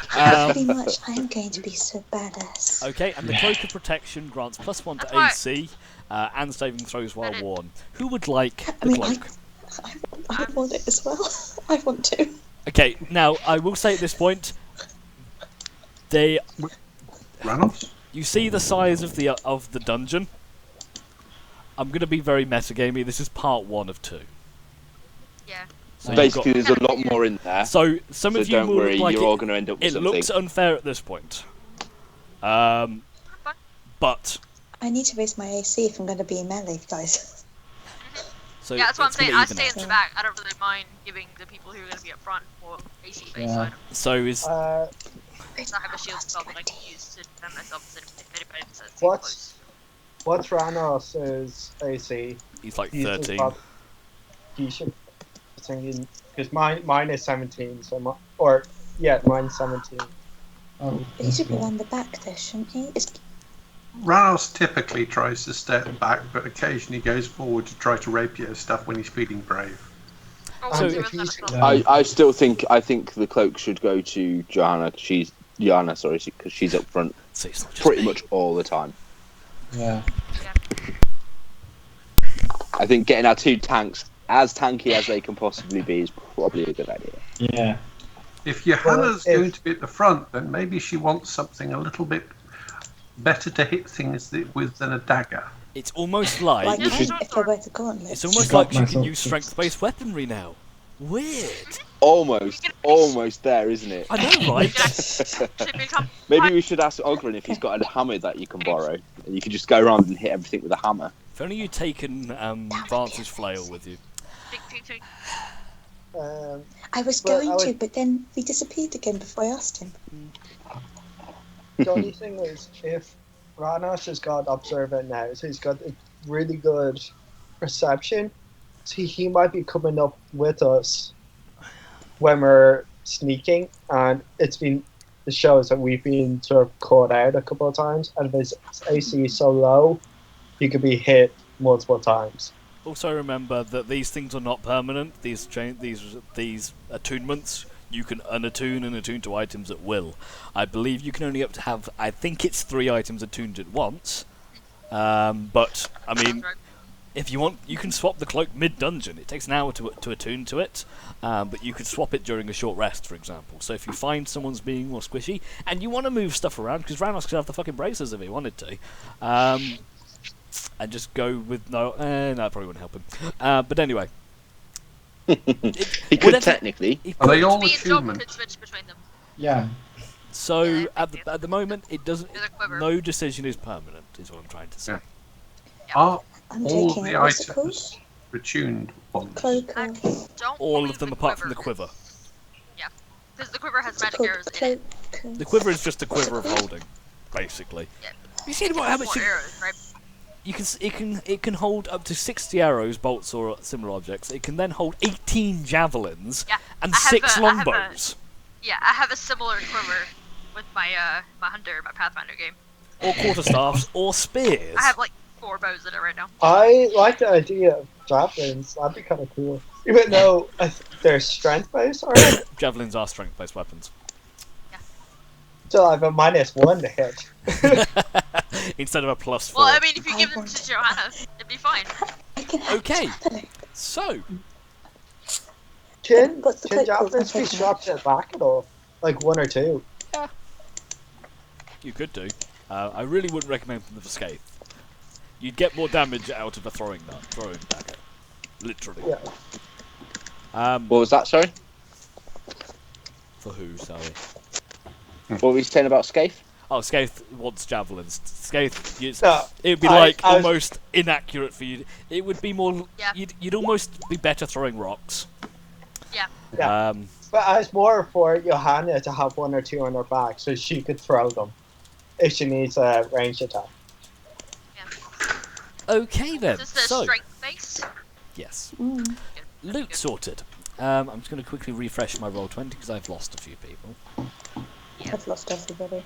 Pretty much, I'm going to be so badass. Okay, and the Cloak of Protection grants +1 to That's right. AC and saving throws while worn. Who would like I the mean, cloak? I want it as well. I want to. Okay, now I will say at this point, they Reynolds? you see the size of the dungeon. I'm going to be very metagamey. This is part 1 of 2. Yeah. So you've Basically, got- there's a lot more in there. so some So of you don't will worry, look like you're all going to end up with it something. looks unfair at this point. But I need to raise my AC if I'm going to be in melee, guys. so Yeah, that's what I'm it's gonna saying. I even stay out. in the back. I don't really mind giving the people who are going to be up front more AC based Yeah. items. So is Because I have a shield spell that I can use to defend myself if anybody decides to get What's close. what's Ranos's AC? he's like He's 13. about- He should thinking because mine is 17, so mine's 17. Oh, He should be around the back there, shouldn't he? Ranos typically tries to step back, but occasionally goes forward to try to rapier stuff when he's feeling brave. Oh, So- so if he's- I think the cloak should go to Johanna. Because she's up front So it's not just pretty me. much all the time. yeah. I think getting our 2 tanks as tanky as they can possibly be is probably a good idea. Yeah. If Johanna's Well, if- going to be at the front, then maybe she wants something a little bit better to hit things with than a dagger. It's almost like Like should- if I wear the gauntlet. it's almost got like she can myself use fixed. strength-based weaponry now. Weird. Almost there, isn't it? I know, right? Should become Maybe we should ask Ogren if he's got a hammer that you can borrow, and you can just go around and hit everything with a hammer. If only you'd taken Vance's flail with you. tick. I was Well, going I would- to, but then he disappeared again before I asked him. The only thing is, if Ranos has got observant now, so he's got a really good perception, so he might be coming up with us when we're sneaking, and the shows that we've been sort of caught out a couple of times, and if his AC is so low, he could be hit multiple times. Also remember that these things are not permanent. These attunements, you can unattune and attune to items at will. I believe you can only have, I think it's 3 items attuned at once. But I mean, Right. if you want, you can swap the cloak mid-dungeon. It takes an hour to attune to it, but you could swap it during a short rest, for example. So if you find someone's being more squishy, and you want to move stuff around, because Ranos could have the fucking braces if he wanted to, and just go with no, that probably wouldn't help him. But anyway, He could whatever- technically. he Are they could. all Me and John attunement? could switch between them. Yeah. So Yeah, at the moment, it doesn't. With a quiver. No decision is permanent, is what I'm trying to say. Yeah. Are I'm all taking the it. What's it called? items attuned ones? Cloak I of... don't All believe of them apart from the quiver. Because the quiver has What's it magic called? arrows in it. Cloak of... The quiver is just a quiver of holding, basically. Yeah. You see how much More arrows, right? it can hold up to 60 arrows, bolts, or similar objects. It can then hold 18 javelins Yeah, and I have 6 I have longbows, Yeah, I have a similar quiver with my my hunter, my Pathfinder game. or quarterstaffs, or spears. I have like 4 bows in it right now. I like the idea of javelins. That'd be kind of cool. Even though they're strength based, are they? Javelins are strength-based weapons. So I have a -1 to hit. Instead of a +4. Well, I mean, if you I give them want- to Johanna, it'd be fine. I can have Okay. javelin. So, Can What's the cloak called? javelins be I'm taking it. strapped to the back at all? Like 1 or 2? you could do. I really wouldn't recommend them for Scathe. You'd get more damage out of a throwing dagger. Literally. Yeah. What was that, sorry? For who, sorry? What were you saying about Scathe? Oh, Scathe wants javelins. Scathe, No, it'd be I was- almost inaccurate for you. It would be more. Yeah. You'd almost be better throwing rocks. Yeah. Yeah. But I was more for Johanna to have 1 or 2 on her back so she could throw them if she needs a ranged attack. Okay then. Is this the So strength base? yes, Mm. loot sorted. I'm just going to quickly refresh my roll 20 because I've lost a few people. I've lost everybody.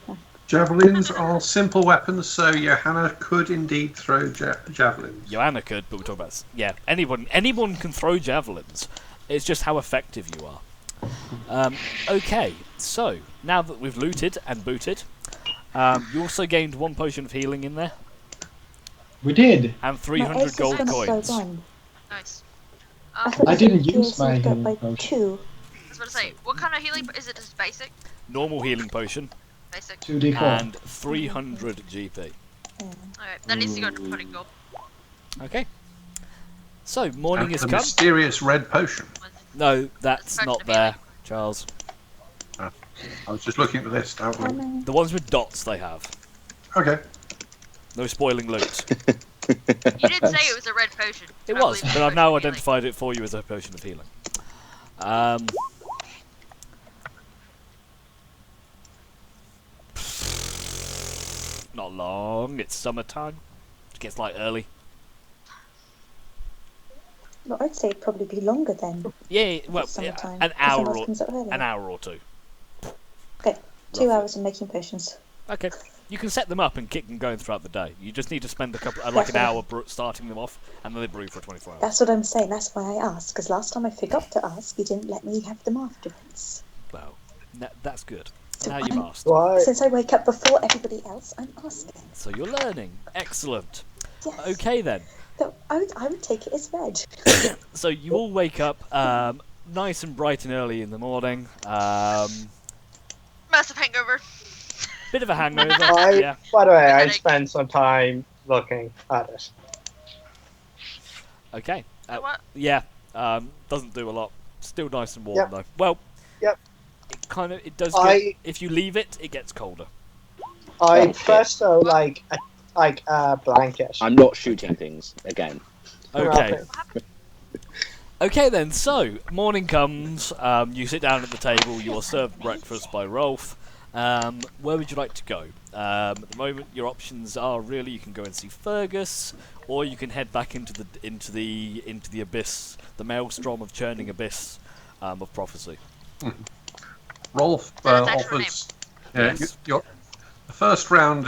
Javelins are simple weapons, so Johanna could indeed throw javelins. Joanna could, but we're talking about anyone can throw javelins. It's just how effective you are. Okay, so now that we've looted and booted, you also gained 1 potion of healing in there We did. and My 300 ace is gold gonna go coins. one. Nice. I thought I you said didn't the use ace my would go healing by potion. 2. I was about to say, what kind of healing? Is it just basic? Normal healing potion Basic. 2d4. and 300 GP. Alright, that needs to go to putting gold. Okay. So morning And has the come. mysterious red potion. No, that's Potion not of there, Charles. I was just looking at the list. How many? The ones with dots they have. Okay. No spoiling loot. You did say it was a red potion. It I was, believe but it's I've now potion of identified it for you as a potion of healing. Not long. It's summertime. It gets light early. Well, I'd say it'd probably be longer then. Yeah, well, It's summertime. an The hour sunrise or comes up early. an hour or two. Okay, 2 roughly. hours of making potions. Okay, you can set them up and kick them going throughout the day. You just need to spend like an That's hour starting them off, and then they brew for 24 hours. That's what I'm saying. That's why I asked. Because last time I forgot to ask, you didn't let me have them afterwards. Well, that's good. So Now you've I'm- asked. Why? Since I wake up before everybody else, I'm asking. So you're learning. Excellent. Yes. Okay then. So I would take it as read. So you all wake up nice and bright and early in the morning. Massive hangover. Bit of a hangover. I, Yeah. By the way, I Headache. spent some time looking at it. Okay. What? Yeah. Doesn't do a lot. Still nice and warm Yep. though. Well. Yep. It does. I- If you leave it, it gets colder. I Oh, shit. first though like a blanket. I'm not shooting things again. Okay. Okay then. So morning comes. You sit down at the table. You are served breakfast by Rolf. Where would you like to go? At the moment, your options are really you can go and see Fergus, or you can head back into the abyss, the maelstrom of churning abyss of prophecy. Rolf That's actual offers. Yes. The first round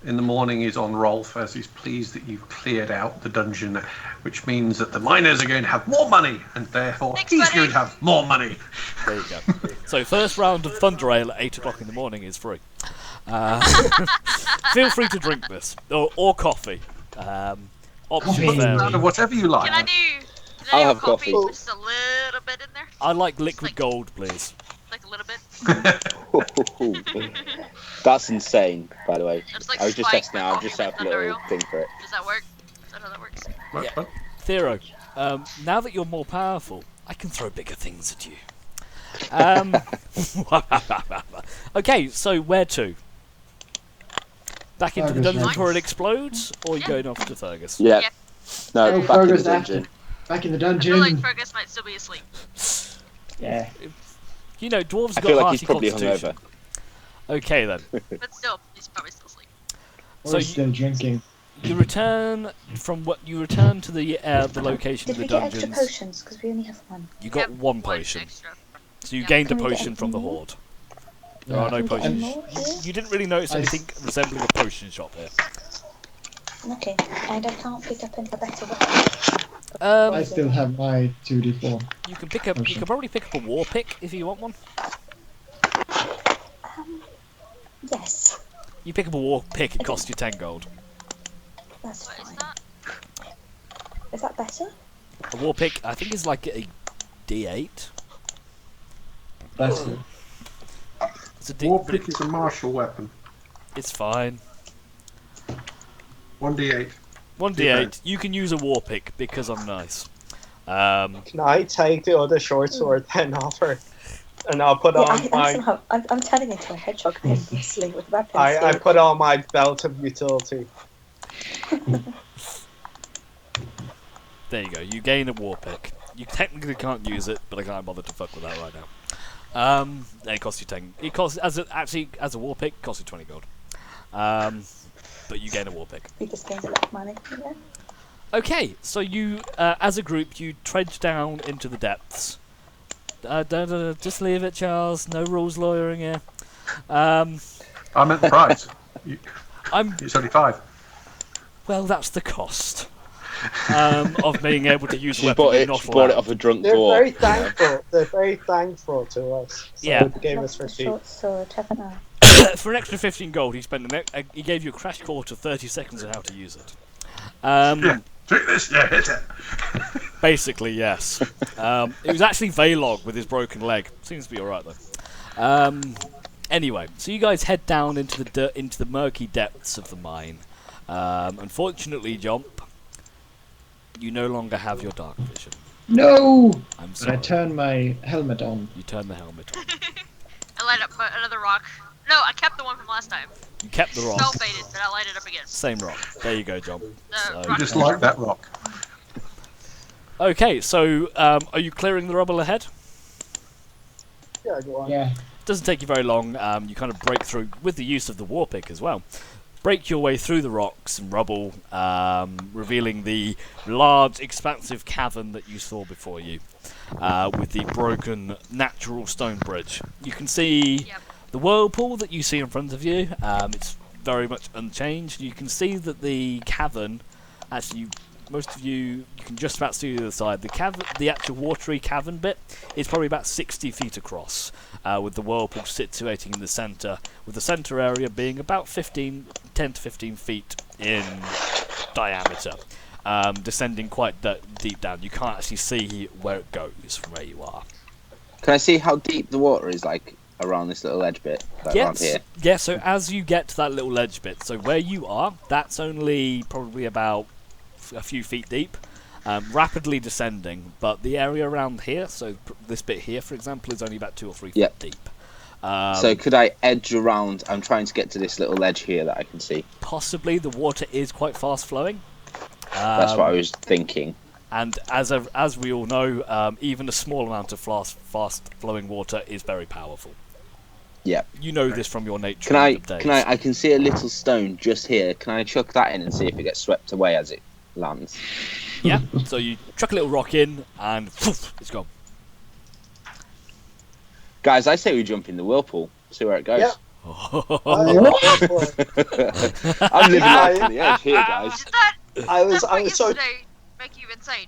in the morning is on Rolf, as he's pleased that you've cleared out the dungeon, which means that the miners are going to have more money, and therefore Thanks, he's buddy. going to have more money. There you go. So first round of Thunder Ale at 8 o'clock in the morning is free. Feel free to drink this or coffee. Options Coffee. vary. Whatever you like. Can I do? I'll a have coffee? coffee. With just a little bit in there, I like liquid Like- gold, please. like a little bit. That's insane, by the way. Just like I was just spike testing my out. I've coffee just set with up a Thunder little Ale. thing for it. Does that work? Is that how that works? Yeah. Thero, now that you're more powerful, I can throw bigger things at you. Okay, so where to? Back into the Fergus dungeon next. before it explodes, or you Yeah. going off to Fergus? Yeah. Yeah. No, Oh, back in the Fergus dungeon. Back in the I feel dungeon. like Fergus might still be asleep. Yeah. You know, dwarves I got feel like hearty he's probably constitution. hungover. Okay then. But still, he's probably still asleep. Or So you- still drinking. You return to the location Did of the we get extra dungeons. potions? Because we only have one. You got Yep, one potion, extra. so you Yeah. gained a Can we get potion from the any more? horde. There are no Yeah. Can we get any potions. more here? You didn't really notice I s- anything resembling a potion shop here. Okay, and I can't pick up any better weapons. I still have my 2d4. You can pick up. You can probably pick up a war pick if you want one. Yes, You pick up a war pick. It costs you 10 gold. that's What is fine. that? Is that better? A war pick, I think, is like a D8. That's good. It's a Warpick is a martial weapon. It's fine. 1d8. 1d8. You can use a war pick because I'm nice. Can I take the other short sword then off her? And I'll put Yeah, on I'm my somehow I'm turning into a hedgehog basically with weapons. I here. put on my belt of utility. There you go. You gain a war pick. You technically can't use it, but I can't bother to fuck with that right now. It costs you 10. It costs as a war pick. It costs you 20 gold. but you gain a war pick. We just gained a lot of money. Yeah. Okay, so you, as a group, you trudge down into the depths. Just leave it, Charles. No rules lawyering here. I meant the price. I'm. It's only 5. Well, that's the cost of being able to use She weapons bought it. not She bought it allowed. off a drunk They're dwarf. very thankful. They're very thankful to us. So Yeah. they gave us Lots for of cheap. short sword, haven't I? For an extra 15 gold, he gave you a crash course of 30 seconds on how to use it. Yeah. Drink this. Yeah, hit it. Basically, yes. It was actually Veylog with his broken leg. Seems to be alright though. Anyway, so you guys head down into the murky depths of the mine. Unfortunately, Jump, you no longer have your dark vision. No! I'm And sorry. I turn my helmet on. You turn the helmet on. I light up another rock. No, I kept the one from last time. You kept the rock. Spell faded, but I light it up again. Same rock. There you go, Jump. So- Rock Just is- like that rock. Okay, so are you clearing the rubble ahead? Yeah, go on. Yeah. Doesn't take you very long. You kind of break through with the use of the war pick as well. Break your way through the rocks and rubble, revealing the large, expansive cavern that you saw before you, with the broken natural stone bridge. You can see Yep. the whirlpool that you see in front of you. It's very much unchanged. You can see that the cavern, actually, most of you can just about see the other side. The actual watery cavern bit is probably about 60 feet across, with the whirlpool situating in the centre, with the centre area being about 10 to 15 feet in diameter, descending quite deep down. You can't actually see where it goes from where you are. Can I see how deep the water is, like around this little edge bit, like around here? Yeah, so as you get to that little ledge bit, so where you are, that's only probably about a few feet deep, rapidly descending, but the area around here, so this bit here, for example, is only about 2 or 3 feet Yep. deep. So could I edge around? I'm trying to get to this little ledge here that I can see. Possibly the water is quite fast flowing. That's what I was thinking. And as we all know, even a small amount of fast flowing water is very powerful. Yeah. You know this from your nature. Can I? of days. I can see a little stone just here. Can I chuck that in and see if it gets swept away as it lands? Yeah. So you chuck a little rock in, and it's gone. Guys, I say we jump in the whirlpool. See where it goes. Yeah. I'm living life to the edge here, guys. Did that I was so yesterday make you insane?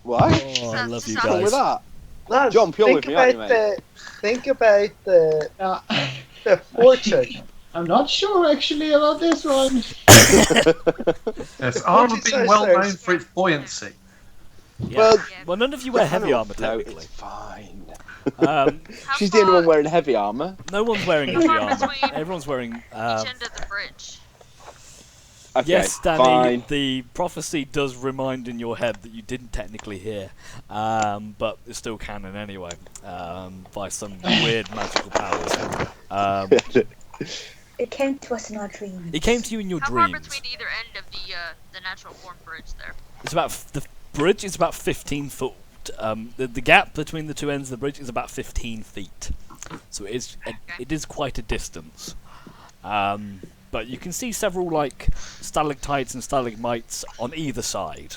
Why? Oh, I love you What's What's wrong with guys. that? no, Jump, you're think with me, aren't you, about think about the fortune. I'm not sure actually about this one. Yes, armour What did you being say, well sir? known for its buoyancy. Yeah. Well, Well, none of you wear heavy armor no, technically. it's fine. How She's the only far one wearing heavy armour. No one's wearing How heavy far armor. between Everyone's wearing. each end of the bridge? Okay, Yes, Danny, fine. the prophecy does remind in your head that you didn't technically hear, but it's still canon anyway, by some weird magical powers. It came to us in our dreams. It came to you in your How far dreams. between either end of the natural form bridge there? It's about the bridge is about 15 foot. The gap between the two ends of the bridge is about 15 feet, so it is quite a distance. But you can see several like stalactites and stalagmites on either side.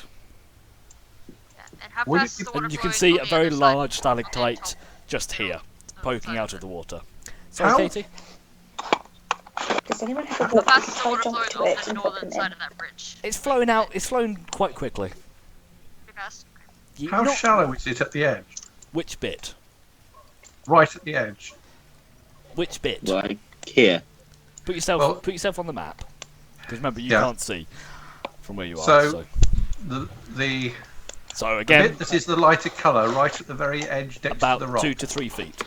Yeah. And how Would fast is the water And you can flowing see on a the very other side large of the stalactite top? just here, Oh, poking sorry. out of the water. Sorry, How? Katie? Does anyone have a How book? We fast could is the try water jump flowing to on it the and pop northern them side in. of that bridge? It's flowing out. It's flowing quite quickly. Pretty fast. How Not- shallow is it at the edge? Which bit? Right at the edge. Which bit? Like here. Put yourself Well- on the map. Because remember, you Yeah. can't see from where you are. So- The So bit again, that is the lighter colour, right at the very edge next about to the rock. 2 to 3 feet.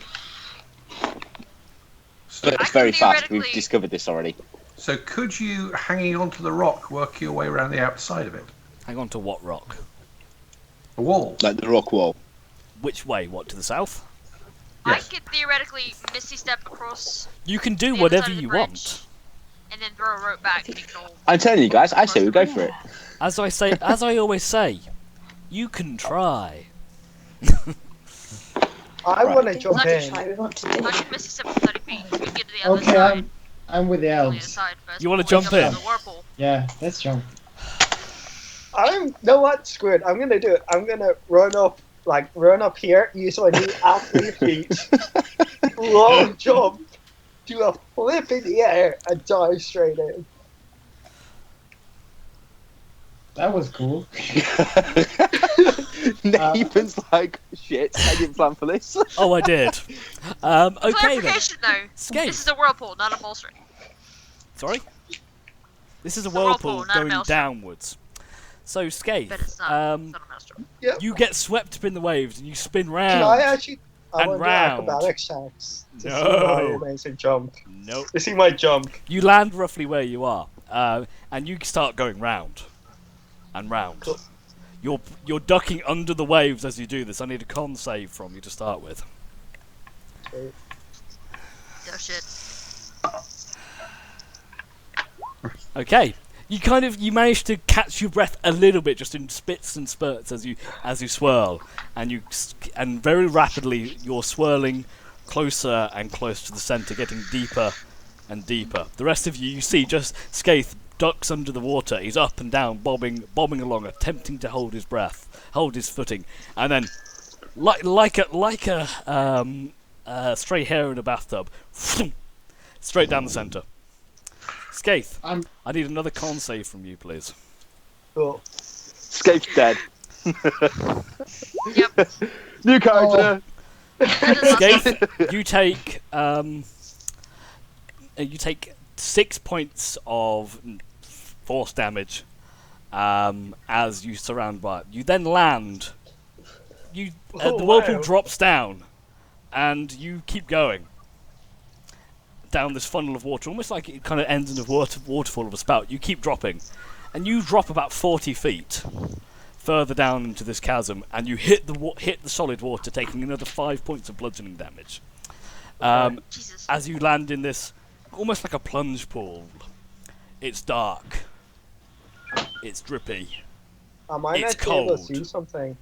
So, But I it's very can fast. We've theoretically- discovered this already. so could you, hanging onto the rock, work your way around the outside of it? Hang on to what rock? The wall. Like the rock wall. Which way? What, to the south? Yes. I could theoretically misty step across You can do the other whatever side of the you bridge want. and then throw a rope back and ignore. I'm telling you guys, I say we go for it. As I always say, you can try. I Right. want to jump Let's in. Try, we want to do I it. can misty step for 30 feet. We can get to the other Okay, side. I'm with the Going elves. inside first You wanna before we jump into in? the whirlpool. Yeah, let's jump. No what? Screw it. I'm gonna do it. I'm gonna run up here, use my new athlete feet, long jump, do a flip in the air, and dive straight in. That was cool. Nathan's like, shit, I didn't plan for this. Oh, I did. Okay then. Clarification though. Skate. This is a whirlpool, not a bolster. Sorry? This is a It's a whirlpool, whirlpool not a going maelstrom. downwards. So, Skate, But it's not. It's not a maelstrom. you get swept up in the waves and you spin round. Can I actually? I And want to do round. acrobatic checks to see No. my amazing jump. Nope. To see my jump. You land roughly where you are, and you start going round and round. Cool. You're ducking under the waves as you do this. I need a con save from you to start with. Okay. Oh shit. Okay. You manage to catch your breath a little bit, just in spits and spurts as you swirl, and very rapidly you're swirling closer and closer to the centre, getting deeper and deeper. The rest of you see just Skaith ducks under the water. He's up and down, bobbing along, attempting to hold his breath, hold his footing, and then, like a stray hair in a bathtub, straight down the centre. Skaith, I need another con save from you, please. Cool. Scape's dead. Yep. New character. That is awesome. Skaith, you take 6 points of force damage as you surround by it. You then land. The whirlpool wow. drops down, and you keep going down this funnel of water, almost like it kind of ends in a waterfall of a spout. You keep dropping, and you drop about 40 feet further down into this chasm, and you hit the solid water, taking another 5 points of bludgeoning damage. Jesus. As you land in this, almost like a plunge pool. It's dark. It's drippy. I might It's not be able cold. to do something.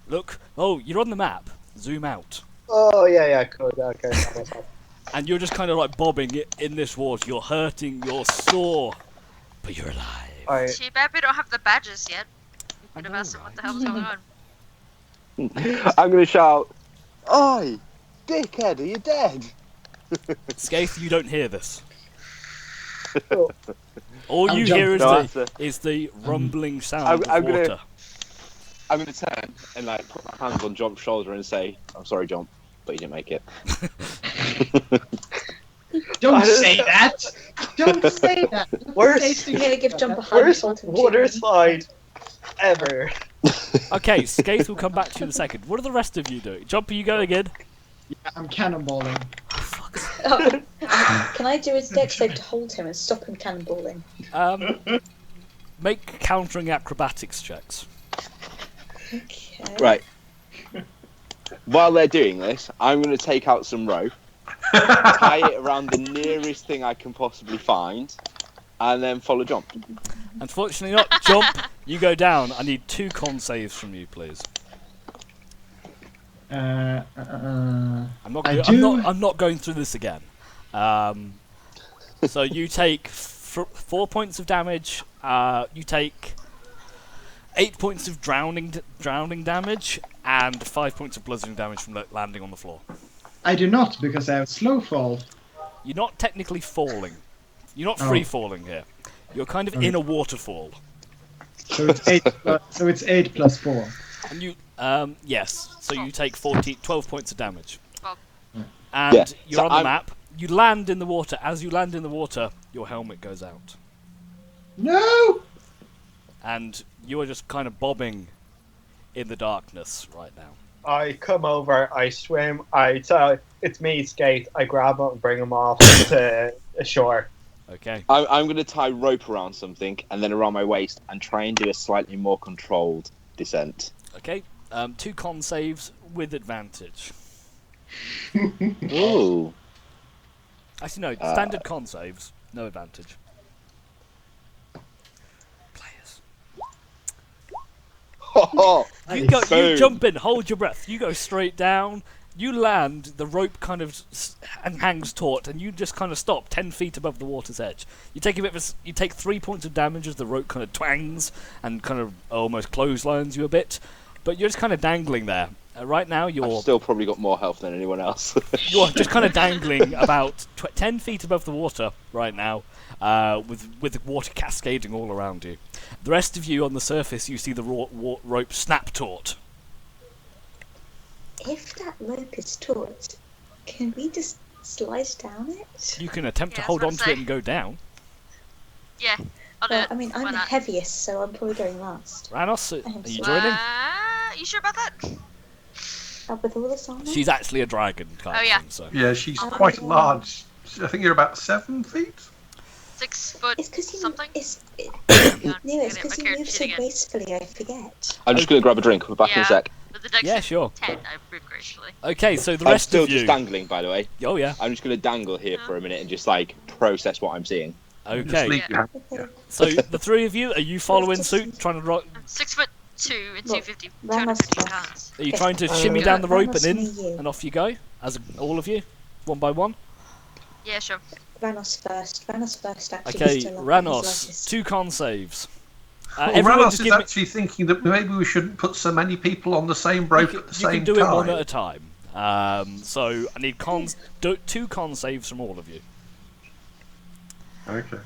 Look, oh, you're on the map. Zoom out. Oh yeah, cool. Okay, that was all. And you're just kind of like bobbing in this water. You're hurting, you're sore, but you're alive. Alright. Too bad we don't have the badges yet. We could have know, asked them what the hell was going on. I'm gonna shout, "Oi, dickhead, are you dead?" Skaith, you don't hear this. Cool. All I'm you jumping. hear No, is the rumbling sound I'm of gonna- water. I'm gonna turn and like put my hands on Jump's shoulder and say, "I'm sorry, Jump, but you didn't make it." Don't say that! Don't say that! Worst, I'm gonna give Jump a high worst result in water 2 slide ever. Okay, Skaith will come back to you in a second. What are the rest of you doing? Jump, are you going in? I'm cannonballing. Oh, can I do his dex save to hold him and stop him cannonballing? Make countering acrobatics checks. Okay. Right. While they're doing this, I'm gonna take out some rope, tie it around the nearest thing I can possibly find, and then follow Jump. Unfortunately not. Jump, you go down. I need 2 con saves from you, please. Uh, I'm not. I Go- do- I'm not going through this again. So you take 4 points of damage. You take 8 points of drowning damage and 5 points of bludgeoning damage from landing on the floor. I do not, because I have slow fall. You're not technically falling. You're not Oh. free falling here. You're kind of Okay. in a waterfall. So it's 8 plus 4. And you, yes. So you take 12 points of damage. Well. And Yeah, you're so on the I'm- map. You land in the water. As you land in the water, your helmet goes out. No! And you are just kind of bobbing in the darkness right now. I come over, I swim, I tell it's me, Skate. I grab him and bring him off to shore. Okay. I'm gonna tie rope around something and then around my waist and try and do a slightly more controlled descent. Okay. 2 con saves with advantage. Ooh. Actually, no. Standard con saves, no advantage. Players. Oh, You Boom. jump in, hold your breath. You go straight down, You land, the rope kind of hangs taut, and you just kind of stop 10 feet above the water's edge. You take you take 3 points of damage as the rope kind of twangs and kind of almost clotheslines you a bit, but you're just kind of dangling there. Right now, I've you're still probably got more health than anyone else. you're just kind of dangling about 10 feet above the water right now, with the water cascading all around you. The rest of you on the surface, you see the rope snap taut. If that rope is taut, can we just slide down it? You can attempt to Yeah, hold that's on what to I it and go down. Yeah, I'll do Well, it. I mean, I'm Why the not? heaviest, so I'm probably going last. Ranos, I am are you sorry. joining? You sure about that? With all this on She's actually a dragon kind Oh, of yeah. thing, so. Yeah, she's Oh, quite yeah. large. I think you're about 7 feet. 6 foot It's because you something. No, Hang on, it's get because my you move character so sheet again. gracefully, I forget. I'm just going to grab a drink. We're back in a Yeah. sec. With the dex Yeah, of sure. 10, I move gracefully. Okay, so the I'm rest still of you. just dangling, by the way. Oh yeah. I'm just going to dangle here for a minute and just like process what I'm seeing. Just Okay. leave your hand. Okay. So the three of you, are you following just- suit, trying to rock? I'm 6'2" and Look, 250 Ramos pounds. Are you Okay. trying to Uh, shimmy down the rope and Ramos, in, me, you. and off you go, as all of you, one by one? Yeah, sure. Ranos first. Ranos first, actually. Okay, he's still up on his Ranos, lightest. 2 con saves. Well, Everyone Ranos just is give me. actually thinking that maybe we shouldn't put so many people on the same rope at the You same can do time. it one at a time. So I need 2 con saves from all of you. Okay.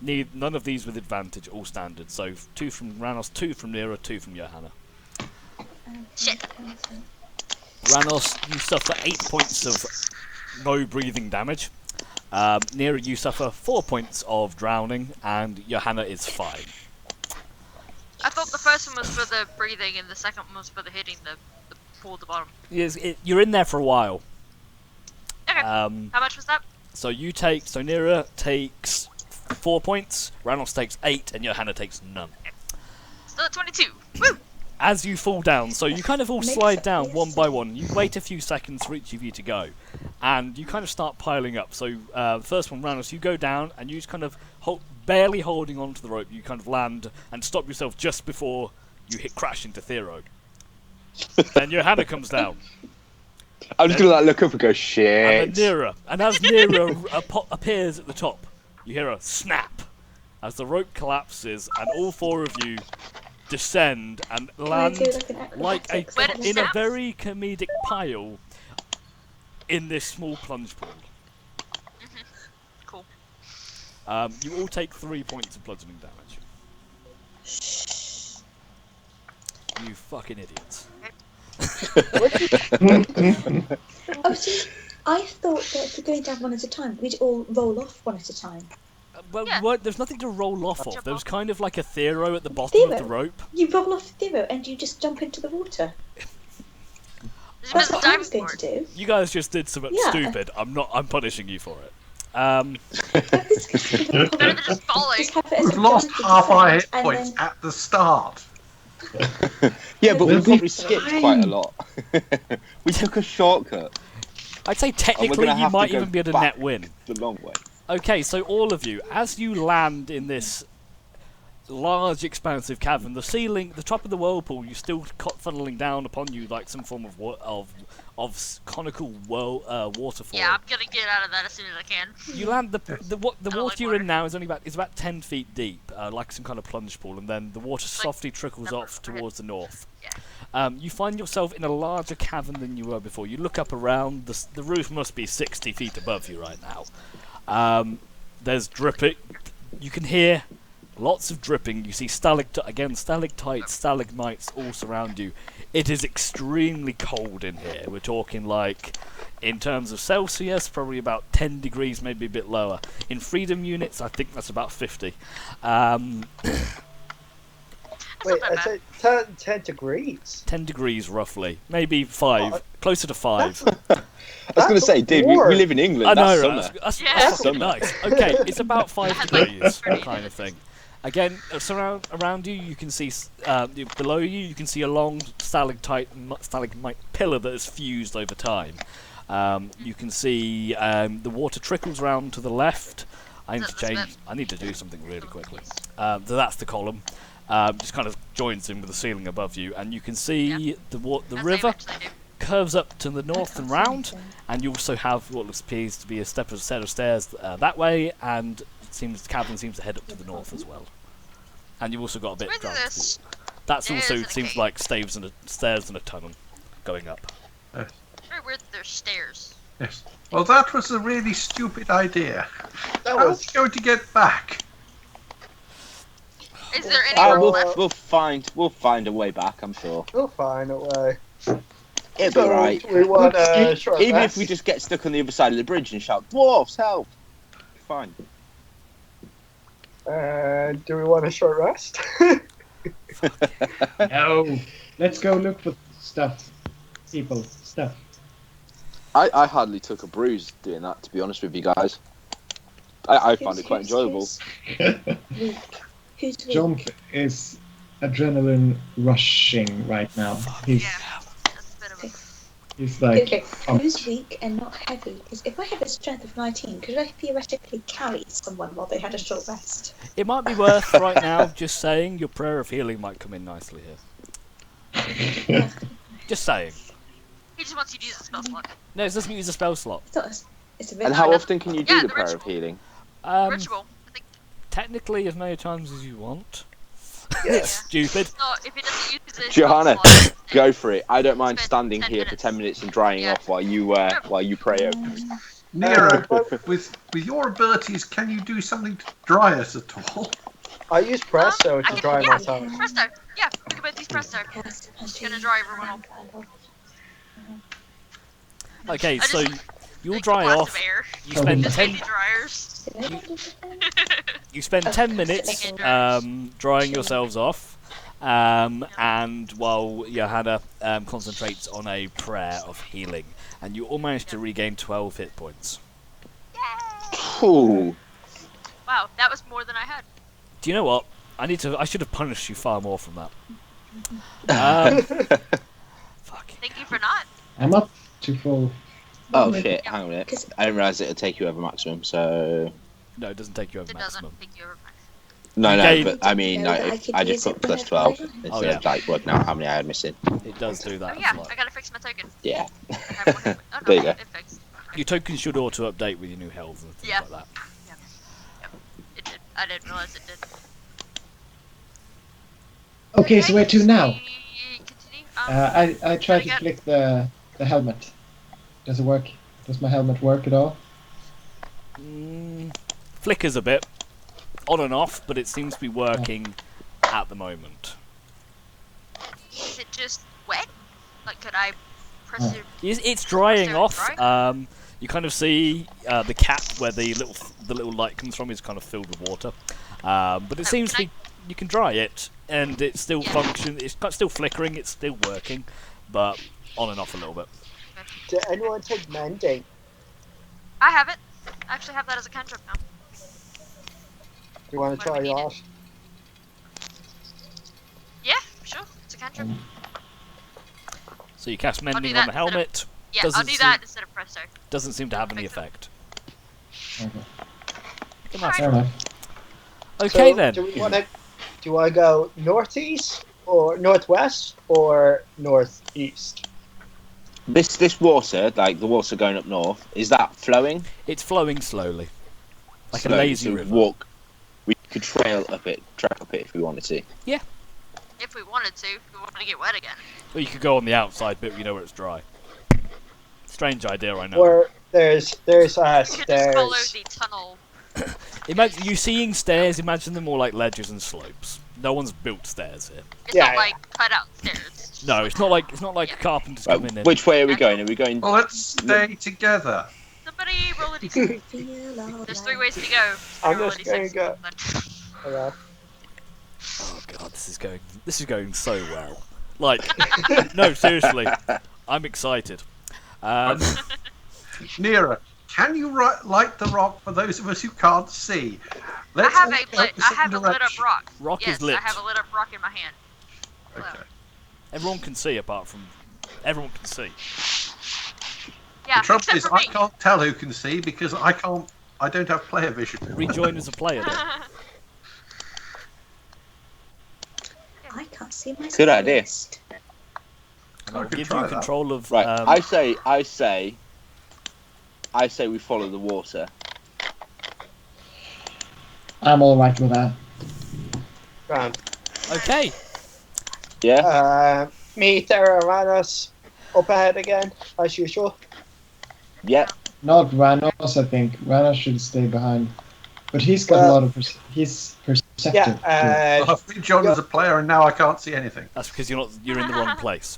Need none of these with advantage, all standard. So 2 from Ranos, 2 from Nera, 2 from Johanna. Shit. Ranos, you suffer 8 points of no breathing damage. Nera, you suffer 4 points of drowning, and Johanna is fine. I thought the first one was for the breathing and the second one was for the hitting the pool at the bottom. Yes, you're in there for a while. Okay. How much was that? So Nera takes 4 points, Ranos takes 8, and Johanna takes none. Still at 22. Woo! As you fall down, so you kind of all Makes slide it down one by easier. one. You wait a few seconds for each of you to go, and you kind of start piling up. So first one, Ranos, you go down, and you just kind of barely holding onto the rope. You kind of land and stop yourself just before you crash into Thero. Then Johanna comes down, I'm just going to like look up and go, and shit. then Nera, and as Nera appears at the top, you hear a snap as the rope collapses, and all 4 of you descend and Can I land do like an acrobatics? Where did it in a snap? very comedic pile in this small plunge pool. Cool. You all take 3 points of bludgeoning damage. You fucking idiots. Oh, see, I thought that if we're going down one at a time, we'd all roll off one at a time. Well, Yeah. there's nothing to roll off of. Jump There was off. kind of like a Thero at the bottom of the Thero? rope. You roll off Thero and you just jump into the water. There's That's a what I diving was going to board. do. You guys just did something Yeah. stupid. I'm punishing you for it. Better than just falling. Just have it as We've a lost giant half our hit and points then- at the start. Yeah, but we We'll be probably skipped fine. quite a lot. We took a shortcut I'd say technically gonna you have to might go even be able to back. net win. the long way. Okay, so all of you, as you land in this large, expansive cavern, the ceiling, the top of the whirlpool, you still funneling down upon you like some form of conical waterfall. Yeah, I'm gonna get out of that as soon as I can. You land the don't like water you're water. in now is about 10 feet deep, like some kind of plunge pool, and then the water softly trickles number off of heads. towards the north. Yeah. You find yourself in a larger cavern than you were before. You look up around, the roof must be 60 feet above you right now. There's dripping. You can hear lots of dripping. You see stalactites, stalagmites all surround you. It is extremely cold in here. We're talking like, in terms of Celsius, probably about 10 degrees, maybe a bit lower. In freedom units, I think that's about 50. Wait, not that I said 10 degrees. 10 degrees roughly, maybe 5, closer to 5. I was going to say, dude, we live in England. I know, That's right? summer. That's Yeah. fucking Summer. nice. Okay, it's about 5 Had, like, degrees, 30 kind of thing. Again, around you, you can see below you can see a long stalagmite pillar that has fused over time. You can see the water trickles round to the left. I need to change. I need to do something really quickly. So that's the column. Just kind of joins in with the ceiling above you, and you can see the As I river eventually do. curves up to the north and round, and you also have what appears to be a set of stairs that way, and the cavern seems to head up to the north as well. And you've also got a bit of There's That's stairs also in a seems cave. like stairs and a tunnel going up. very weird that there's stairs. Yes. Well, that was a really stupid idea. That How are was we going to get back? Is there anywhere left? We'll find a way back. I'm sure. we'll find a way. It'll be right. We want a short Even rest. if we just get stuck on the other side of the bridge and shout, "Dwarfs, help!" Fine. Do we want a short rest? No. Let's go look for stuff. People, stuff. I hardly took a bruise doing that, to be honest with you guys. I found it quite enjoyable. Weak. Who's weak? Jump is adrenaline rushing right now. He's Yeah, that's a bit of a... he's like Okay, pumped. who's weak and not heavy? Because if I have a strength of 19, could I theoretically carry someone while they had a short rest? It might be worth right now just saying your prayer of healing might come in nicely here. Just saying. He just wants you to use the spell slot. No, it doesn't use a spell slot. I thought it's a bit And how often can you do Yeah, the the prayer of ritual. healing? Ritual. I think. Technically, as many times as you want. Yeah. It's stupid. No, if he doesn't use his Johanna, spell slot, go for it. I don't mind Spend standing 10 here for minutes. 10 minutes and drying Yeah. off while you pray over me. Nero, with your abilities, can you do something to dry us at all? I use Presto I to can- dry yeah. myself. Presto. Yeah, we can both use Presto. It's gonna dry everyone off. Okay, I so just- you'll Like a dry blast off. of air. You spend Just 10. baby dryers. You spend 10 minutes drying yourselves off, and while Johanna concentrates on a prayer of healing, and you all manage to regain 12 hit points. Yay! Ooh. Wow, that was more than I had. Do you know what? I should have punished you far more from that. Fuck. Thank you for not. I'm up to full. Oh shit, hang on a minute. I didn't realise it'll take you over maximum, so... No, it doesn't take you over It doesn't maximum. take you over max. No, Okay. but I mean, No, like, but I if could I use just put it plus whenever 12 I want. instead of like working out how many I had missing. It does do that. Oh yeah, as well. I gotta fix my token. Yeah. I have one. Oh no, There you go. it fixed. Your token should auto-update with your new health and things Yeah. like that. It did. I didn't realize it did. Okay, so where to now? we Continue. I try to Again. flick the helmet. Does it work? Does my helmet work at all? Flickers a bit, on and off, but it seems to be working at the moment. Is it just wet? Like, could I press it? It's drying Is it off. dry? You kind of see the cap where the little light comes from is kind of filled with water, but it seems to can be you can dry it and it still Yeah. functions. It's still flickering. It's still working, but on and off a little bit. Did anyone take mending? I have it. I actually have that as a cantrip now. Do you want to What do try we need yours? Yeah, sure. It's a cantrip. So you cast mending that on the instead of- helmet. Yeah, Doesn't I'll do seem- that instead of presto. Doesn't seem to have any effect. Okay. And that's Fair enough. okay So, then. Do we want to? Do I go northeast or northwest or northeast? This water, like the water going up north, is that flowing? It's flowing slowly, like a Slowly, lazy so river. we could track up it if we wanted to. If we wanted to, if we wanted to get wet again. Or you could go on the outside bit where you know where it's dry. Strange idea, I know. Or there's We could just follow stairs. the tunnel. Imagine you seeing stairs. Imagine them more like ledges and slopes. No one's built stairs here. It's Yeah, not yeah. like cut out stairs. It's No, just it's not like Yeah. a carpenter's Right, coming in. which way are we going? Are we going? Well, let's stay together. Somebody roll a d6. There's 3 ways to go. I'm Roll a just gonna d6. go- Then. Yeah. Oh god, this is going so well. Like, no, seriously, I'm excited. Nero, can you light the rock for those of us who can't see? I Let's have all a go lit. the I same have a lit up direction. rock. Rock Yes, is lit. I have a lit up rock in my hand. Okay. Everyone can see apart from everyone can see. Yeah, The trouble except is, for I me. can't tell who can see because I don't have player vision. Rejoin as a player. Then. I can't see my Good idea. list. And I'll could give try you that. control of. Right. I say we follow the water. I'm all right with that. Grand. Okay. Yeah. Me, Terra, Ranos, up ahead again, as usual. Yeah. Not Ranos, I think. Ranos should stay behind. But he's got a lot of... he's perceptive. Yeah, Well, I've been John as a player, and now I can't see anything. That's because you're in the wrong place.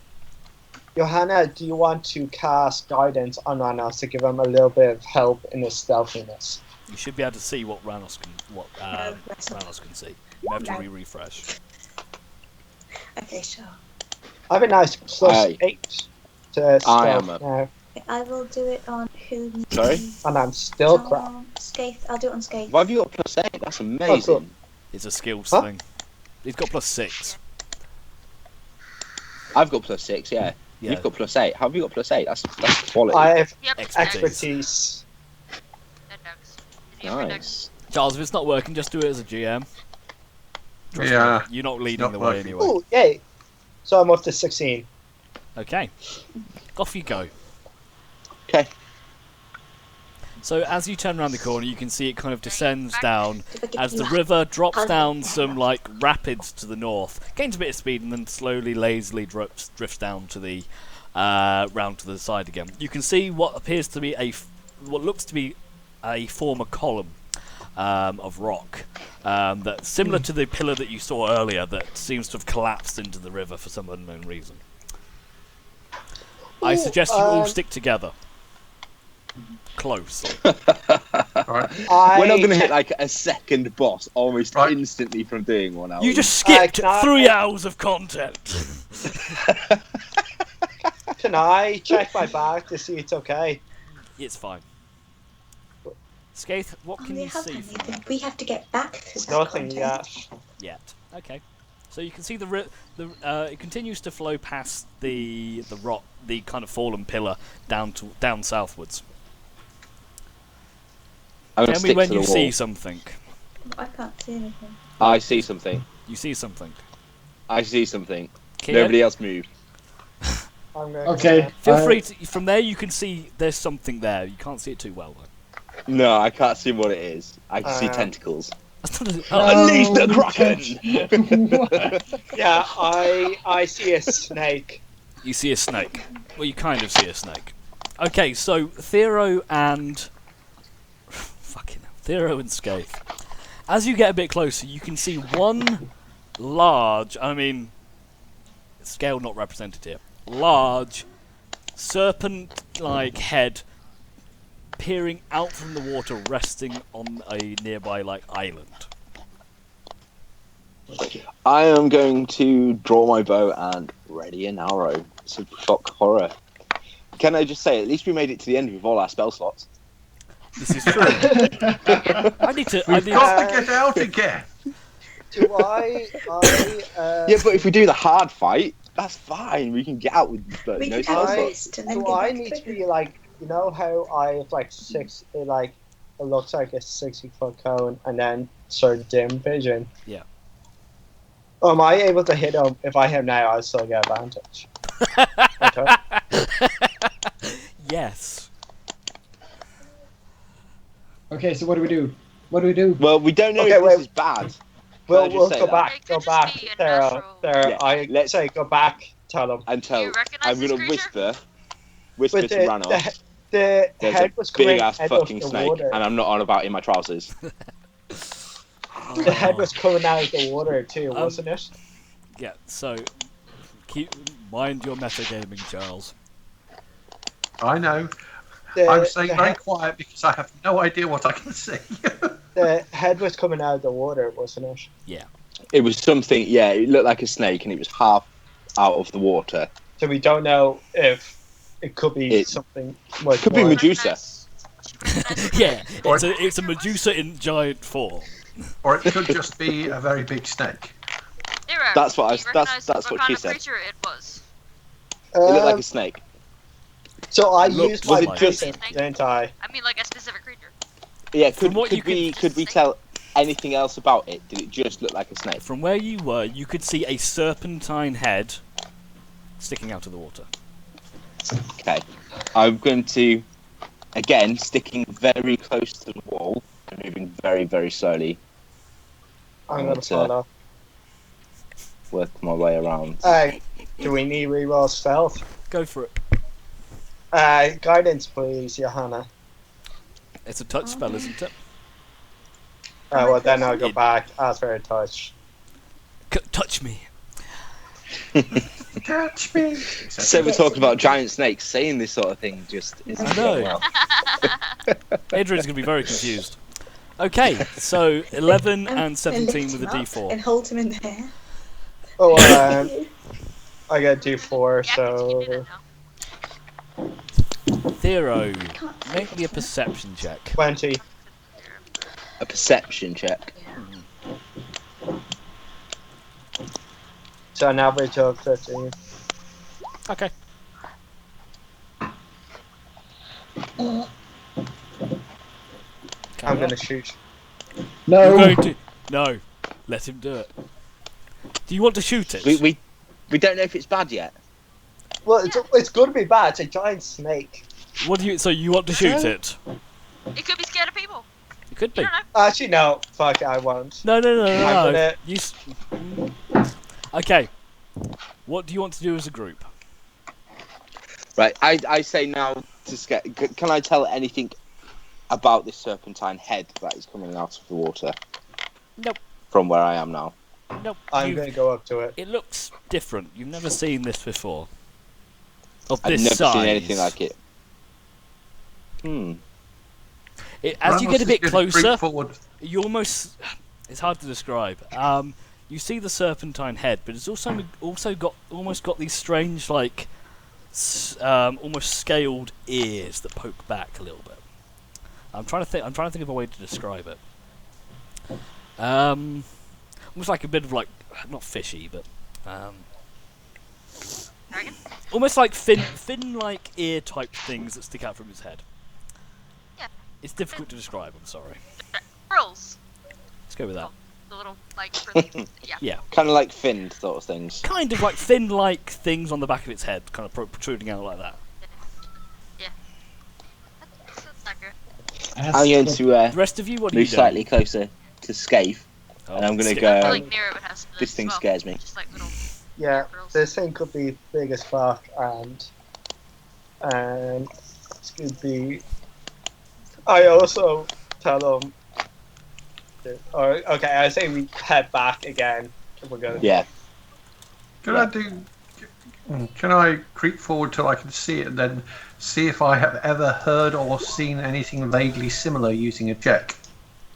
Johanna, do you want to cast guidance on Ranos to give him a little bit of help in his stealthiness? You should be able to see what Ranos can see. You have to No. refresh. Okay, sure. I have a nice +8 to stealth am now, I will do it on who needs Sorry? and I'm still crap. Skaith. I'll do it on Skaith. Why have you got +8? That's amazing. cool. It's a skills Huh? thing. He's got +6. I've got +6. Yeah. Yeah. You've got +8. How have you got +8? That's quality. I have Yep. expertise. Nice. Charles, if it's not working, just do it as a GM. Trust Yeah, me, you're not leading not the way working. anyway. Oh, yay! So I'm up to 16. Okay. Off you go. Okay. So as you turn around the corner, you can see it kind of descends down If I give as you the a river drops hug. down some like rapids to the north, gains a bit of speed, and then slowly, lazily drifts down to the round to the side again. You can see what appears to be what looks to be a former column of rock that's similar to the pillar that you saw earlier that seems to have collapsed into the river for some unknown reason. I suggest you all stick together. Close. Right. We're not going to hit like a second boss almost Right. instantly from doing 1 hour. You just skipped can I- 3 hours of content. Can I check my bag to see it's okay? It's fine. Skaith, what On can the you other see hand, from Nathan, we have to get back through that Nothing content. yet. yet? Okay. So you can see it continues to flow past the rock, the kind of fallen pillar down southwards. I'm gonna Tell me stick when to you the see wall. something. I can't see anything. I see something. You see something. I see something. Keo, Nobody else move. I'm going Okay. feel free to. From there, you can see there's something there. You can't see it too well though. No, I can't see what it is. I can see Uh, tentacles. Oh, Unleash the No, Kraken! Yeah, I see a snake. you see a snake. Well, you kind of see a snake. Okay, so Thero and Skaith. As you get a bit closer, you can see one large, scale not represented here, large serpent-like head peering out from the water, resting on a nearby island. I am going to draw my bow and ready an arrow. Some shock horror. Can I just say, at least we made it to the end with all our spell slots. This is true. I need to. We've got to get out again. Do I Yeah, but if we do the hard fight, that's fine. We can get out with We no can spell have a I- slots. rest and then do get I back need to through. be like, you know how I have like it looks like a 60-foot cone and then sort of dim vision? Yeah. Am I able to hit him? If I hit him now, I'll still get advantage. Okay. Yes. Okay, so what do we do? What do we do? Well, we don't know Okay, if wait. this is bad. We'll just say go that? back. It Go could just back. be a There, natural- Yeah, I let's- say go back. Tell him. Until Do you recognize I'm this going to creature? whisper But to Ranos. the There's head a was coming big ass out fucking of the snake, water. and I'm not on about in my trousers. The head was coming out of the water too, wasn't it? Yeah. So, mind your metagaming, Charles. I know. The, I'm staying the, very he- quiet because I have no idea what I can see. the head was coming out of the water, wasn't it? Yeah. It was something, yeah, it looked like a snake, and it was half out of the water. So we don't know if it could be It- something much could be more. Medusa. Yeah. Or- It's a Medusa in giant form. Or it could just be a very big snake. Nero, That's what do I- you recognize that's what kind she of said. creature it was? It looked like Um, a snake. so I Look, used was my it just- vision, didn't I? I mean, like a specific creature. Yeah, From what you could we tell anything else about it? Did it just look like a snake? From where you were, you could see a serpentine head sticking out of the water. Okay. I'm going to, again, sticking very close to the wall and moving very, very slowly. I'm I gonna want to follow. work my way around. Do we need reroll stealth? Go for it. Guidance, please, Johanna. It's a touch spell, isn't it? Well, then I'll go It- back. Ask for a touch. Touch me. Catch me. So we're talking about giant snakes. Saying this sort of thing just isn't I know. going well. Adrian's going to be very confused. Okay, so 11 and And 17 lift with a him up d4. and hold him in there. Oh, I got D4, Yeah, 'cause you can do so that now. Zero, Can't make me a perception check. 20. A perception check. So an average of 15. Okay. I'm gonna shoot. No. You're going to... No, let him do it. Do you want to shoot it? We don't know if it's bad yet. Well, it's gonna be bad. It's a giant snake. What do you? So you want to shoot it? It could be scared of people. It could You be. don't know. Actually, no. Fuck, I won't. No. I'm gonna- You okay. What do you want to do as a group? Right, I say now to scare. Can I tell anything about this serpentine head that is coming out of the water? Nope. From where I am now. Nope. I'm gonna go up to it. It looks different. You've never seen this before. Of I've this never size. seen anything like it. As you get a bit closer, Forward. you almost. It's hard to describe. You see the serpentine head, but it's also got these strange almost scaled ears that poke back a little bit. I'm trying to think of a way to describe it. Almost like a bit of not fishy, but Dragon? almost like fin like ear type things that stick out from his head. Yeah. It's difficult to describe. I'm sorry. Frills. Let's go with that. The little, frills. Yeah. Yeah. Kind of like finned sort of things. Kind of like fin-like things on the back of its head, kind of protruding out like that. That's accurate. I'm going to The rest of you, what are you move doing? slightly closer to Scaife, Oh, and I'm going to skip. go. Like near it would have to do This as thing well. scares me. Just like little Yeah, frills. this thing could be big as fuck, and it's could be. I also tell them. Okay, I say we head back again. If we're gonna. Yeah. Can I do? Can I creep forward till I can see it, and then see if I have ever heard or seen anything vaguely similar using a check?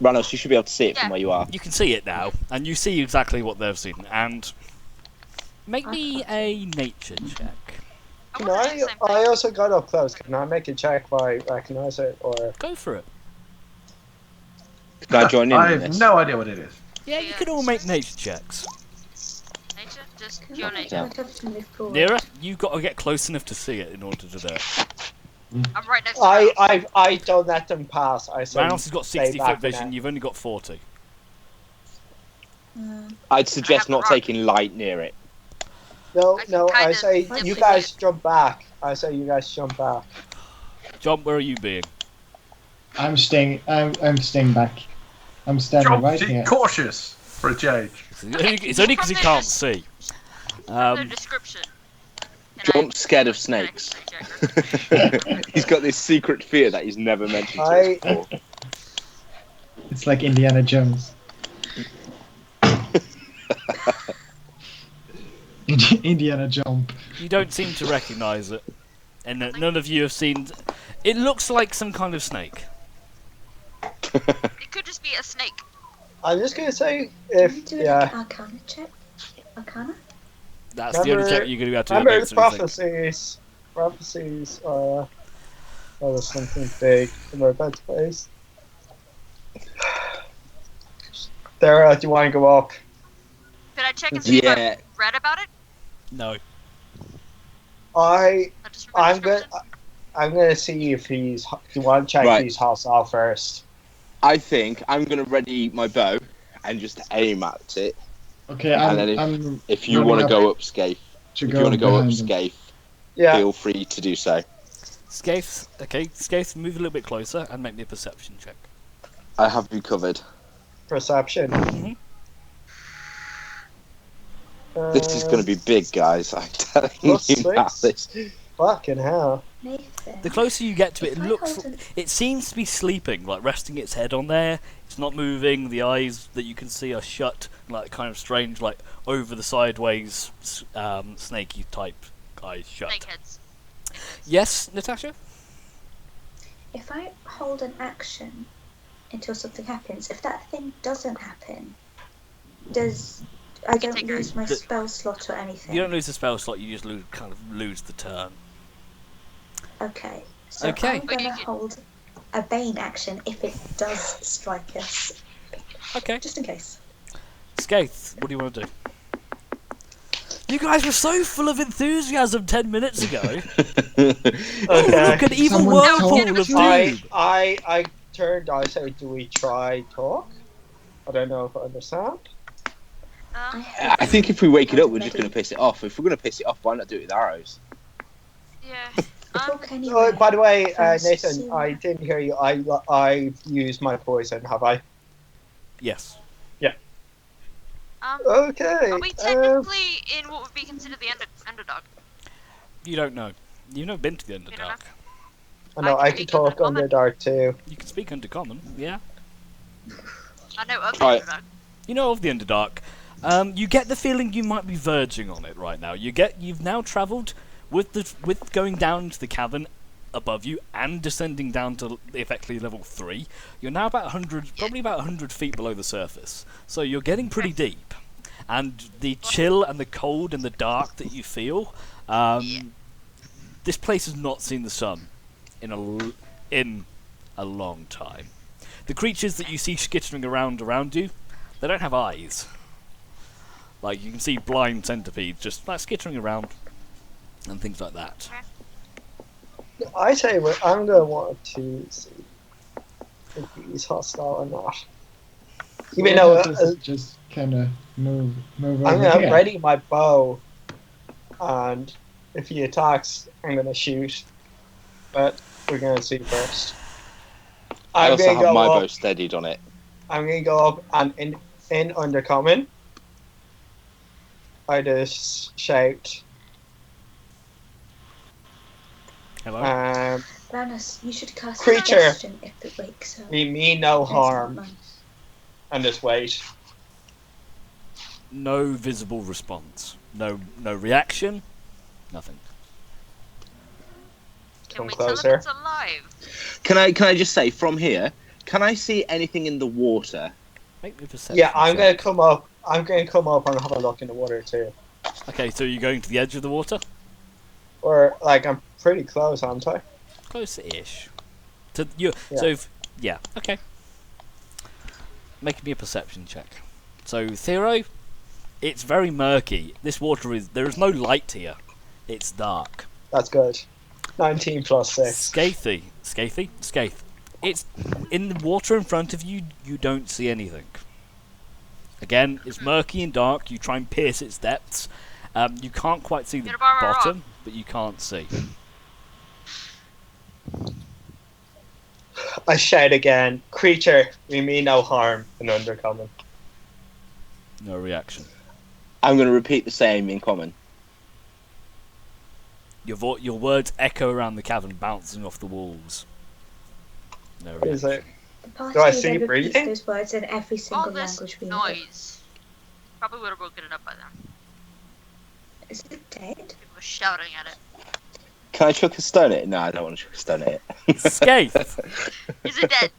Ranos, you should be able to see it from Yeah. where you are. You can see it now, and you see exactly what they've seen. And make me a nature check. I Can wanted to do I? the same I thing. also got up close. Can I make a check if I recognize it, or? Go for it. Can I join in I on have this? no idea what it is. Yeah, you Yeah, can all it's make just- nature checks. Nature? Just Can your I nature. Yeah. have to move forward? Nira, you've got to get close enough to see it in order to do it. I'm right next to Ralph. I don't let them pass. I say. Manos has got stay 60 back foot vision, now. you've only got 40. I'd suggest have not rock. taking light near it. No, I can no. I kinda say dip you it. guys jump back. I say you guys jump back. John, where are you being? I'm staying back. I'm standing Jump, right be here. cautious for a change. It's only because he can't see. The description. Can John's I- scared of can I snakes. check? He's got this secret fear that he's never mentioned to I- us before. It's like Indiana Jones. Indiana jump. You don't seem to recognise it. And none of you have seen... It looks like some kind of snake. It could just be a snake. I'm just gonna say Can I if do like yeah. an Arcana check? Arcana? That's the only Remember- check you're going to be able to do Remember against the anything. prophecies are there's something big in our bed space. There, do you want to go up? Could I check and see if Yeah. I've read about it? No. I I just read I'm the gonna description. I'm gonna see if he's. Do you want to check Right. if he's hostile first? I think I'm going to ready my bow and just aim at it. Okay, And then I'm if you running want to up. go up, Scaife, to If go you want to go up behind them. Scaife, Yeah. feel free to do so. Skaith, okay, Skaith, move a little bit closer and make me a perception check. I have you covered. Perception. Mm-hmm. This is going to be big, guys. I'm telling plus you now. 6. Fucking hell. Nathan. The closer you get to it, If it I looks. hold an- It seems to be sleeping, like resting its head on there. It's not moving. The eyes that you can see are shut, like kind of strange, like over the sideways, snaky type eyes shut. Snakeheads. Yes, Natasha. If I hold an action until something happens, if that thing doesn't happen, I don't take lose my The- spell slot or anything? You don't lose the spell slot. You just kind of lose the turn. Okay. So Okay. I'm gonna you can- hold a Bane action if it does strike us, Okay. just in case. Skaith, what do you want to do? You guys were so full of enthusiasm 10 minutes ago. Oh, look, an evil Someone whirlpool told of you. doom. I turned. I say, do we try talk? I don't know if I understand. I think if we wake it up, we're just going to piss it off. If we're going to piss it off, why not do it with arrows? Yeah. Talk Oh, anyway. by the way, First, Nathan, see I what- didn't hear you. I used my poison, have I? Yes. Okay. Are we technically in what would be considered the underdog? You don't know. You've never been to the don't know. Underdark. I know I can talk Underdark too. You can speak Undercommon, yeah. I know of the Right. underdog. You know of the Underdark. You get the feeling you might be verging on it right now. You've now travelled with going down to the cavern above you and descending down to effectively level 3. You're now about 100, probably about 100 feet below the surface. So you're getting pretty deep. And the chill and the cold and the dark that you feel, this place has not seen the sun in a long time. The creatures that you see skittering around you, they don't have eyes. Like, you can see blind centipedes just like skittering around and things like that. I say I'm gonna want to see if he's hostile or not. Even Why though not just kind of move I'm over gonna here. ready my bow, and if he attacks, I'm gonna shoot. But we're gonna see first. I I'm also gonna have go my up. bow steadied on it. I'm gonna go up and in Undercommon, I just shout. Hello? Ranus, you should cast Creature. Suggestion if it wakes up. We mean no That's not harm, nice. and just wait. No visible response. No reaction. Nothing. Can Come we tell closer. if it's alive? Can I just say, from here, can I see anything in the water? Make me a perception Yeah, I'm gonna check. come up. I'm gonna come up and have a look in the water too. Okay, so you're going to the edge of the water? Or like I'm pretty close, aren't I? Close-ish. To you. Yeah. So yeah. Okay. Make me a perception check. So Thero, it's very murky. This water there is no light here. It's dark. That's good. 19 plus 6. Skaith. It's in the water in front of you. You don't see anything. Again, it's murky and dark. You try and pierce its depths. You can't quite see the Get a bar of rock. bottom, but you can't see. I shout again. Creature, we mean no harm. And Undercommon. No reaction. I'm going to repeat the same in common. Your words echo around the cavern, bouncing off the walls. No Is reaction. it? The party Do I leader see repeats breathing? those words in every All single this language we know. noise. Probably would have broken it up by then. Is it dead? People were shouting at it. Can I chuck a stone at it? No, I don't want to chuck a stone at it. Skaith, Is it dead?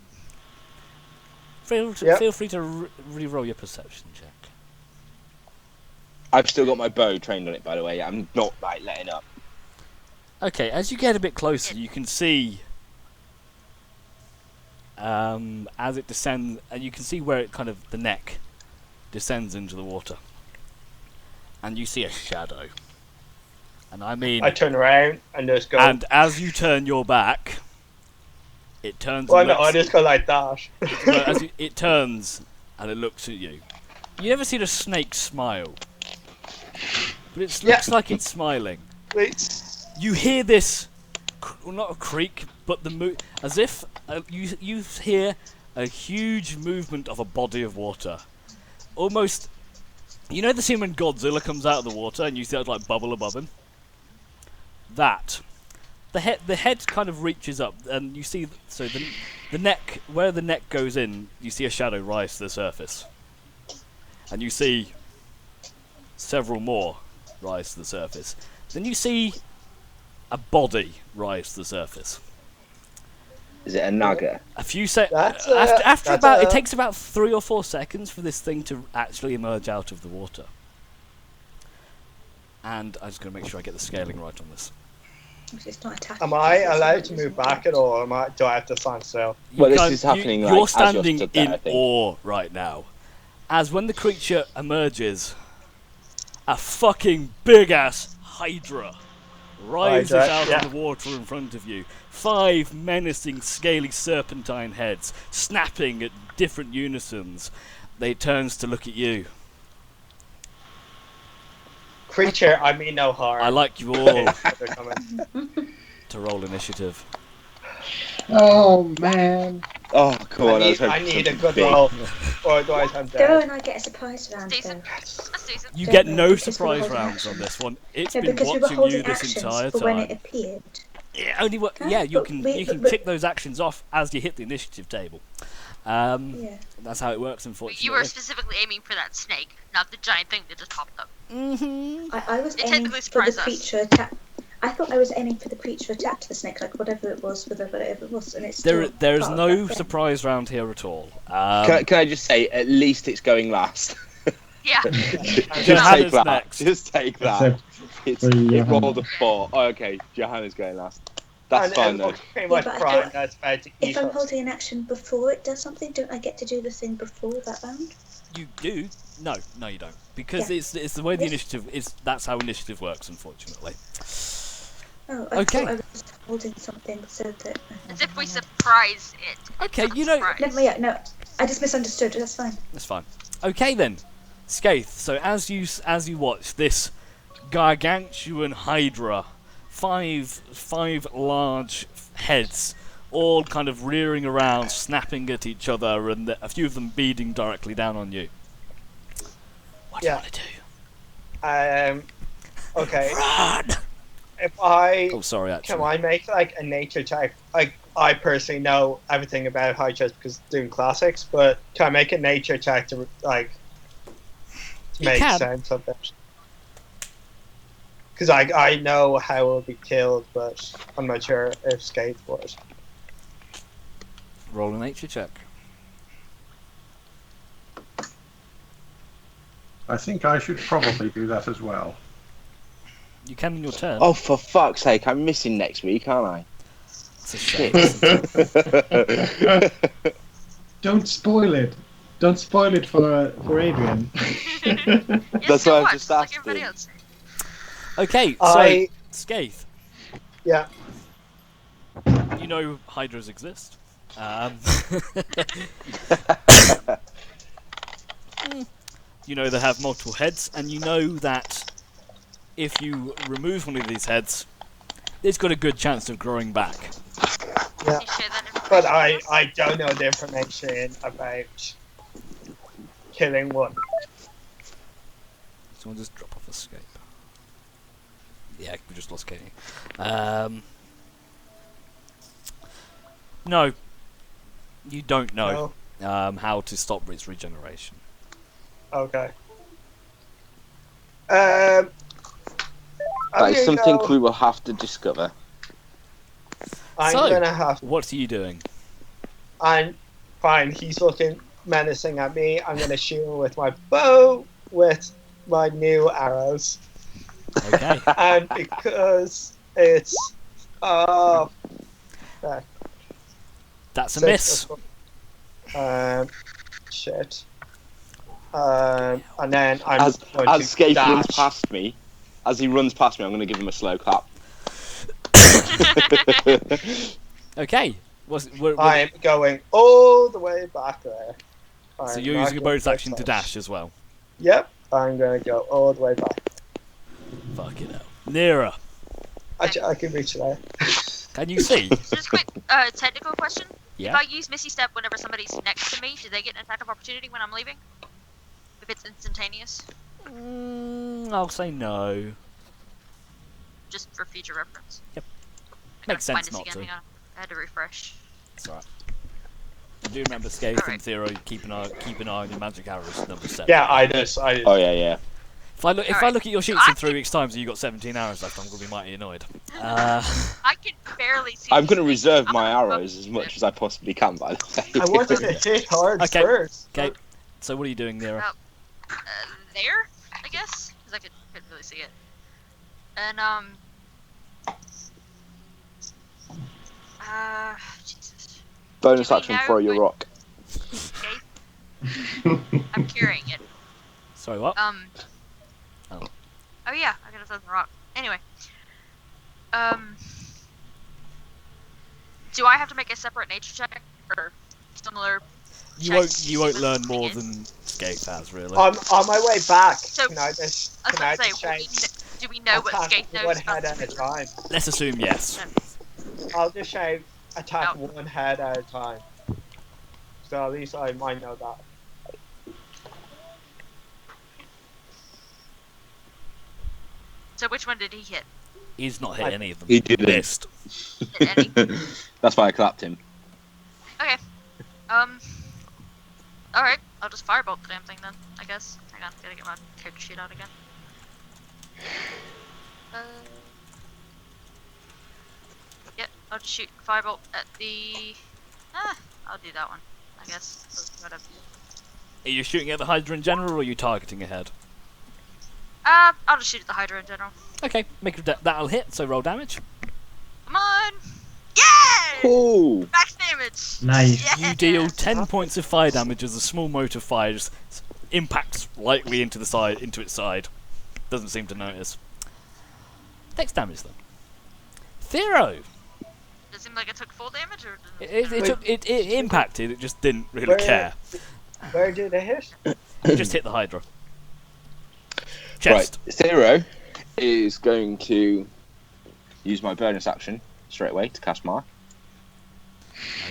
Yep. feel free to re-roll your perception check. I've still got my bow trained on it, by the way. I'm not like letting up. Okay, as you get a bit closer, you can see as it descends, and you can see where it kind of the neck descends into the water, and you see a shadow. And I mean, I turn around and just go. and as you turn your back, it turns. Well, and no, I looks, just go like that. no, it turns and it looks at you. You ever seen a snake smile? but it looks like it's smiling. Wait. You hear this, well, not a creak, but as if you hear a huge movement of a body of water. Almost, you know the scene when Godzilla comes out of the water and you see that like bubble above him? That. The head kind of reaches up and you see, so the neck, where the neck goes in, you see a shadow rise to the surface. And you see several more rise to the surface. Then you see a body rise to the surface. Is it a naga? A few seconds. It takes about 3 or 4 seconds for this thing to actually emerge out of the water. And I'm just going to make sure I get the scaling right on this. It's not attacking. Am I allowed to move back at all, or do I have to stand still? Well, this is happening. You're like, standing as you're stood there, I in think. awe right now, as when the creature emerges, a fucking big ass Hydra rises out of the water in front of you. 5 menacing, scaly serpentine heads snapping at different unisons. They turns to look at you. Creature, I mean no harm. I like you all to roll initiative. Oh man. Oh, come on. I need a good roll, or otherwise I'm Doro dead. and I get a surprise round. Decent. Though. That's decent. You Don't get know, no because we were surprise holding rounds action. on this one. It's No, been because we were watching holding you this actions entire for when it time. appeared. Yeah, only what? Huh? Yeah, you But can we- you can but- tick those actions off as you hit the initiative table. Yeah. That's how it works, unfortunately. You were specifically aiming for that snake, not the giant thing that just popped up. Mm-hmm. I was It aiming technically for the surprised us. creature attack. I thought I was aiming for the creature attack to the snake, like whatever it was, whatever it was, and it's There still is part of no that thing. surprise round here at all. Can I just say, at least it's going last. Yeah. Just Johanna's take that. next. Just take that. Except It's, for it Johanna. rolled a 4. Oh, okay. Johanna's going last. That's And fine though. looks pretty much Yeah, but I prime don't- that's about to If eat I'm us. holding an action before it does something, don't I get to do the thing before that round? You do? No, you don't. Because Yeah. it's the way the Yes. initiative is. That's how initiative works, unfortunately. Oh, I Okay. thought I was holding something so that. As if we surprise it. It's Okay, not you know- surprise. Never mind. Yeah, no, I just misunderstood. That's fine. That's fine. Okay then, Skaith. So as you watch this gargantuan Hydra, five large heads, all kind of rearing around, snapping at each other, and a few of them beating directly down on you. What do you Yeah. want to do? Okay. Run! If I Oh, sorry. Actually, can I make like a nature check? Like I personally know everything about Hydras because doing classics, but can I make a nature check to like to You make can. sense of it? Because I know how it will be killed, but I'm not sure if Skate would. roll a nature check. I think I should probably do that as well. You can in your turn. Oh, for fuck's sake! I'm missing next week, aren't It's a shame. isn't it? I? Don't spoil it. Don't spoil it for Adrian. Yes, That's so why I'm what? just Like everybody asking. else. Okay, so I Skaith. yeah. You know Hydras exist. You know they have multiple heads, and you know that if you remove one of these heads, it's got a good chance of growing back. Yeah. Can you share that information But with us? I don't know the information about killing one. So I'll just drop off escape. Yeah, we just lost Katie. No, you don't know how to stop its regeneration. Okay. I'm That is gonna something go- we will have to discover. I'm So- gonna have. What are you doing? I'm fine. He's looking menacing at me. I'm gonna shoot him with my bow with my new arrows, Okay. and because it's That's a 6 miss. shit. And then I'm As going to Skate runs dash. past me, I'm going to give him a slow clap. Okay. I'm going all the way back there. So I'm you're not using a going bonus action to dash. dash as well. Yep, I'm gonna go all the way back. Fucking hell. Nearer. I can reach there. Can you see? Just a quick technical question. Yeah. If I use Misty Step whenever somebody's next to me, do they get an attack of opportunity when I'm leaving? If it's instantaneous? I'll say no. Just for future reference. Yep. I Makes gotta find sense this not again, to. hang on. I had to refresh. It's alright. I do remember Scathe and Zero keep an eye on your magic arrows number 7. Yeah, I just. Oh yeah. If I look at your sheets in 3 weeks' time, so you got 17 arrows left, I'm gonna be mighty annoyed. I can barely see. I'm these going to things. reserve I'm my gonna arrows as much as I possibly can, by the way. I wanted to hit hard Okay. first. Okay. So what are you doing, Nero? There, I guess, because I couldn't really see it. And Jesus. Bonus Do we action, know throw your what- rock. Okay. I'm carrying it. Sorry, what? Oh Oh. Yeah, I gotta throw the rock. Anyway. Do I have to make a separate nature check or similar? You checks won't for learn something more in? than Scathe has, really. On my way back, So- can I just I was can I about to just say, shave do we know what attack Skate knows one about head at a this? time? Let's assume yes. I'll just shave attack No. one head at a time. So at least I might know that. So which one did he hit? He's not hit I- any of them. He didn't. Missed. Hit any? That's why I clapped him. Okay. Alright, I'll just firebolt the damn thing then, I guess. Hang on, gotta get my character sheet out again. Yeah, I'll just shoot firebolt at the... I'll do that one, I guess. Whatever. Are you shooting at the Hydra in general, or are you targeting ahead? I'll just shoot at the Hydra in general. Okay, that'll hit, so roll damage. Come on! Yay! Cool. Max damage! Nice. You deal 10 points of fire damage as a small mote of fire just impacts lightly into its side. Doesn't seem to notice. Next damage then. Thero! Does it seem like it took full damage, or did It impacted, it just didn't really Where- care. Where did it hit? It just hit the Hydra. Chest. Right, Zero is going to use my bonus action straight away to cast Mark.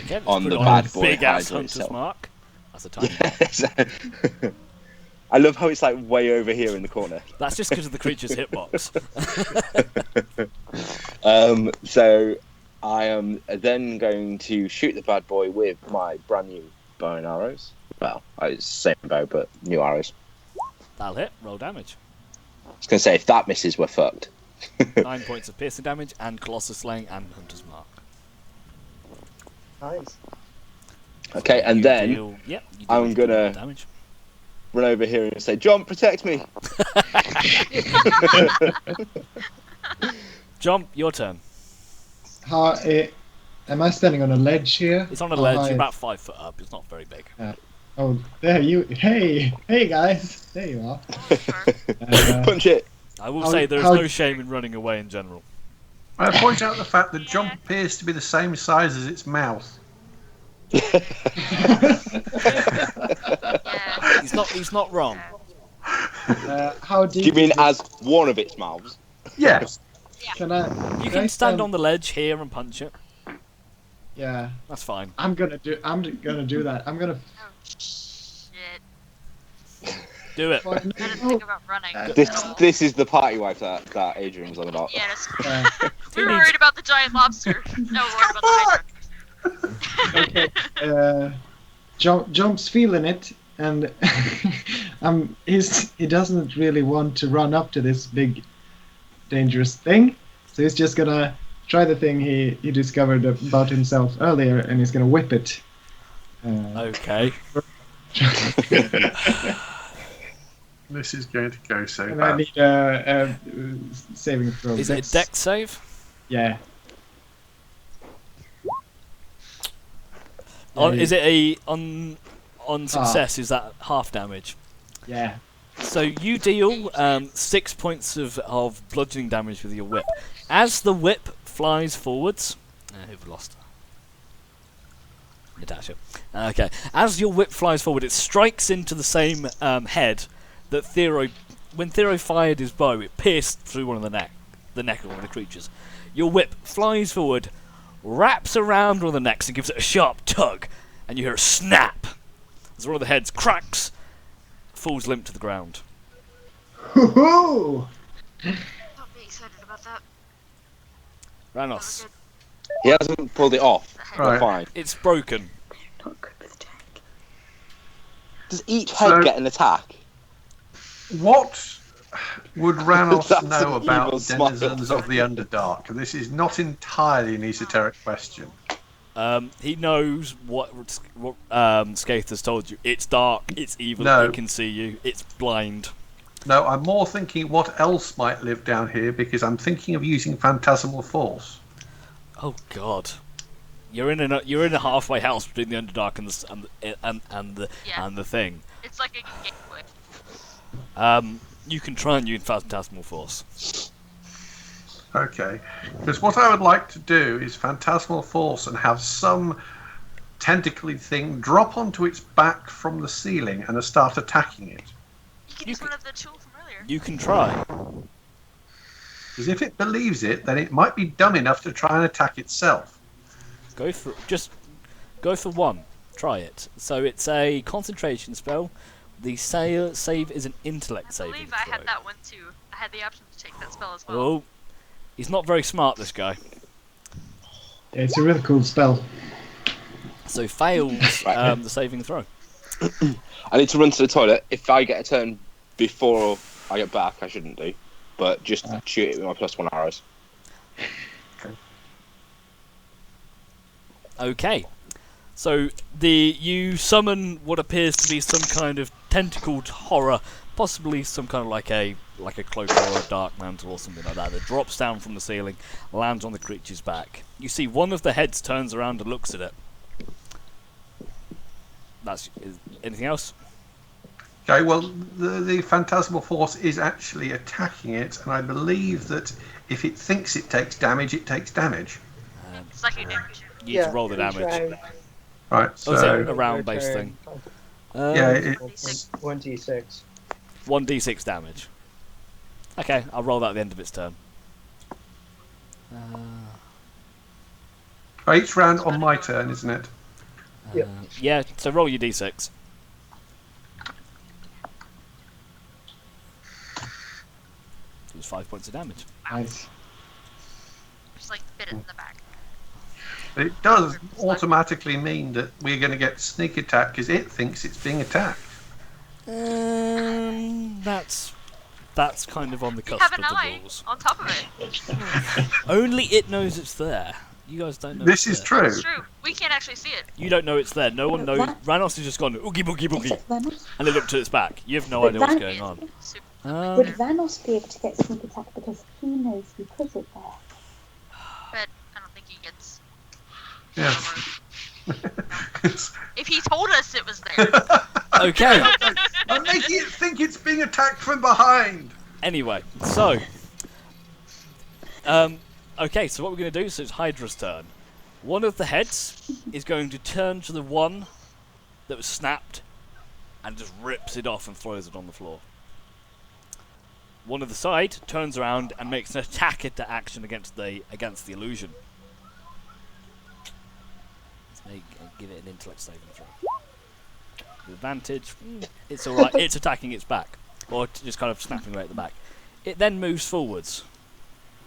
Okay, let's On put the it on bad a boy big ass Hydra hunter's itself. mark. That's a tiny. I love how it's like way over here in the corner. That's just because of the creature's hitbox. So I am then going to shoot the bad boy with my brand new bow and arrows. Well, it's the same bow, but new arrows. That'll hit. Roll damage. I was going to say, if that misses, we're fucked. 9 points of piercing damage and Colossus Slaying and Hunter's Mark. Nice. Okay, and You then deal- yep, you deal I'm 8 gonna- damage. run over here and say, John, protect me! Jump, your turn. Am I standing on a ledge here? It's on a Or ledge, high? you're about 5 foot up. It's not very big. Oh, there you. Hey guys, there you are. Punch it! I will How- say there is how- no shame in running away in general. I point out the fact that Jump appears to be the same size as its mouth. Yeah. He's not wrong. How deep? Do you mean is it? as one of its mouths? Yes. Can I? You I can stand on the ledge here and punch it. Yeah, That's fine. I'm gonna do that. I'm gonna. Oh, shit. Do it. I didn't think about running. This is the party wife that Adrian was on about. Yeah, that's... Uh, we were worried about the giant lobster. No, we're worried about the Hydra. okay. Jump's feeling it, and he doesn't really want to run up to this big, dangerous thing. So he's just gonna try the thing he discovered about himself earlier, and he's gonna whip it. Okay. This is going to go so And I bad. need a saving throw. Is it a dex save? Yeah. Is it a on success? Is that half damage? Yeah. So you deal 6 points of bludgeoning damage with your whip. As the whip flies forwards, who've lost? Natasha. Okay. As your whip flies forward, it strikes into the same head that Thero when Thero fired his bow, it pierced through the neck of one of the creatures. Your whip flies forward, wraps around one of the necks, and gives it a sharp tug, and you hear a snap as one of the heads cracks, falls limp to the ground. Hoo-hoo! Don't be excited about that. Ranos, That was He hasn't pulled it off. good. We're Right. fine. it's broken. Not good with Jack. Does each head So- get an attack? What would Ranos That's know an about evil smile. denizens of the Underdark? This is not entirely an esoteric question. He knows what Skaith has told you. It's dark, it's evil, No. it can see you, it's blind. No, I'm more thinking what else might live down here because I'm thinking of using Phantasmal Force. Oh God, you're in a halfway house between the Underdark and the thing. It's like a gateway. You can try and use Phantasmal Force. Okay. Because what I would like to do is Phantasmal Force and have some tentacly thing drop onto its back from the ceiling and start attacking it. You can use one of the tools from earlier. You can try. Because if it believes it, then it might be dumb enough to try and attack itself. Go for one. Try it. So it's a concentration spell. The save is an intellect I saving believe throw. I had that one too. I had the option to take that spell as well. Oh, he's not very smart, this guy. Yeah, it's a really cool spell. So fails Right. the saving throw. I need to run to the toilet. If I get a turn before I get back, I shouldn't do. But just shoot it with my +1 arrows. Okay. So you summon what appears to be some kind of tentacled horror, possibly some kind of like a cloak or a dark mantle or something like that drops down from the ceiling, lands on the creature's back. You see one of the heads turns around and looks at it. Anything else? Okay, well, the Phantasmal Force is actually attacking it, and I believe that if it thinks it takes damage, it takes damage. Psychic damage. You need to roll the damage. Right, Oh, is it so... a round-based thing? Yeah, it's... 1d6. 1d6 damage. Okay, I'll roll that at the end of its turn. Each round on my turn, isn't it? Yep. Yeah, so roll your d6. It was 5 points of damage. Nice. Just like bit it in the back. But it does automatically mean that we're going to get sneak attack because it thinks it's being attacked. That's kind of on the You cusp have of an the eye rules. on top of it. Only it knows it's there. You guys don't know. This it's is there. true. It's true. We can't actually see it. You don't know it's there. No one knows. That- Ranos has just gone oogie boogie Is boogie, it Vanos? and it looked at its back. You have no But idea what's Van- going on. Super Would Vanos be able to get sneak attack because he knows he put it there? But I don't think he gets. Yes. If he told us it was there. Okay. I'm making it think it's being attacked from behind. Anyway, so okay, so what we're going to do, so it's Hydra's turn. One of the heads is going to turn to the one that was snapped and just rips it off and throws it on the floor. One of the side turns around and makes an attack into action against the illusion. Let's give it an intellect saving throw. With advantage, it's alright, it's attacking its back. Or just kind of snapping right at the back. It then moves forwards.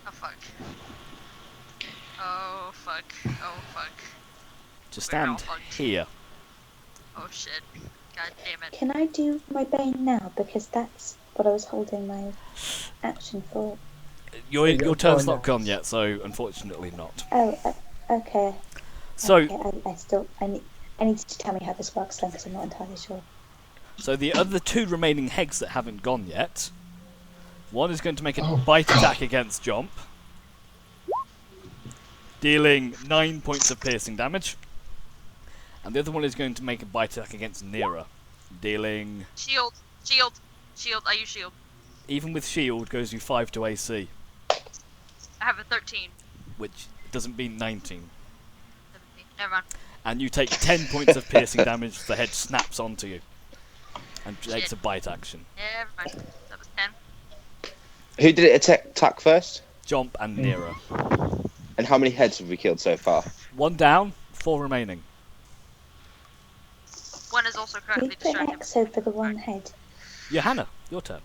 Oh fuck. Oh fuck. Oh fuck. To stand all fucked. here. Oh shit. God damn it. Can I do my bane now? Because that's what I was holding my action for. Your you're turn's fine not gone yet, so unfortunately not. Oh, okay. So, Okay, I need to tell me how this works then, because I'm not entirely sure. so the other two remaining heads that haven't gone yet, one is going to make a Oh, bite God. attack against Jomp, dealing 9 points of piercing damage, and the other one is going to make a bite attack against Nera, dealing, Shield. Shield. Shield. I use shield. even with shield, goes you 5 to AC, I have a 13. which doesn't beat 19. 17. Never mind. And you take 10 points of piercing damage, the head snaps onto you, and takes Shit. a bite action. Never mind. That was 10. Who did it attack first? Jump and Nero. And how many heads have we killed so far? 1 down, 4 remaining. One is also We currently put distracted. X over the one head. Johanna, your turn.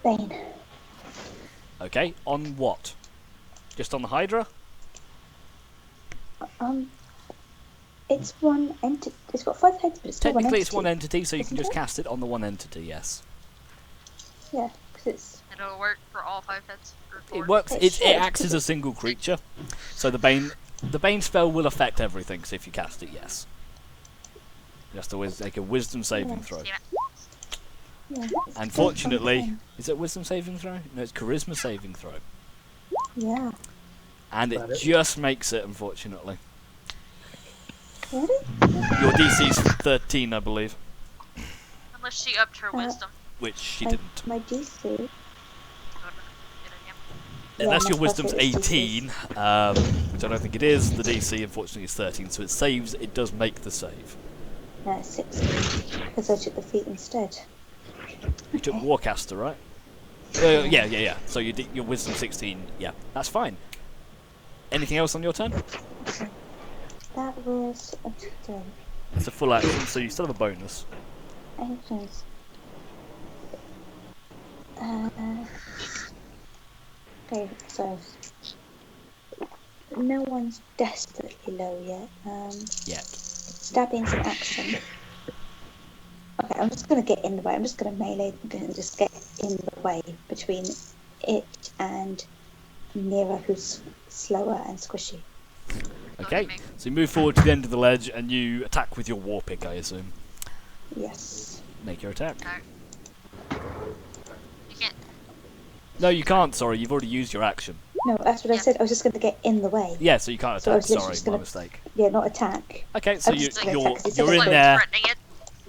Bane. Okay, on what? Just on the Hydra? It's one entity. It's got 5 heads, but it's still one Technically entity. it's one entity, so you can Isn't just it? cast it on the one entity, yes. Yeah, because it's. It'll work for all 5 heads. Or 4. It works, It it should. acts as a single creature. So the Bane spell will affect everything, so if you cast it, yes. You have to make a wisdom saving Yes. throw. Damn it. Yeah, it's Unfortunately, still is it a wisdom saving throw? No, it's charisma saving throw. yeah. And That it it? just makes it, unfortunately. Really? Your DC's 13, I believe, Unless she upped her wisdom. which she my, didn't. My DC. Good idea. Yeah, Unless my your wisdom's spell save is 18, which I don't think it is, the DC unfortunately is 13, so it saves, it does make the save. No, it's 16. Because I took the feet instead. You took Okay. Warcaster, right? Yeah. So your wisdom 16, yeah, that's fine. Anything else on your turn? That was. It's a full action, so you still have a bonus. Actions. Okay, so. No one's desperately low yet. Yet. Stabbing's an action. Okay, I'm just gonna get in the way. I'm just gonna melee and just get in the way between it and Nira, who's slower and squishy. Okay, so you move forward to the end of the ledge and you attack with your war pick, I assume. Yes. Make your attack. You can't. No, you can't, sorry, you've already used your action. No, that's what I said. I was just gonna get in the way. Yeah, so you can't So I attack, was literally sorry, just my gonna- mistake. Yeah, not attack. Okay, so I'm you, just gonna you're, attack 'cause you're in Like there, threatening it.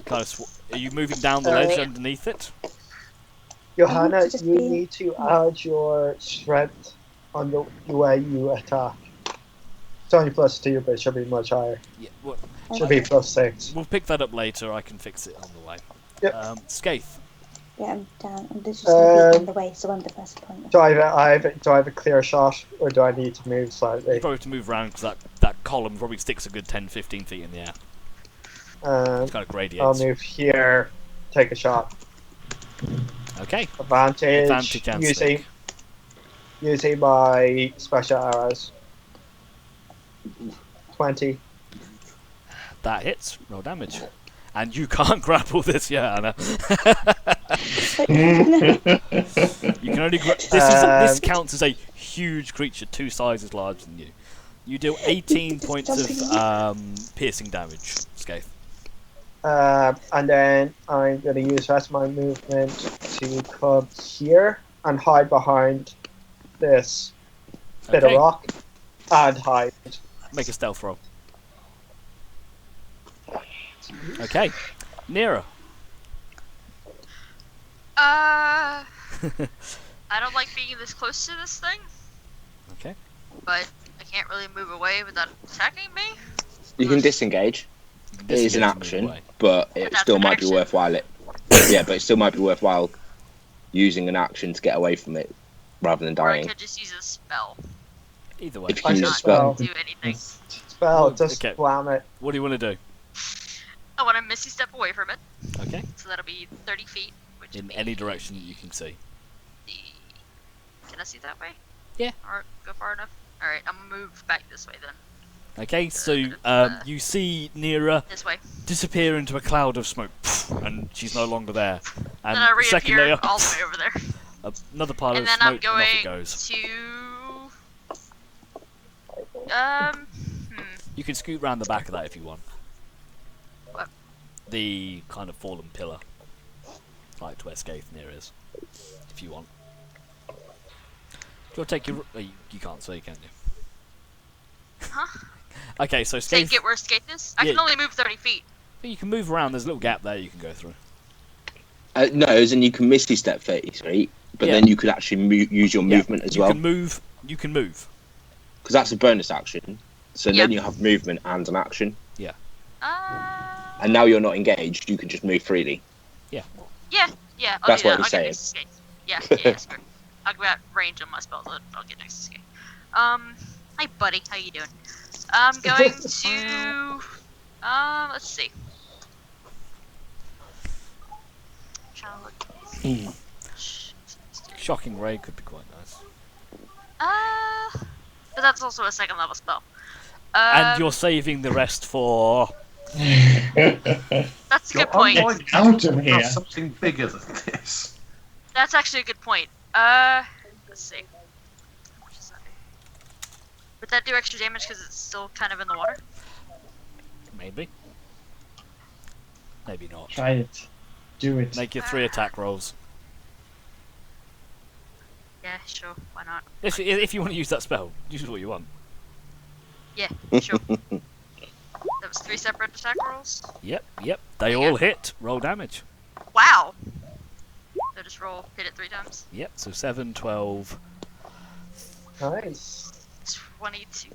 kind of are you moving down the ledge Uh, underneath it? Johanna, to just you be- need to add your strength on the way you attack. It's only +2, but it should be much higher. Yeah, well, Should be +6. we'll pick that up later, I can fix it on the way. Yep. Skaith. Yeah, I'm down. I'm just gonna be Um, in the way, so I'm the first point. Do I have a clear shot, or do I need to move You slightly? probably have to move around because that column probably sticks a good 10-15 feet in the air. It's kind of I'll gradients. move here, take a shot. Okay, Advantage, advantage and using, stick. using my special arrows. 20. That hits, roll damage. And you can't grapple this, yeah, Anna. You can only this counts as a huge creature, 2 sizes larger than you. You deal 18 points of piercing damage, Skaith. And then I'm going to use the rest of my movement to come here and hide behind this bit of Okay. rock and hide. Make a stealth roll. Okay, Nira. I don't like being this close to this thing, Okay. but I can't really move away without attacking me. You can disengage. It is Disengage an and move action, away. but it That's still an might be action. worthwhile. Yeah, but it still might be worthwhile using an action to get away from it rather than Or I dying. could just use a spell. Either way. If you can use a Not spell. do anything. Spell, Oh, just okay. slam it. What do you want to do? I want to misty step away from it, Okay. so that'll be 30 feet. Which In would any be direction that you can see. the- Can I see that way? Yeah. Or go far enough? Alright, I'm gonna move back this way then. Okay, so you see Nira This way. disappear into a cloud of smoke, and she's no longer there. And Then I a second reappear later, all the way over there. another pile And of then smoke, I'm and off it going goes. to... You can scoot round the back of that if you want. What? The kind of fallen pillar. Like to where Skaith near is. If you want. You'll take your... you can't see, can you? Huh? Okay, so Say Skaith... get where escape is? I Yeah. can only move 30 feet. You can move around, there's a little gap there you can go through. No, as in you can misty step 30 feet, but Yeah. then you could actually use your movement as you well. Can move, you can move. Because that's a bonus action. So Yeah. then you have movement and an action. Uh... And now you're not engaged, you can just move freely. Yeah, Yeah, I'll That's do what that. he's I'll saying. get Nexus Escape. Yeah, screw it. I'll grab range on my spells. I'll get Nexus Escape. Hi buddy, how you doing? I'm going to let's see. Trying to look at these. Shocking Ray could be quite nice. But that's also a second level spell. And you're saving the rest for... That's a good point. Out of here. Something bigger than this. That's actually a good point. Let's see. How much does that do? Would that do extra damage because it's still kind of in the water? Maybe. Maybe not. Try it. Do it. Make your 3 attack rolls. Yeah, sure. Why not? If you want to use that spell, use what you want. Yeah, sure. That was 3 separate attack rolls. Yep. They all hit. Roll damage. Wow. So just hit it 3 times. Yep, so 7, 12... Nice. 22.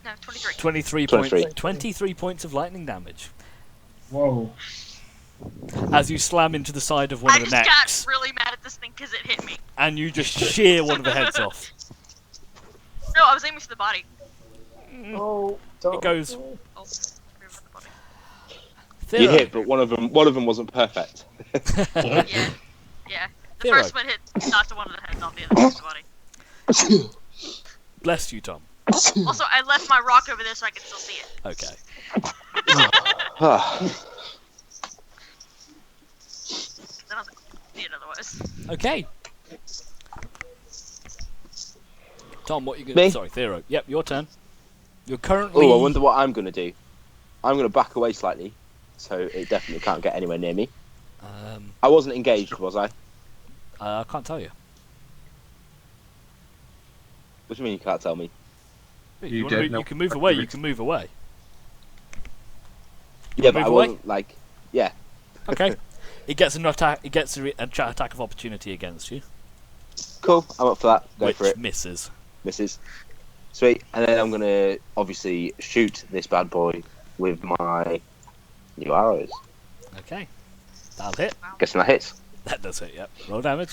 No, 23. 23 points of lightning damage. Whoa. As you slam into the side of one I of the just necks, got really mad at this thing because it hit me. and you just shear one of the heads off. No, I was aiming for the body. Oh, don't. It goes... Oh, remember the body. You Thero. hit, but one of them wasn't perfect. Yeah. The Zero. first one hit knocked one of the head, not the other one's body. Bless you, Tom. Also, I left my rock over there so I could still see it. Okay. Then I was like, see it otherwise. Okay. Tom, what you gonna... Me? Sorry, Thero. Yep, your turn. You're currently... Oh, I wonder what I'm going to do. I'm going to back away slightly, so it definitely can't get anywhere near me. I wasn't engaged, was I? I can't tell you. What do you mean you can't tell me? You, don't know. you can move away, you can move away. Yeah, but Move I away? wasn't, like... Yeah. Okay. It gets an attack. It gets an attack of opportunity against you, Cool, I'm up for that. Go which for it. misses. Misses. Sweet. And then I'm going to, obviously, shoot this bad boy with my new arrows. Okay. That'll hit. Guessing that hits. That does hit. Yep. Roll damage.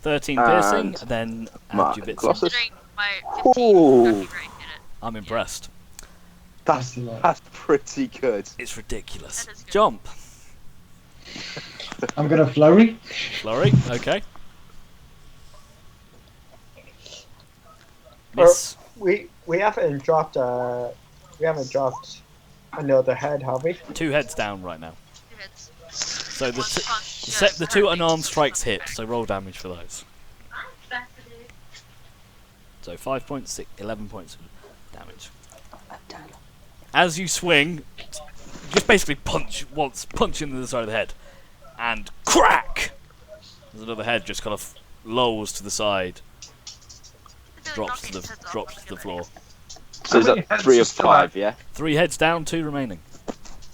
13 And piercing. Then my add your bits. Colossus. Considering my 15 Ooh. would be great, hit it. I'm impressed. That's pretty good. It's ridiculous. That is good. Jump. I'm gonna flurry. Flurry. Okay. Miss. We haven't dropped another head, have we? 2 heads down right now. 2 hits. So the One t- punch, the 2 unarmed strikes hit. So roll damage for those. So 5 points, 11 points of damage. As you swing, just basically punch into the side of the head, and crack! There's another head just kind of lolls to the side, drops to the floor. So is How many that heads 3 are of still 5, out? yeah? 3 heads down, 2 remaining.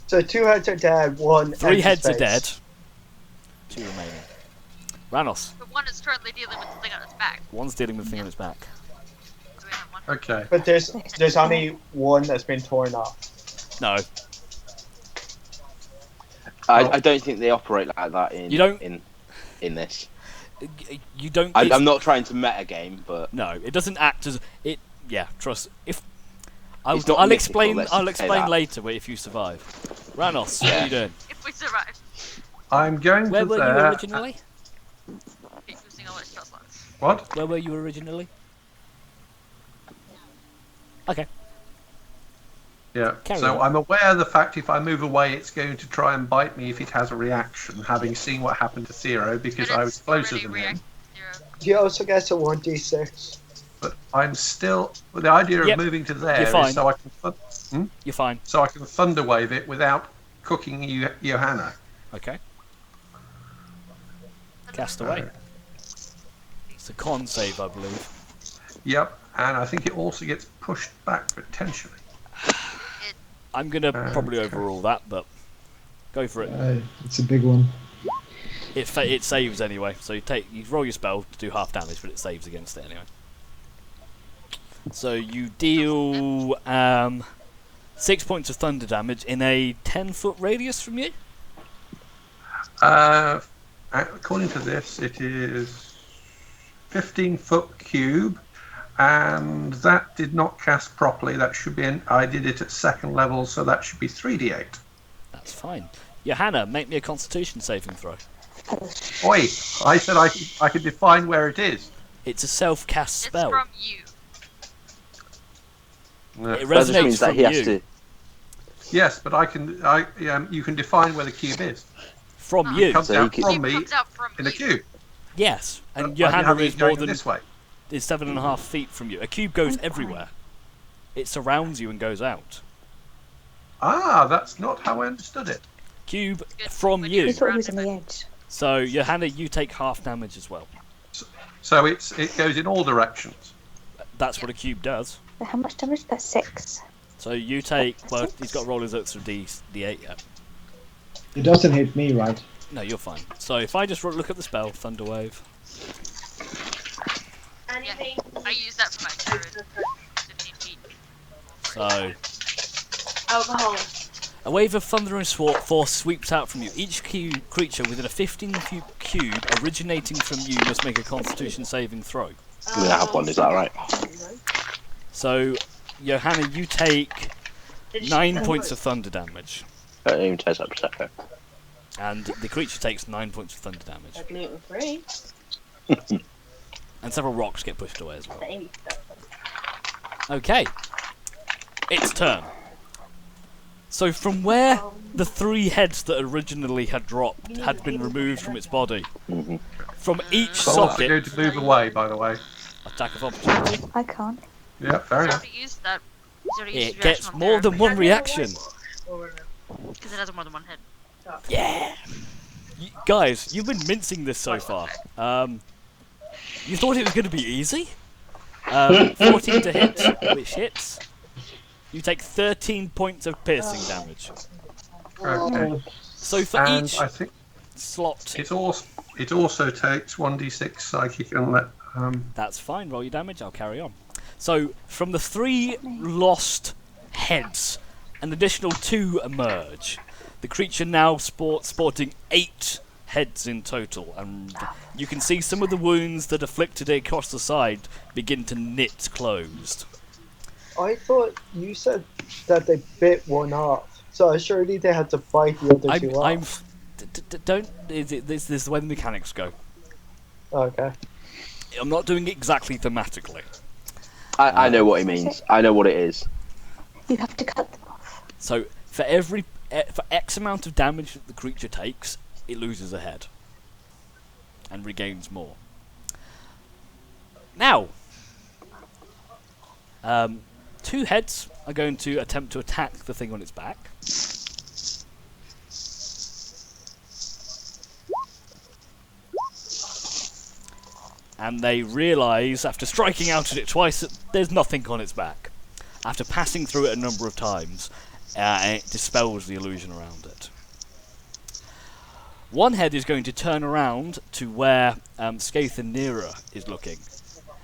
So 2 heads are dead, 1 3 empty heads are space. dead, 2 remaining. Ranos, But one is currently dealing with the thing on its back. one's dealing with the thing on its back. So we have one. Okay. But there's only one that's been torn off. No, I don't think they operate like that in You don't- in this. you don't. I'm not trying to meta game, but No, it doesn't act as it. Yeah, trust. If I'll It's not I'll mythical, explain. let's I'll just say explain that. later. But if you survive, Ranos, what are you doing? If we survive, I'm going Where to were you there. originally? keep using all its spell slots. What? Where were you originally? Okay. Yeah. Carry So on. I'm aware of the fact if I move away, it's going to try and bite me if it has a reaction, having seen what happened to Zero because But I it's was closer already than reacted him. to 0. He also gets a 1d6. But I'm still. Well, the idea Yep, of moving to there you're fine. is so I can You're fine. so I can thunder wave it without cooking Johanna. Okay. Cast away. It's a con save, I believe. Yep. And I think it also gets pushed back potentially. I'm gonna probably overrule that, but go for it. It's a big one. It saves anyway, so you roll your spell to do half damage, but it saves against it anyway. So you deal 6 points of thunder damage in a 10-foot radius from you. according to this, it is 15-foot cube, and that did not cast properly. That should be I did it at second level, so that should be 3d8. That's fine. Johanna, make me a Constitution saving throw. Oi! I said I could define where it is. It's a self-cast It's spell. from you. It That just resonates means that from he has you. to. Yes, but you can define where the cube is. From you. It comes So out he from It me comes out from in a you. cube. Yes, and But Johanna having is it more going than this way. is 7.5 feet from you. A cube goes I'm everywhere. It surrounds you and goes out. Ah, that's not how I understood it. Cube Good. from When you. He thought he was on the edge. So Johanna, you take half damage as well. So it goes in all directions. That's what a cube does. But how much damage? That's 6. So you take. Well, he's got to roll his extra d8 yet. It doesn't hit me, right? No, you're fine. So if I just look at the spell, Thunderwave. Yeah, I use that for my turret. 15 feet. So Alcohol. a wave of thunder and force sweeps out from you. Each creature within a 15-foot cube originating from you must make a Constitution saving throw. We have one. Is that right? So Johanna, you take 9 points of thunder damage, I don't even taste like Prosecco. and the creature takes 9 points of thunder damage, Gluten free. and several rocks get pushed away as well. Okay, its turn. So from where the 3 heads that originally had dropped had been removed from its body, Mm-hmm. from each But also socket, going to move away, by the way. attack of opportunity, I can't. Yeah, fair He's enough. already used that. He's already used it his gets reaction on more there. than one reaction. Because it has more than one hit. Yeah! Guys, you've been mincing this so far. You thought it was going to be easy? 14 to hit, which hits. You take 13 points of piercing damage. Okay. So for And each I think slot, it also takes 1d6 psychic and let. that's fine, roll your damage, I'll carry on. So from the 3 lost heads, an additional 2 emerge. The creature now sporting 8 heads in total, and you can see some of the wounds that afflicted it across the side begin to knit closed. I thought you said that they bit one off, so surely they had to bite the other two off. This is the way the mechanics go. Okay. I'm not doing it exactly thematically. I know what he means. I know what it is. You have to cut them off. So for for X amount of damage that the creature takes, it loses a head and regains more. Now, 2 heads are going to attempt to attack the thing on its back. And they realise, after striking out at it twice, that there's nothing on its back. After passing through it a number of times, it dispels the illusion around it. One head is going to turn around to where Skathanira is looking,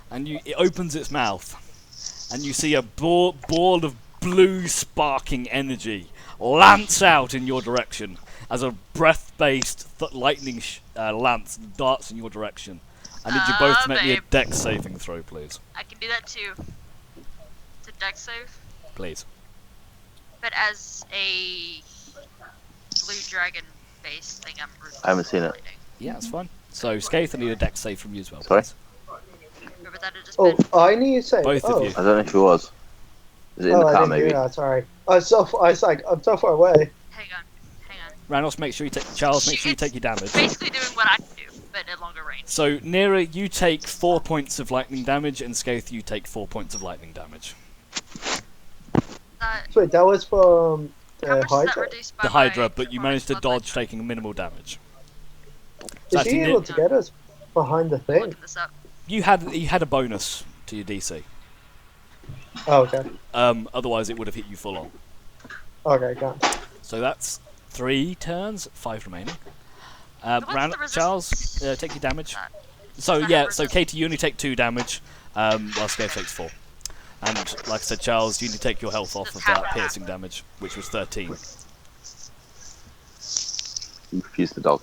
and it opens its mouth, and you see a ball of blue sparking energy lance out in your direction as a breath-based lightning lance darts in your direction. I need you both to make me a babe. dex saving throw, please. I can do that too. It's a dex save. Please. But as a blue dragon based thing, I'm I haven't seen it. Yeah, that's fine. So, Skaith, I need a dex save from you as well, Sorry? please. Remember that had just Oh, been. I need to say. Both of you. I don't know if it was. Is it in the I car, didn't maybe? hear that, sorry. I was like, I'm so far away. Hang on. Ranos, make sure you take... Charles, make sure you take your damage. Basically doing what I can do, but at longer range. So, Nira, you take 4 points of lightning damage, and Skaith, you take 4 points of lightning damage. Wait, that was from How the much is that Hydra? reduced by The Hydra, my but you managed to performance dodge, blood taking minimal damage. Is actually he able Nira- to get us behind the I'm thing? looking this up. You had a bonus to your DC. Oh, okay. Otherwise, it would have hit you full on. Okay, got it. So that's 3 turns, 5 remaining. What's the Charles, resistance? take your damage. That? So That yeah, has so resistance. Katie, you only take 2 damage, while Skaith takes 4. And like I said, Charles, you need to take your health off of Half that and half. piercing damage, which was 13. Refuse the dog.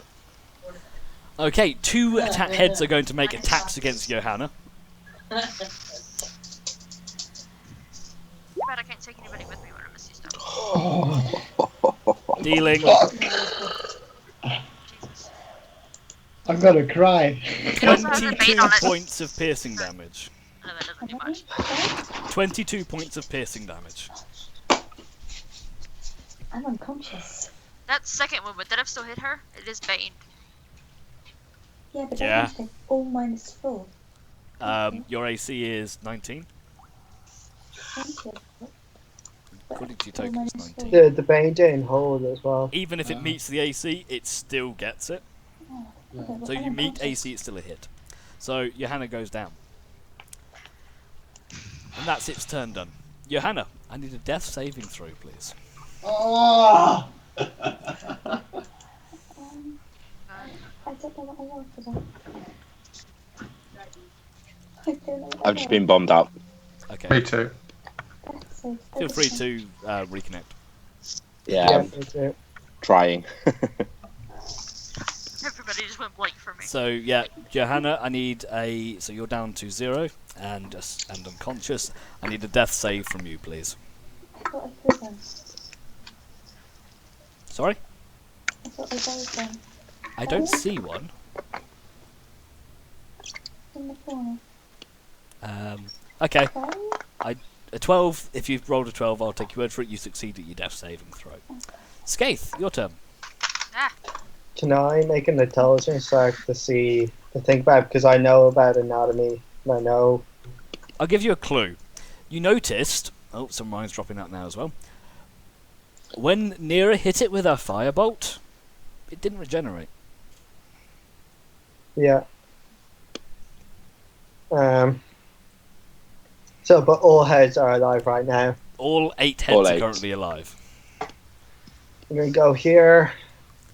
Okay, 2 heads are going to make attacks against Johanna. Too bad I can't take anybody with me when I miss you stuff. Dealing Jesus. I'm gonna cry. It also has a bait 22 on it. points of piercing damage. No, that doesn't do How much. many? 22 points of piercing damage. I'm unconscious. That second one, would that have still hit her? It is Bane. Yeah, but Yeah. that means they're all minus 4. Your AC is 19. Thank you. According to your All token, it's minus 19. four. The Bane didn't hold as well. Even if it meets the AC, it still gets it. Okay, well, So I'm you meet unconscious. AC, it's still a hit. So Johanna goes down. And that's its turn done. Johanna, I need a death saving throw, please. Oh! I don't know what I want for that. I don't know what I I've just been bombed out. Okay. Me too. want. So, Feel free to reconnect. Yeah, Yeah, I'm me too. trying. Everybody just went blank for me. So yeah, Johanna, I need a. So you're down to 0 and unconscious. I need a death save from you, please. I thought I threw them. Sorry, I thought I gave them. I don't see one. In the corner. Okay, Okay. a 12. If you've rolled a 12, I'll take your word for it. You succeed at your death saving throw. Skaith, your turn. Ah, Can I make an intelligence check to think about, because I know about anatomy. And I know. I'll give you a clue. You noticed. Oh, some mine's dropping out now as well. When Nira hit it with her firebolt, it didn't regenerate. Yeah. So, but all heads are alive right now. All 8 heads All are 8. currently alive. I'm gonna go here.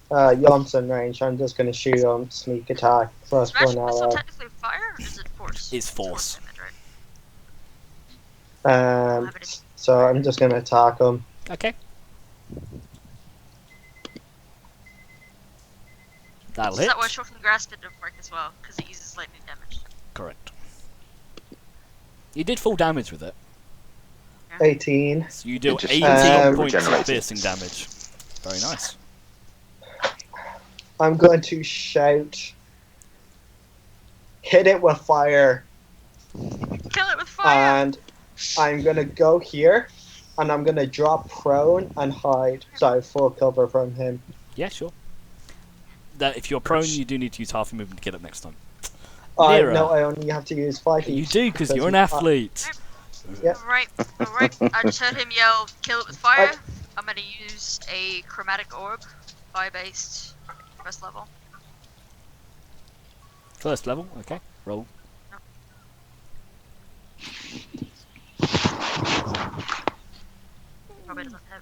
Johnson range. I'm just gonna shoot on sneak attack plus Smash 1 Missile ally. technically fire, or is it force? It's force. damage, right? So I'm just gonna attack him. Okay. That'll Is hit. that why Shocking Grasp didn't work as well? Because it uses lightning damage. Correct. You did full damage with it. 18. So you do It just 18 points of regenerated. piercing damage. Very nice. I'm going to shout. Hit it with fire, Kill it with fire! and I'm gonna go here, and I'm gonna drop prone and hide, so I have full cover from him. Yeah, sure. That if you're prone, you do need to use half your movement to get up next time. I Nira. no, I only have to use 5 You each. do because you're an athlete. Yeah. Alright, I just heard him yell, kill it with fire. I'm gonna use a chromatic orb, fire-based, first level. First level. Okay. Roll. Probably doesn't hit.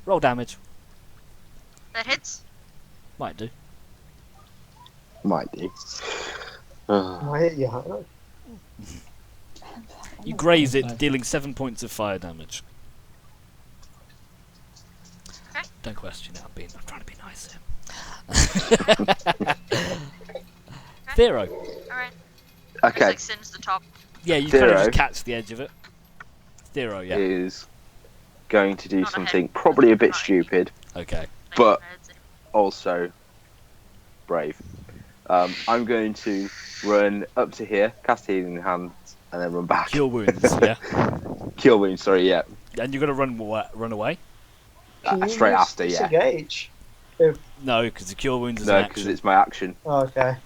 Roll damage. That hits? Might do. Might do. I hit you, Hannah. You graze it, dealing 7 points of fire damage. Okay. Don't question it. I'm trying to be nice here. Thero. Alright. Okay, Just like singe the top. Yeah, you kind of Thero. just catch the edge of it. Thero, yeah. is going to do Not a something head. probably a bit Not a- stupid, Okay. Like, But- heads anymore. also brave. I'm going to run up to here, cast healing hands, and then run back. Cure wounds, yeah. Cure wounds, sorry, yeah. And you're gonna run away? Can you Straight use after, yeah. disengage? No, because the cure wounds is No, an because action. it's my action. Okay.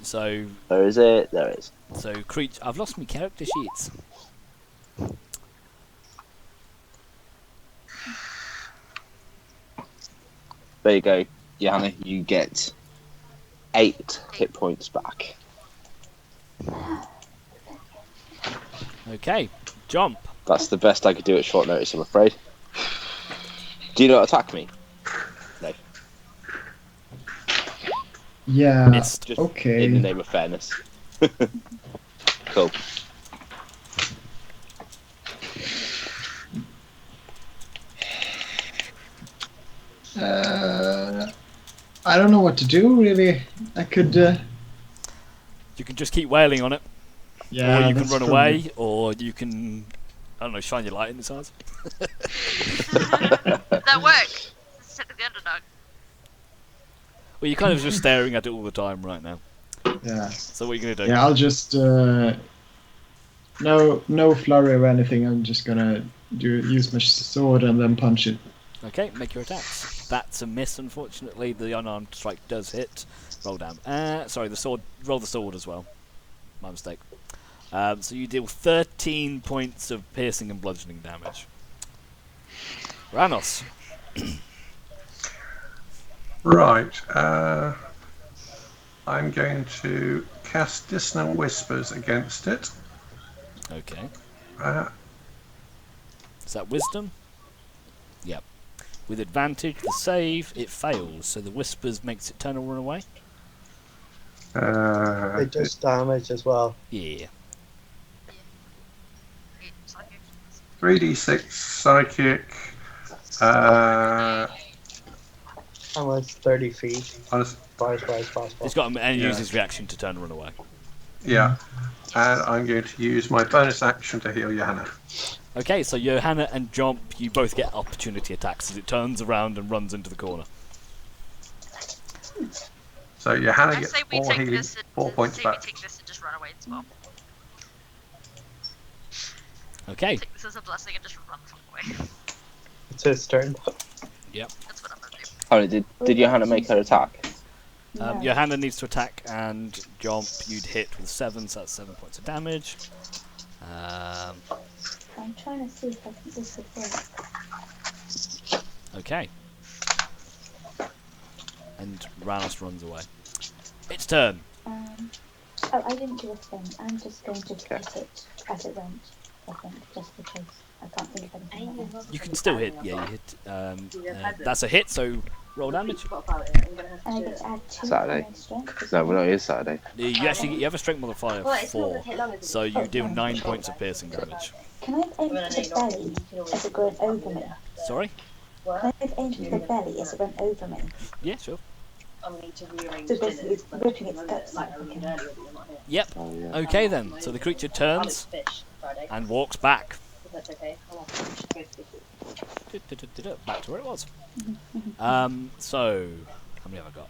So, There is it. There it is. creature. I've lost my character sheets. There you go, Johanna. You get 8 hit points back. Okay, jump. That's the best I could do at short notice, I'm afraid. Do you not attack me? No. Yeah. Missed. Just Okay. in the name of fairness. Cool. don't know what to do really. I could. You can just keep wailing on it, Yeah. or you can that's run probably- away, or you can, I don't know, shine your light in its eyes. That work. This is the underdog. Well, you're kind of just staring at it all the time right now. Yeah. So what are you gonna do? Yeah. I'll just. No flurry or anything. I'm just gonna use my sword and then punch it. Okay, make your attacks. That's a miss, unfortunately. The unarmed strike does hit. Roll down. Sorry, the sword. Roll the sword as well. My mistake. So you deal 13 points of piercing and bludgeoning damage. Ranos. Right. I'm going to cast Dissonant Whispers against it. Okay. Uh, Is that wisdom? Yep. With advantage, the save, it fails, so the whispers makes it turn and run away? It does damage as well. Yeah. 3d6 psychic. Almost 30 feet. Honest, Twice. It's got and Yeah. uses reaction to turn and run away. yeah. And I'm going to use my bonus action to heal Johanna. Okay, so Johanna and Jomp, you both get opportunity attacks as it turns around and runs into the corner. So Johanna I gets say we 4 take healing, this and 4 points say back. we take this and just run away as well. Okay. Take this as a blessing and just run the fuck away. It's his turn. That's what I'm gonna do. Oh, did Johanna make her attack? No. Johanna needs to attack, and Jomp, you'd hit with 7, so that's 7 points of damage. I'm trying to see if I can this would work. Okay. And Ranos runs away. Its turn. Oh, I didn't do a thing. I'm just going to hit it as it went. I think just because I can't think of anything. Right now. You can still hit. Yeah, you hit. That's a hit, so roll damage. And I get to add 2 Saturday. to my strength. No, we're not here Saturday. You have a strength modifier of 4, so you deal 9 points of piercing damage. Can I aim for the belly as it going over me? Sorry? Can I aim for the belly as it went over me? Yeah, sure. I'll need to rearrange So basically it's dinners, ripping its like, guts like out. we did Okay. earlier, but you're not here. Yep. Oh, yeah. Okay then. So the creature I'll turns eat fish Friday, and walks back. if that's okay. I'll have to go to the Back to where it was. So how many have I got?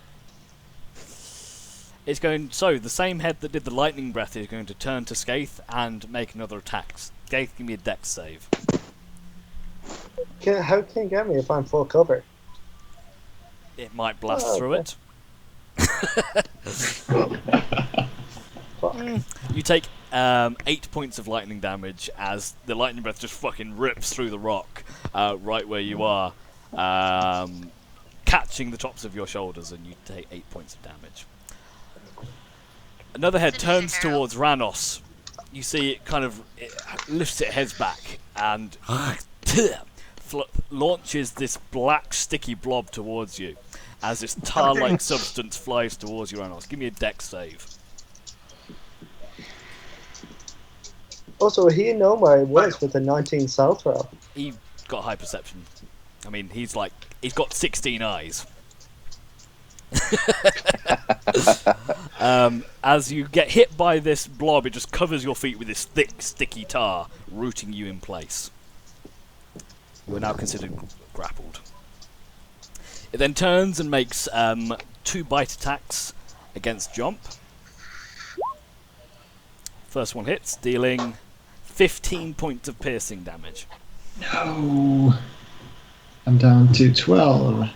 It's going. So the same head that did the lightning breath is going to turn to Skaith and make another attack. Skaith, give me a dex save. How can you get me if I'm full cover? It might blast Oh, through okay. it. You take 8 points of lightning damage as the lightning breath just fucking rips through the rock right where you are, catching the tops of your shoulders, and you take 8 points of damage. Another head turns towards Ranos. You see it kind of lifts its head back and launches this black sticky blob towards you as this tar-like substance flies towards you, Ranos. Give me a dex save. Also, he know where he was with the 19 south row. He got high perception. I mean, he's got 16 eyes. As you get hit by this blob, it just covers your feet with this thick, sticky tar, rooting you in place. You are now considered grappled. It then turns and makes 2 bite attacks against Jomp. First one hits, dealing 15 points of piercing damage. No. I'm down to 12.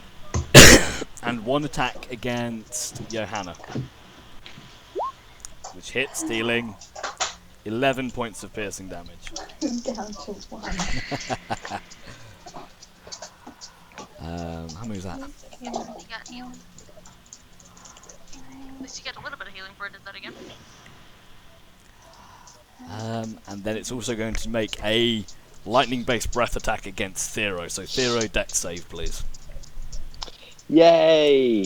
And 1 attack against Johanna, which hits, dealing 11 points of piercing damage. I'm down to 1. How many was that? You got healed. At least you get a little bit of healing for it, did that again. And then it's also going to make a lightning-based breath attack against Thero. So Thero, dex save, please. Yay!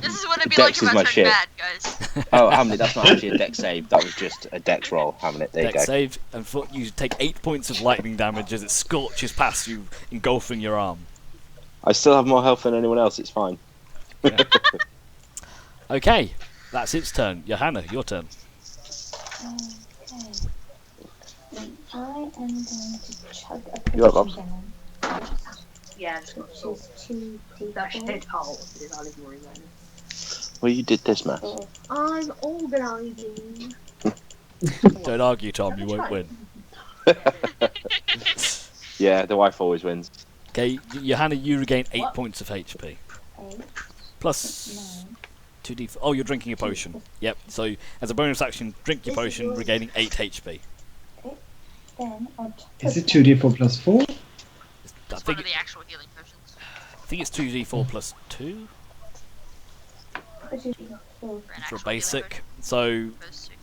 This is what it'd be Dex like is my if I shit. turned bad, guys. Oh, Hamlet, that's not actually a dex save. That was just a dex roll. Hamlet, there you Dex go. save, and you take 8 points of lightning damage as it scorches past you, engulfing your arm. I still have more health than anyone else. It's fine. Okay, that's its turn. Johanna, your turn. Okay. Then I am going to chug a You up, potion Babs? down, Yeah, just got which is 2d4. that shit hole in our living room then. Well, you did this, Matt. for- I'm organising. Don't argue, Tom. You won't win. Yeah, the wife always wins. Okay, Johanna, you regain 8 What? points of HP. 8, Plus 9. 2d4. Oh, you're drinking a potion. Yep, so as a bonus action, drink your potion, regaining 8 HP. Then on top Is of it 2d4 plus 4? I It's one think, of the actual healing potions. I think it's 2d4 plus 2 that, 2d4. For, an for actual healing basic. So, potion, opposed to-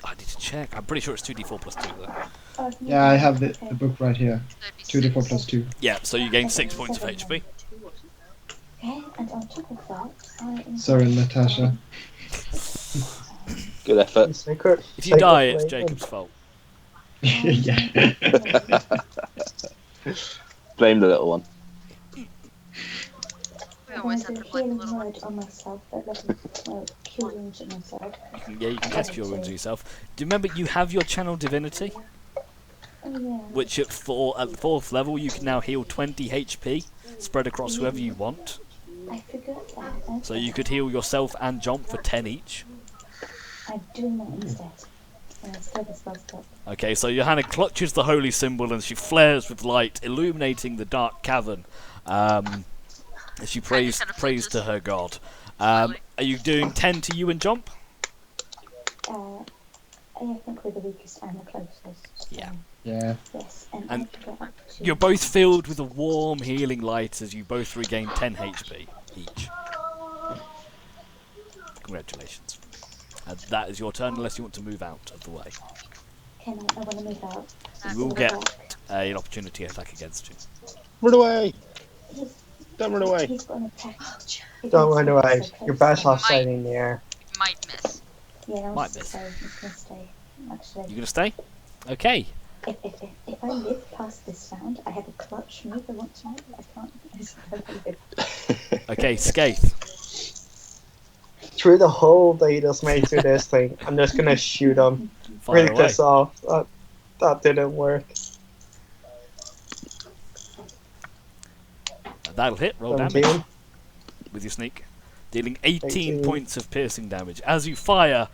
I need to check. I'm pretty sure it's 2d4 plus 2 though. Oh, Yeah, I have the okay. book right here. so it'd be 2d4 plus 2. Yeah, so you gain 6 points of HP. Okay, and on top of that, I am Sorry, going to Natasha. Good effort. Sacred, If you die, sacred it's flame. Jacob's fault. Yeah. Blame the little one. We I'm always going have to to do a blame the healing little word on myself that doesn't cure wounds on myself. Yeah, you can cast your wounds on yourself. Do you remember you have your channel divinity? Oh yeah. Which at the 4th level you can now heal 20 HP, spread across whoever you want. I forgot that. Okay. So you could heal yourself and Jump for 10 each. I'm doing that instead. Instead of spell stop. Okay, so Johanna clutches the holy symbol and she flares with light, illuminating the dark cavern. As she prays kind of prays to flinches. her god. Slightly. Are you doing 10 to you and Jump? I think we're the weakest and the closest. So, Yeah. Yeah. yes, and And I forgot to... You're both filled with a warm healing light as you both regain 10 HP each. Congratulations. And that is your turn unless you want to move out of the way. Can I want to move out. You will get an opportunity attack against you. Run away! He's, Don't run away! he's got an attack. Don't run away. You're best off Might. staying in the air. Might miss. Yeah, I Might was miss. stay. I'm just going to stay. Actually, You gonna stay? Okay. if I live past this round, I have a clutch move I want to make. I can't. Okay, Skaith. Through the hole that you just made through this thing, I'm just gonna shoot him. Fire Really away. piss off. That didn't work. That'll hit. Roll damage 17. with your sneak. Dealing 18 18. points of piercing damage. As you fire,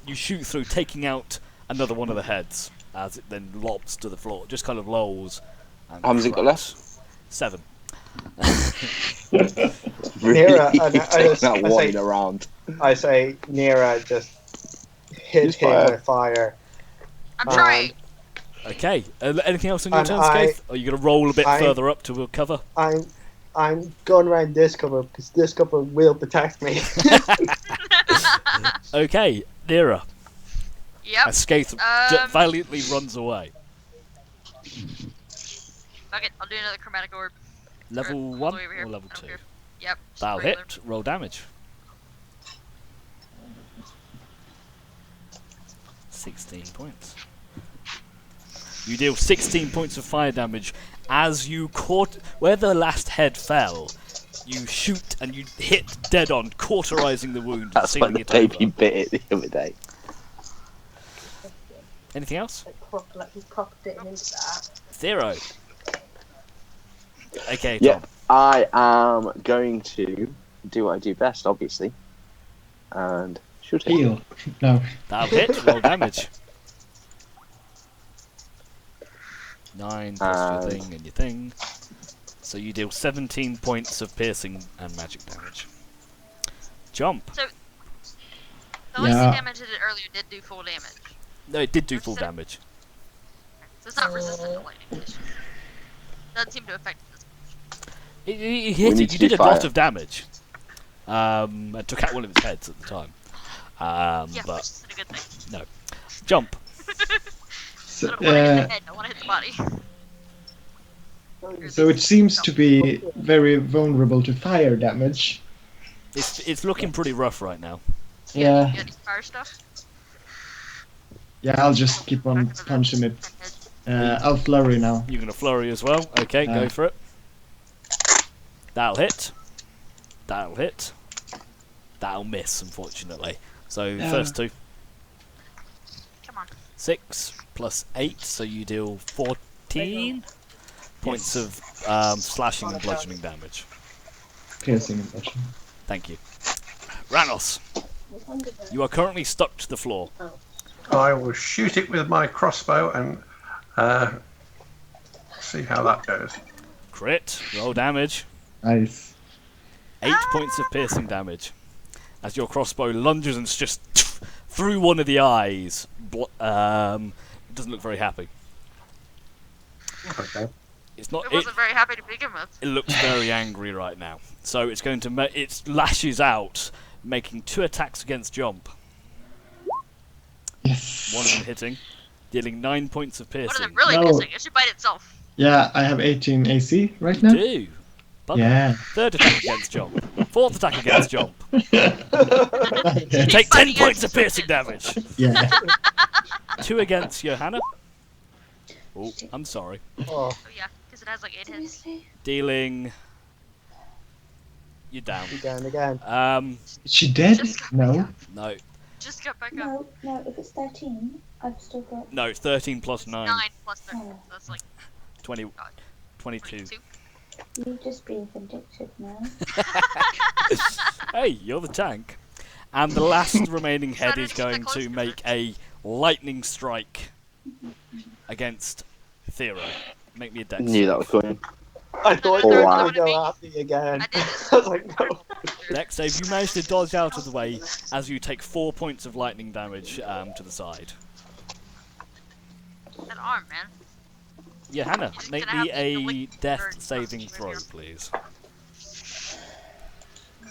you shoot through, taking out another one of the heads. As it then lobs to the floor. Just kind of lolls. And How many's it got left? 7. Really Nera, and I taking just- that I one say- in a round. I say Nera just hit Use him fire. with fire. I'm Um, trying. Okay. Anything else on your And turn, I- Skaith? Or are you going to roll a bit I- further up to cover? I'm going around this cover because this cover will protect me. Okay, Nera. Yep. And Skaith valiantly runs away. Fuck it. I'll do another chromatic orb. Level all the 1 way over here. or level I don't 2? care. Yep. just That'll regular. hit. Roll damage. 16 points. You deal 16 points of fire damage as you caught where the last head fell. You shoot and you hit dead on, cauterizing the wound, and That's when sealing the it baby over. bit it the other day. Anything else? Like he's proper fitting into that. 0. Okay, Tom. Yeah, I am going to do what I do best, obviously, and shoot him. Heal. No. That'll hit. Roll damage. 9 plus your And- thing and your thing. So you deal 17 points of piercing and magic damage. Jump. The legacy Yeah. damage I did earlier did do full damage. No, it did do full damage. So it's not resistant to lightning conditions. Doesn't seem to affect this. It We hit need it. to You do did a lot fire. of damage. And took out one of its heads at the time. Yeah, which But isn't a good thing. no. Jump. So, I don't want to hit the head, I want to hit the body. so it seems to be very vulnerable to fire damage. It's looking pretty rough right now. Yeah. You got any fire stuff? Yeah, I'll just keep on punching it. I'll flurry now. You're gonna flurry as well. Okay, go Uh, for it. That'll hit. That'll hit. That'll miss, unfortunately. So the first two. Come on. 6 plus 8, so you deal 14 points of slashing and bludgeoning damage. Piercing and bludgeoning. Thank you. Ranos, you are currently stuck to the floor. I will shoot it with my crossbow and see how that goes. Crit, roll damage. Nice. 8 points of piercing damage. As your crossbow lunges and just through one of the eyes. It doesn't look very happy. Okay. It's not. It wasn't very happy to begin with. It looks very angry right now. So it's going to. It lashes out, making 2 attacks against jump. Yes. One of them hitting, dealing 9 points of piercing. What are they really No. missing? It should bite itself. Yeah, I have 18 AC right now. Do. Bugger. Yeah. 3rd attack against jump. 4th attack against jump. Okay. Take 10 fighting points of against piercing damage. Yeah. 2 against Johanna. Oh, I'm sorry. Oh, Oh yeah, because it has like 8 hits. Seriously? Dealing. You're down. again, again. Is she dead? Just got No. back up. No. Just got back up. No, no, if it's 13, I've still got. No, 13 plus 9. 9 plus 13. Oh. So that's like 20, God, 22. 22. You're just being vindictive now. Hey, you're the tank. And the last remaining head Better is to keep going it close to to make a lightning strike against Thero. Make me a dex. Knew that was coming. I thought Oh, you were wow. going to go at me again. I did this. I was like, no. Dex save. You manage to dodge out of the way as you take 4 points of lightning damage to the side. That arm, man. Johanna, You're just make gonna me have to a delete death bird saving from throw, here. please.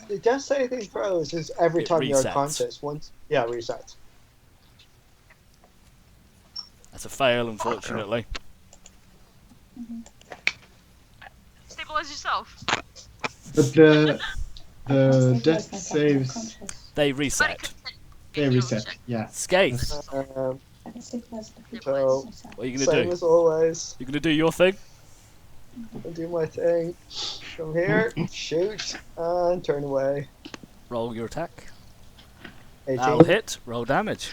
The death saving throws is every It time you're resets. unconscious. Once, yeah, resets. That's a fail, unfortunately. Stabilize yourself. But the Stabilise death myself, saves, unconscious. They Somebody reset. could- they reset. Yeah. Skaith, I can stabilise So- myself. what are you going to Same do? as always. You're going to do your thing? I'll do my thing. From here, shoot, and turn away. Roll your attack. 18. That'll hit. Roll damage.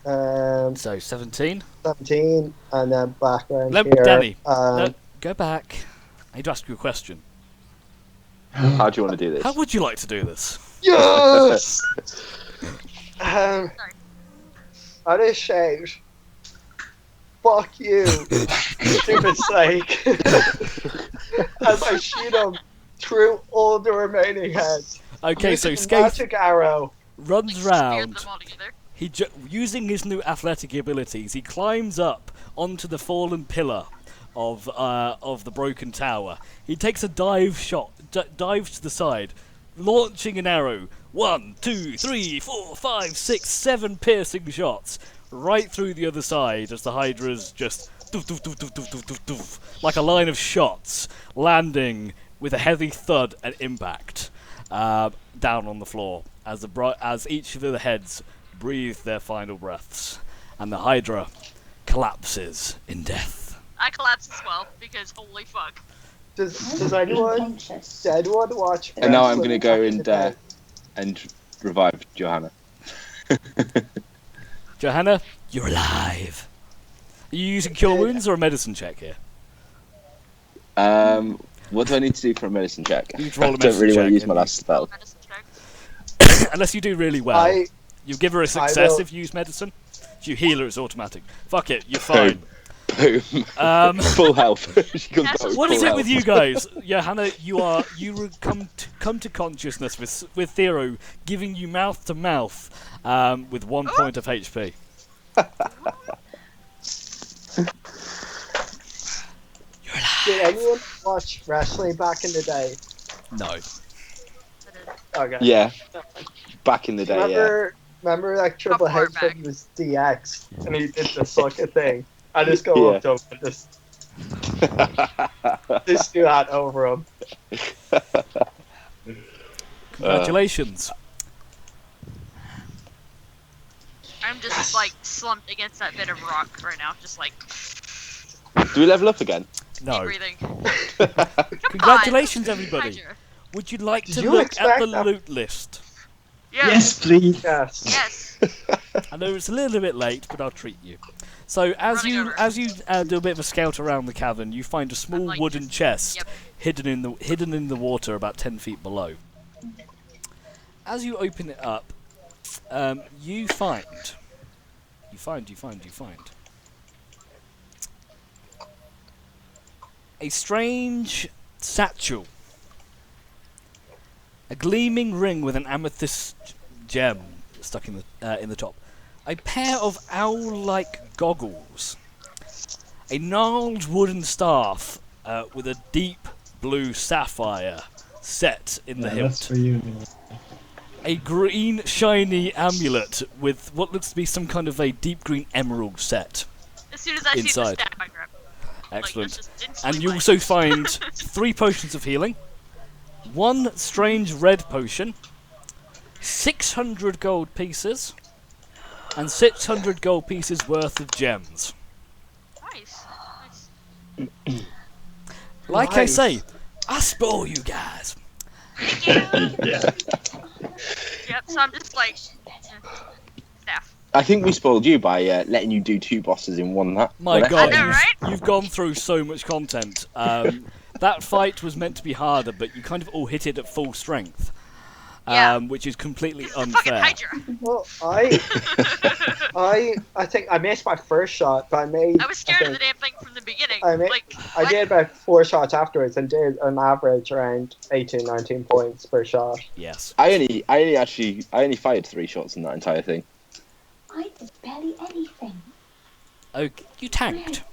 So 17. 17, and then back around Let- here. Danny, and Go back. I need to ask you a question. How do you want to do this? How would you like to do this? Yes! Sorry. I just shout, fuck you, stupid sake, as I shoot him through all the remaining heads. Okay, so Using Skaith magic arrow. runs Speared round. them all together. Using his new athletic abilities, he climbs up onto the fallen pillar of the broken tower. He takes a dive shot, dives to the side, launching an arrow. 1, 2, 3, 4, 5, 6, 7 piercing shots right through the other side as the Hydra's just doof, doof, doof, doof, doof, doof, doof, doof, like a line of shots, landing with a heavy thud and impact down on the floor as each of the heads breathe their final breaths, and the Hydra collapses in death. I collapse as well because holy fuck. Does anyone Unconscious. watch? And now I'm going to go wrestling back and revive Johanna. Johanna, you're alive. Are you using cure wounds or a medicine check here? What do I need to do for a medicine check? You need to roll a I don't medicine really want check to use and my you- last spell. Medicine check. Unless you do really well. I You give her a success will- if you use medicine. If you heal her, it's automatic. Fuck it, you're fine. Boom. Full health. She comes That's back with What is full it health. with you guys? Johanna, you come to consciousness with Thero giving you mouth to mouth with 1 point of HP. You're alive. Did anyone watch wrestling back in the day? No. I did. Okay. Yeah. Back in the day, Remember like Triple How far H back? when he was DX and he did the sucker thing? I just go up to him and just do that over him. Congratulations. I'm just like slumped against that bit of rock right now, just like Do we level up again? No. Deep breathing. Congratulations, on. everybody. Hydra. Would you like Did to you look at expect the that? loot list? Yes, please. Yes. Yes. I know it's a little bit late, but I'll treat you. So Running over. as you do a bit of a scout around the cavern, you find a small like, wooden just- chest yep. hidden in the water about 10 feet below. As you open it up, you find a strange satchel, a gleaming ring with an amethyst gem stuck in the top, a pair of owl-like goggles, a gnarled wooden staff with a deep blue sapphire set in the That's hilt, for you. Neil. a green shiny amulet with what looks to be some kind of a deep green emerald set. As soon as I see the Inside. staff, I grab it. Excellent. Like, that's just instantly And you mine. also find 3 potions of healing, 1 strange red potion, 600 gold pieces, and 600 gold pieces worth of gems. Nice. Like I Nice. say, I spoil you guys. Yeah. Yep, so I'm just like, staff. I think we spoiled you by letting you do 2 bosses in one. My one God, I know, right? you've gone through so much content. That fight was meant to be harder, but you kind of all hit it at full strength, Yeah. which is completely This is a fucking unfair. Hydra. Well, I think I missed my first shot, but I made. I was scared of think the damn thing from the beginning. I made- Like, I what? did about 4 shots afterwards and did an average around 18, 19 points per shot. Yes. I only fired 3 shots in that entire thing. I did barely anything. Okay, you tanked.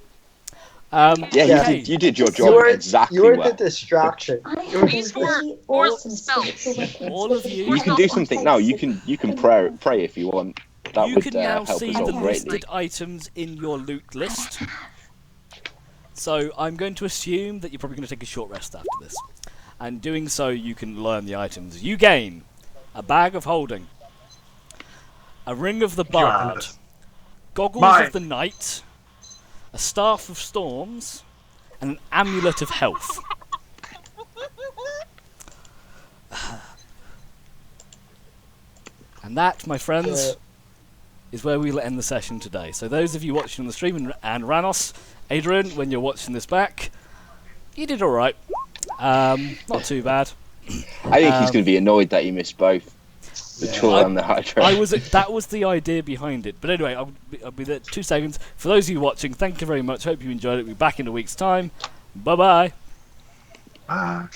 Yeah, okay. you did your You job were, exactly you were well. the distraction. I You were have These a were really more awesome spells. spiritual weapons All of with you- a You can do powerful something now. You face. can pray if you want. That You would can now help see us the all greatly. listed items in your loot list. So I'm going to assume that you're probably going to take a short rest after this. And doing so, you can learn the items. You gain a bag of holding, a ring of the bard, Yes. goggles Mine. of the knight, a staff of storms, and an amulet of health. And that, my friends, is where we'll end the session today. So those of you watching on the stream, and Ranos, Adrian, when you're watching this back, you did alright. Not too bad. I think he's going to be annoyed that he missed both. The Troll and the Hydra. That was the idea behind it. But anyway, I'll be there 2 seconds. For those of you watching, thank you very much. Hope you enjoyed it. We'll be back in a week's time. Bye-bye. Ah.